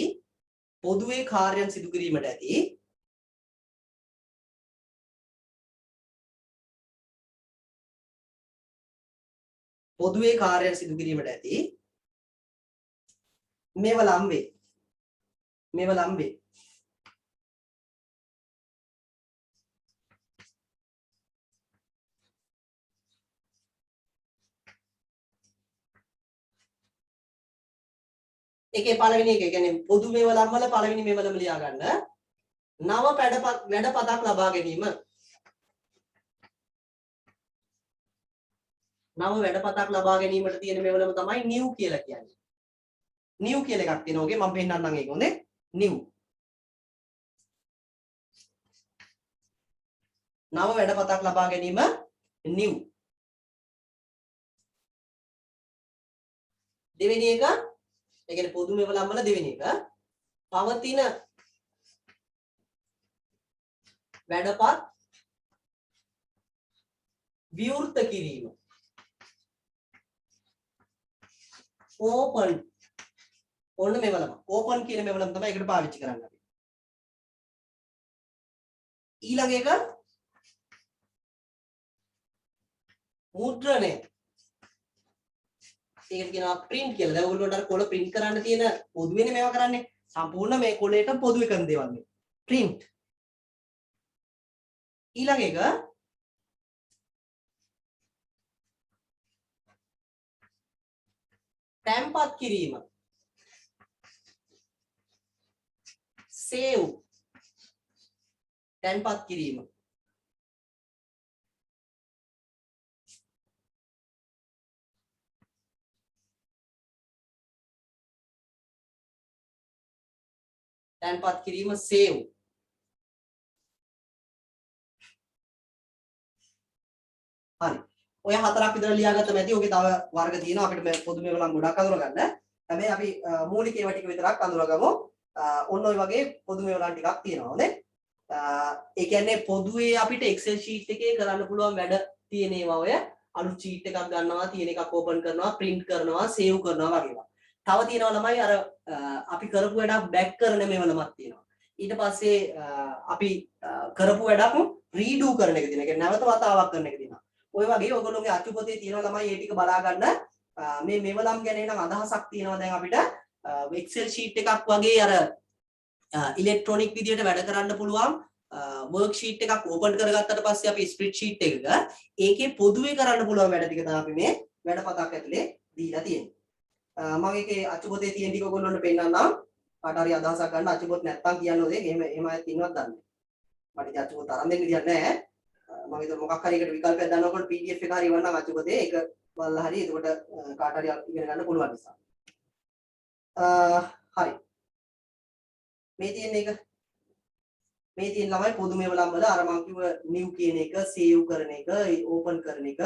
මෙවලම් වේ. ඒකේ පළවෙනි එක කියන්නේ පොදු මෙවලම් වල පළවෙනි මෙවලම ලියා ගන්න. නව වැඩපතක් ලබා ගැනීම. නව වැඩපතක් ලබා ගැනීමට තියෙන මෙවලම තමයි new කියලා කියන්නේ. new කියලා එකක් තියෙනවා. ඕකේ මම පෙන්නන්නම් ඒක හොඳේ. new. නව වැඩපතක් ලබා ගැනීම new. දෙවෙනි එක ඒ කියන්නේ පොදු මෙවලම් වල දෙවෙනි එක පවතින වැඩපත් විවෘත කිරීම. open ඔන්න මෙවලම. open කියන මෙවලම තමයි ඒකට පාවිච්චි කරන්නේ අපි. ඊළඟ එක මුද්‍රණය. ඒකට කියනවා print කියලා. දැන් ඔයගොල්ලෝට අර කොළ print කරන්න තියෙන පොදුවේනේ මේවා කරන්නේ. සම්පූර්ණ මේ කොළේට පොදුවේ කරන දේවල් මේ. print. ඊළඟ එක තැන්පත් කිරීම. save. තැන්පත් කිරීම. තැන්පත් කිරීම save. හරි. ඔය හතරක් විතර ලියාගත්තම ඇති. ඔකේ තව වර්ග තියෙනවා අපිට මේ පොදු මේවලම් ගොඩක් අඳුර ගන්න. හැබැයි අපි මූලික ඒවා ටික විතරක් අඳුරගමු. ඔන්න ඔය වගේ පොදු මේවලම් ටිකක් තියෙනවා නේ. ඒ කියන්නේ පොදුවේ අපිට Excel sheet එකේ කරන්න පුළුවන් වැඩ තියෙන ඒවා ඔය අලුත් sheet එකක් ගන්නවා, තියෙන එකක් open කරනවා, print කරනවා, save කරනවා වගේ ඒවා. තව තියෙනවා ළමයි අර අපි කරපු වැඩක් back කරන මේවලමක් තියෙනවා. ඊට පස්සේ අපි කරපු වැඩක් redo කරන එක තියෙනවා. ඒ කියන්නේ නැවත වතාවක් කරන එක තියෙනවා. ඔය වගේ ඔයගොල්ලෝගේ අච්චු පොතේ තියෙනවා ළමයි ඒ ටික බලා ගන්න. මේ මේවලම් ගැන එනම් අදහසක් තියෙනවා දැන් අපිට Excel sheet එකක් වගේ අර ඉලෙක්ට්‍රොනික විදියට වැඩ කරන්න පුළුවන් worksheet එකක් open කරගත්තට පස්සේ අපි spreadsheet එකක ඒකේ පොදුවේ කරන්න පුළුවන් වැඩ ටික තමයි අපි මේ වැඩපතක් ඇතුලේ දීලා තියෙන්නේ. මම ඒකේ අච්චු පොතේ තියෙන ටික ඔයගොල්ලන්ට පෙන්නන්නම්. කාට හරි අදහසක් ගන්න අච්චු පොත් නැත්තම් කියන්න ඕනේ. එහෙම අයත් ඉන්නවත් දන්නේ නැහැ. මට අච්චු පොත් අරන් දෙන්න විදියක් නැහැ. මම හිතුවා මොකක් හරි එකට විකල්පයක් දානකොට PDF එක හරි වන්නම් අච්චු පොතේ ඒක බලලා හරි එතකොට කාට හරි ඉගෙන ගන්න පුළුවන් නිසා. හරි. මේ තියෙන එක මේ තියෙන ළමයි පොදු මේවලම් වල අර මම කිව්ව new කියන එක, save කරන එක, open කරන එක,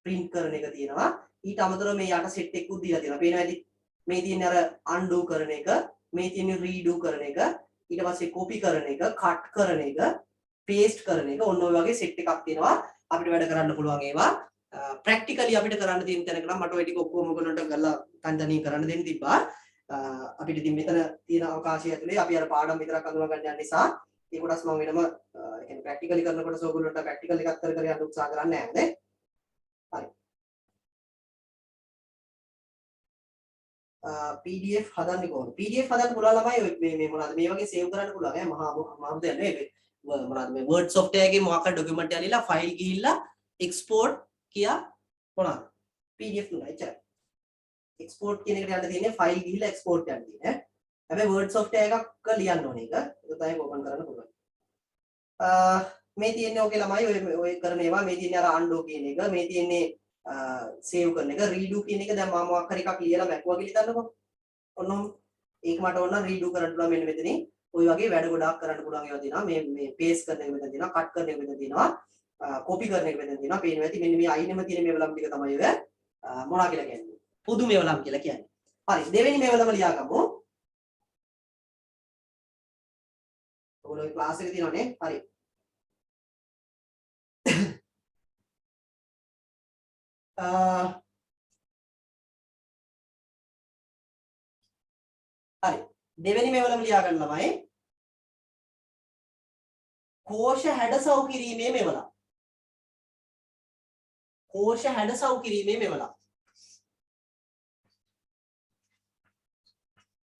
print කරන එක තියෙනවා. ඊට අමතරව මේ යට set එකකුත් දීලා තියෙනවා. පේනවා ඇති. මේ තියෙන අර undo කරන එක, මේ තියෙන redo කරන එක, ඊට පස්සේ copy කරන එක, cut කරන එක, paste කරන එක ඔන්න ඔය වගේ set එකක් තියෙනවා. අපිට වැඩ කරන්න පුළුවන් ඒවා. practically අපිට කරන්න තියෙන තැනක නම් මට ඔය ටික ඔක්කොම ඔයගොල්ලන්ට ගල්ලා තනි කරන්න දෙන්න තිබ්බා. අපිට ඉතින් මෙතන තියෙන අවකාශය ඇතුලේ අපි අර පාඩම් විතරක් අඳුන ගන්න යන නිසා ඒ කොටස් මම වෙනම يعني ප්‍රැක්ටිකලි කරනකොට ඕගොල්ලන්ට ප්‍රැක්ටිකල් එකක් කර යන්න උත්සාහ කරන්නේ නැහැ නේ. හරි. PDF හදන්නේ කොහොමද? PDF හදන්න පුළුවන් ළමයි මේ මොනවද මේ වගේ සේව් කරන්න පුළුවන් ඈ මහා දෙයක් නෙවෙයි. මොනවද මේ Word software එකේ මොකක් හරි ડોකියුමන්ට් එක ඇලිලා ෆයිල් ගිහිල්ලා export කියා මොනවද? PDF තුනයි එච්චරයි. export කියන එකට යන්න තියෙන්නේ ෆයිල් ගිහිල්ලා export යන්න තියෙන්නේ. හැබැයි Word software එකක් ලියන්න ඕනේ ඒක. ඒක තමයි ඕපන් කරන්න පුළුවන්. මේ තියෙන්නේ ඔකේ ළමයි ඔය කරන ඒවා මේ තියෙන්නේ අර undo කියන එක මේ තියෙන්නේ save කරන එක redo කියන එක දැන් මම මොකක් හරි එකක් ලියලා මැකුවා කියලා හිතන්නකෝ. ඔන්න ඒක මට ඕන redo කරන්න පුළුවන් මෙන්න මෙතනින්. ඔය වගේ වැඩ ගොඩාක් කරන්න පුළුවන් ඒවා තියෙනවා. මේ paste කරන එක මෙතන තියෙනවා, cut කරන එක මෙතන තියෙනවා, copy කරන එක මෙතන තියෙනවා. පේනවා ඇති මෙන්න මේ අයිනෙම තියෙන මේවලම් ටික තමයි ඔය මොනවා කියලා කියන්නේ. පොදු මේවලම් කියලා කියන්නේ. හරි දෙවෙනි මේවලම ලියාගමු. ඔයගොල්ලෝ ක්ලාස් එකේ තියෙනවනේ. හරි. හරි. දෙවෙනි මේවලම ලියා ගන්න ළමයි. කෝෂ හැඩසව් කිරීමේ මේවලම්. කෝෂ හැඩසව් කිරීමේ මේවලම්.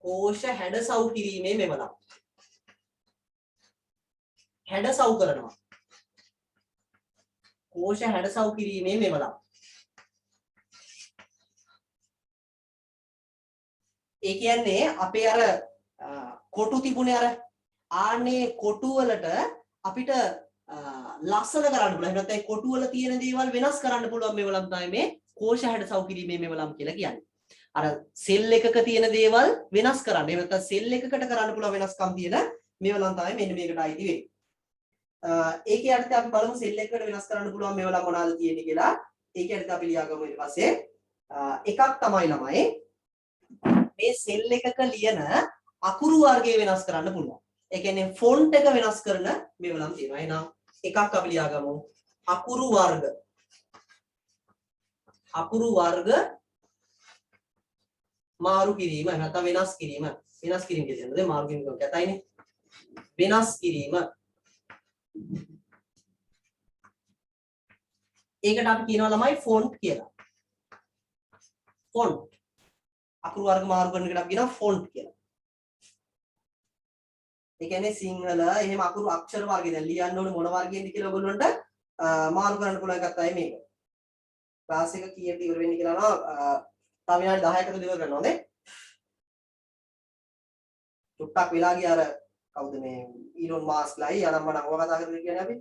කෝෂ හැඩසව් කිරීමේ මේවලම්. හැඩසව් කරනවා. කෝෂ හැඩසව් කිරීමේ මේවලම්. ඒ කියන්නේ අපේ අර කොටු තිබුණේ අර ආන්නේ කොටු වලට අපිට ලස්සන කරන්න පුළුවන්. එහෙම නැත්නම් කොටු වල තියෙන දේවල් වෙනස් කරන්න පුළුවන් මේවලම් තමයි මේ කෝෂ හැඩසව් කිරීමේ මේවලම් කියලා කියන්නේ. අර සෙල් එකක තියෙන දේවල් වෙනස් කරන්න. එහෙම නැත්නම් සෙල් එකකට කරන්න පුළුවන් වෙනස්කම් තියෙන මේවලම් තමයි මෙන්න මේකට අයිති වෙන්නේ. ඒකේ අර්ථය අපි බලමු සෙල් එකකට වෙනස් කරන්න පුළුවන් මේවලම් මොනවාද තියෙන්නේ කියලා. ඒකේ අර්ථය අපි ලියාගමු ඊට පස්සේ. එකක් තමයි ළමයි මේ සෙල් එකක ලියන අකුරු වර්ගය වෙනස් කරන්න පුළුවන්. ඒ කියන්නේ ෆොන්ට් එක වෙනස් කරන මේවලම් තියෙනවා. එහෙනම් එකක් අපි ලියාගමු අකුරු වර්ග. අකුරු වර්ග මාරු කිරීම නැත්නම් වෙනස් කිරීම. වෙනස් කිරීම කියන්නේ මාරු කිරීම කැතයිනේ. වෙනස් කිරීම. ඒකට අපි කියනවා ළමයි ෆොන්ට් කියලා. ෆොන්ට් අකුරු වර්ග මාරු කරන එකට අපි කියනවා ෆොන්ට් කියලා. ඒ කියන්නේ සිංහල එහෙම අකුරු අක්ෂර වර්ගය දැන් ලියන්න ඕනේ මොන වර්ගයෙන්ද කියලා ඔයගොල්ලන්ට මාරු කරන්න පුළුවන් එකක් තමයි මේක. ක්ලාස් එක කීයට ඉවර වෙන්නේ කියලා අහනවා. තව විනාඩි 10කට ඉවර කරනවා නේ. චුට්ටක් වෙලා ගියා අර කවුද මේ ඊලොන් මාස්ක්ලයි අනම්ම නම් ඔය කතා කරගෙන කියන්නේ අපි.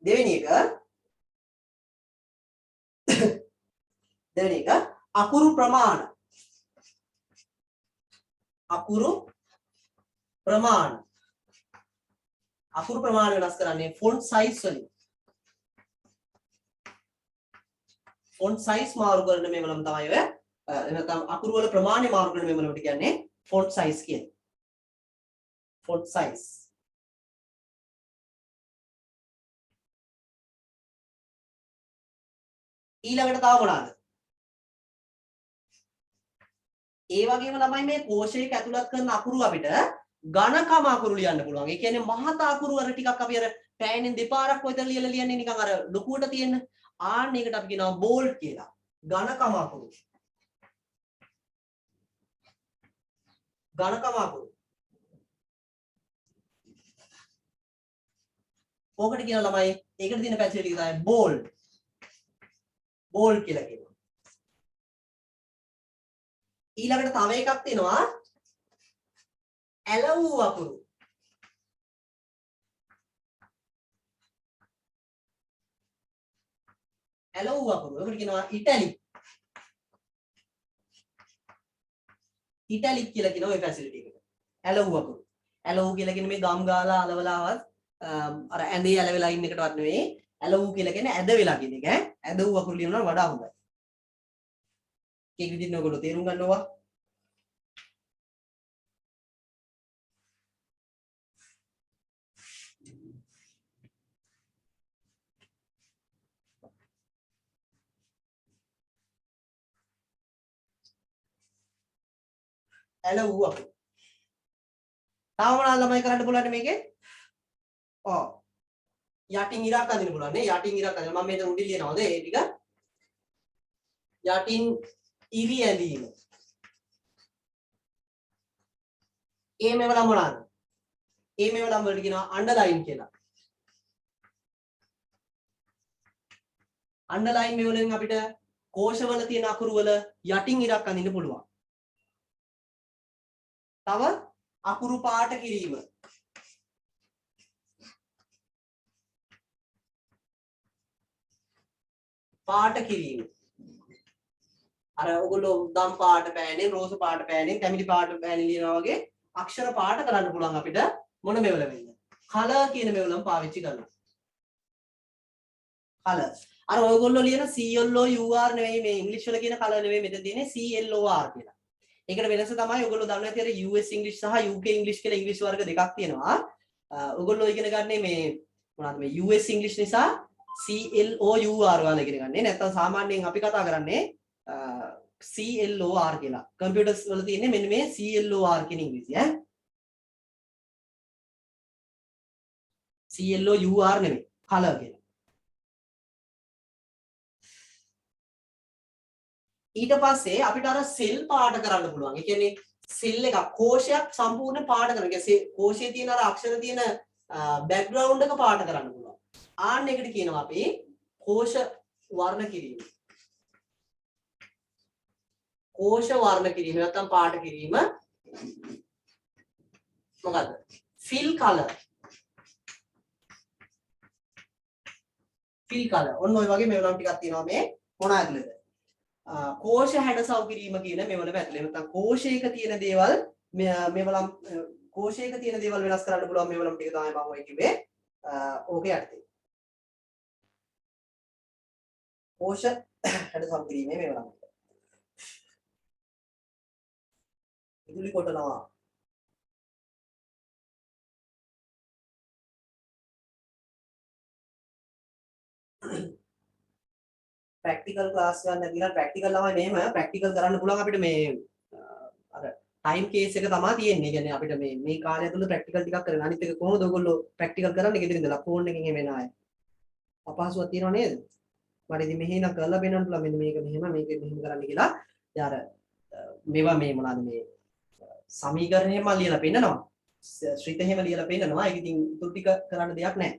දෙවෙනි එක අකුරු ප්‍රමාණ. අකුරු ප්‍රමාණ අකුරු ප්‍රමාණය වෙනස් කරන්නේ font size වලින්. font size මාරු කරන මේවලම තමයි ඔය නැත්නම් අකුරු වල ප්‍රමාණය මාරු කරන මේවලට කියන්නේ font size කියන්නේ. font size. ඊළඟට තව මොනවාද? ඒ වගේම ළමයි මේ කෝෂයක ඇතුළත් කරන අකුරු අපිට ඝනකම අකුරු ලියන්න පුළුවන්. ඒ කියන්නේ මහත අකුරු වල ටිකක් අපි අර පෑනෙන් දෙපාරක් විතර ලියලා ලියන්නේ නිකන් අර ලොකුවට තියෙන. ආන්න ඒකට අපි කියනවා බෝල්ඩ් කියලා. ඝනකම අකුරු. ඝනකම අකුරු. ඕකට කියන ළමයි ඒකට තියෙන පැචලිටි තමයි බෝල්ඩ්. බෝල්ඩ් කියලා කියනවා. ඊළඟට තව එකක් තියෙනවා ඇලවූ අකුරු. ඇලවූ අකුරු. ඒකට කියනවා ඉටැලික්. ඉටැලික් කියලා කියන ওই ෆැසිලිටි එකට. ඇලවූ අකුරු. ඇලවූ කියලා කියන්නේ මේ ගම් ගාලා අලවලාවත් අර ඇඳේ ඇලවෙලා ඉන්න එකටවත් නෙවෙයි. ඇලවූ කියලා කියන්නේ ඇද වෙලා කියන එක. ඇදවූ අකුරු ලියනවා වඩා හොඳයි. ඒක විදිහට ඔයගොල්ලෝ තේරුම් ගන්න ඕවා. ඇලවූ අකුරු. තව මොනවද ළමයි කරන්න පුළුවන් මේකේ? ඔව්. යටින් ඉරක් අදින්න පුළුවන් නේ. යටින් ඉරක් අදින්න. මම මෙතන උඩින් ලියනවාද ඒ ටික? යටින් ඉරි ඇඳීම. ඒ මේවලම් මොනවාද? ඒ මේවලම් වලට කියනවා අන්ඩර්ලයින් කියලා. අන්ඩර්ලයින් මේවලෙන් අපිට කෝෂවල තියෙන අකුරු වල යටින් ඉරක් අඳින්න පුළුවන්. තව අකුරු පාට කිරීම. පාට කිරීම. අර ඔයගොල්ලෝ දම් පාට පෑනේ, රෝස පාට පෑනේ, කැමිලි පාට පෑනේ ලියනවා වගේ අක්ෂර පාට කරන්න පුළුවන් අපිට මොන මෙවල වෙන්න. කලර් කියන මෙවලම පාවිච්චි කරනවා. කලර්. අර ඔයගොල්ලෝ ලියන CLOUR නෙවෙයි මේ ඉංග්‍රීසි වල කියන කලර් නෙවෙයි මෙතන තියෙන්නේ CLOR කියලා. ඒකට වෙනස තමයි ඔයගොල්ලෝ දන්නවා ඇති අර US ඉංග්‍රීසි සහ UK ඉංග්‍රීසි කියලා ඉංග්‍රීසි වර්ග දෙකක් තියෙනවා. ඔයගොල්ලෝ ඉගෙන ගන්නේ මේ මොනවද මේ US ඉංග්‍රීසි නිසා CLOUR වල ඉගෙන ගන්නේ. නැත්නම් සාමාන්‍යයෙන් අපි කතා කරන්නේ CLOR කියලා. කම්පියුටර්ස් වල තියෙන්නේ මෙන්න මේ CLOR කියන ඉංග්‍රීසි ඈ. CLOUR නෙමෙයි color කියලා. ඊට පස්සේ අපිට අර සෙල් පාට කරන්න පුළුවන්. ඒ කියන්නේ සෙල් එකක් කෝෂයක් සම්පූර්ණ පාට කරන. ඒ කියන්නේ කෝෂයේ තියෙන අර අක්ෂර තියෙන බෑග්ග්‍රවුන්ඩ් එක පාට කරන්න පුළුවන්. ආන්න එකට කියනවා අපි කෝෂ වර්ණ කිරීම. කෝෂ වර්ණ කිරීම නැත්නම් පාට කිරීම මොකද්ද? fill color. fill color. ඔන්න ඔය වගේ මේවලම් ටිකක් තියෙනවා මේ මොන ඇතුළේද? කෝෂ හැඩසව් කිරීම කියන මේවල ඇතුළේ. නැත්නම් කෝෂයක තියෙන දේවල් මේවලම් කෝෂයක තියෙන දේවල් වෙනස් කරන්න පුළුවන් මේවලම් ටික තමයි මම ඔය කිව්වේ. ඕකේ යටතේ. කෝෂ හැඩසව් කිරීමේ මේවලම්. ඉදුලි කොටනවා. ප්‍රැක්ටිකල් ක්ලාස් ගන්න කියලා ප්‍රැක්ටිකල් ළමයි මෙහෙම ප්‍රැක්ටිකල් කරන්න පුළුවන් අපිට මේ අර ටයිම් කේස් එක තමයි තියෙන්නේ. ඒ කියන්නේ අපිට මේ කාලය තුල ප්‍රැක්ටිකල් ටිකක් කරගෙන අනිත් එක කොහොමද ඔයගොල්ලෝ ප්‍රැක්ටිකල් කරන්නේ ගෙදර ඉඳලා ෆෝන් එකකින් එහෙම එන අය. අපහසුවක් තියෙනව නේද? මට ඉතින් මෙහෙ නම් කරලා බෙන්නන්න පුළුවන් මෙන්න මේක මෙහෙම මේක මෙහෙම කරන්න කියලා. ඉතින් අර මේවා මේ මොනවාද මේ සමීකරණය මම ලියලා පෙන්නනවා. ශ්‍රිත එහෙම ලියලා පෙන්නනවා. ඒක ඉතින් ඉතුරු ටික කරන්න දෙයක් නැහැ.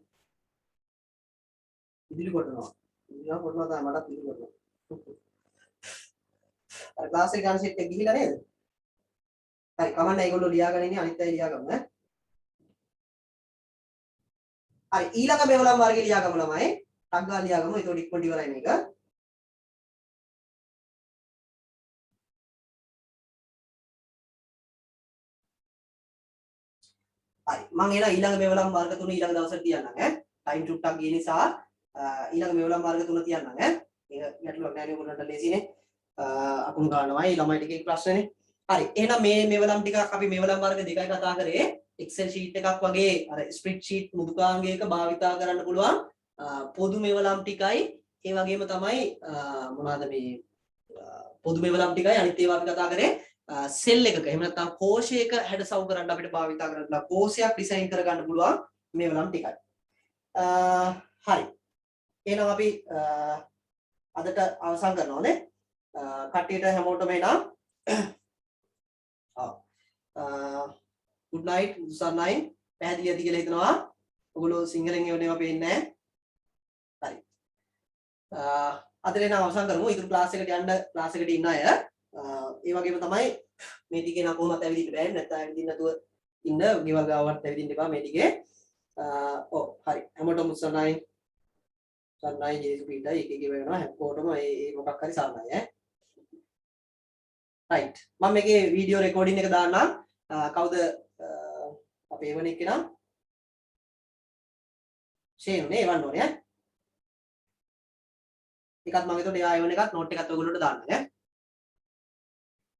ඉදිරි කොටනවා. ඉතින් කොටනවා තමයි මටත් ඉදිරි කොටනවා. අර ක්ලාස් එක ගන්න සෙට් එක ගිහිලා නේද? හරි කමන්න ඒගොල්ලෝ ලියාගෙන ඉන්නේ අනිත් අය ලියාගමු ඈ. හරි ඊළඟ මේවලම් වර්ගේ ලියාගමු ළමයි. ටක් ගාලා ලියාගමු. ඒක ඉක්මනට ඉවරයි මේක. මම එන ඊළඟ මෙවලම් මාර්ග තුන ඊළඟ දවසට තියන්නම් ඈ. ටයිම් චුට්ටක් ගිය නිසා ඊළඟ මෙවලම් මාර්ග තුන තියන්නම් ඈ. ඒක ගැටලුවක් නෑ නේ ඔයගොල්ලන්ට ලේසිනේ. අකුණු ගන්නවායි ළමයි ටිකේ ප්‍රශ්නනේ. හරි. එහෙනම් මේ මෙවලම් ටිකක් අපි මෙවලම් මාර්ග දෙකයි කතා කරේ. Excel sheet එකක් වගේ අර spreadsheet මුදුකාංගයක භාවිතා කරන්න පුළුවන් පොදු මෙවලම් ටිකයි ඒ වගේම තමයි මොනවාද මේ පොදු මෙවලම් ටිකයි අනිත් ඒවා අපි කතා කරේ සෙල් එකක එහෙම නැත්නම් කෝෂයක හැඩසව් කරන්න අපිට භාවිතා කරන්න කෝෂයක් ඩිසයින් කරගන්න පුළුවන් මෙවලම් ටිකයි. හරි. එහෙනම් අපි අදට අවසන් කරනවානේ. කට්ටියට හැමෝටම එනවා. good night සර්ණයි පැහැදිලි ඇති කියලා හිතනවා. ඔයගොල්ලෝ සිංහලෙන් එවනවා පේන්නේ නැහැ. හරි. අදට එන අවසන් කරමු. ඊටු ක්ලාස් එකට යන්න ක්ලාස් එකට ඉන්න අය ඒ වගේම තමයි මේ ටිකේ නම් කොහොමද ඇවිදින්න බෑ. නැත්නම් ඇවිදින්න නැතුව ඉන්න ගෙවල් ගාවට ඇවිදින්න එපා මේ ටිකේ. ඔව් හරි. හැමෝටම සර්ණයි ජේසු පීටයි එක එක වෙනවා හැමෝටම මේ මොකක් හරි සර්ණයි ඈ. right. මම මේකේ වීඩියෝ රෙකෝඩින් එක දාන්නම්. කවුද අපේ එවන එක්කෙනා ෂේනුනේ එවන්න ඕනේ ඈ. එකත් මම එතකොට එයා එවන එකත් නෝට් එකත් ඔයගොල්ලෝට දාන්න ඈ.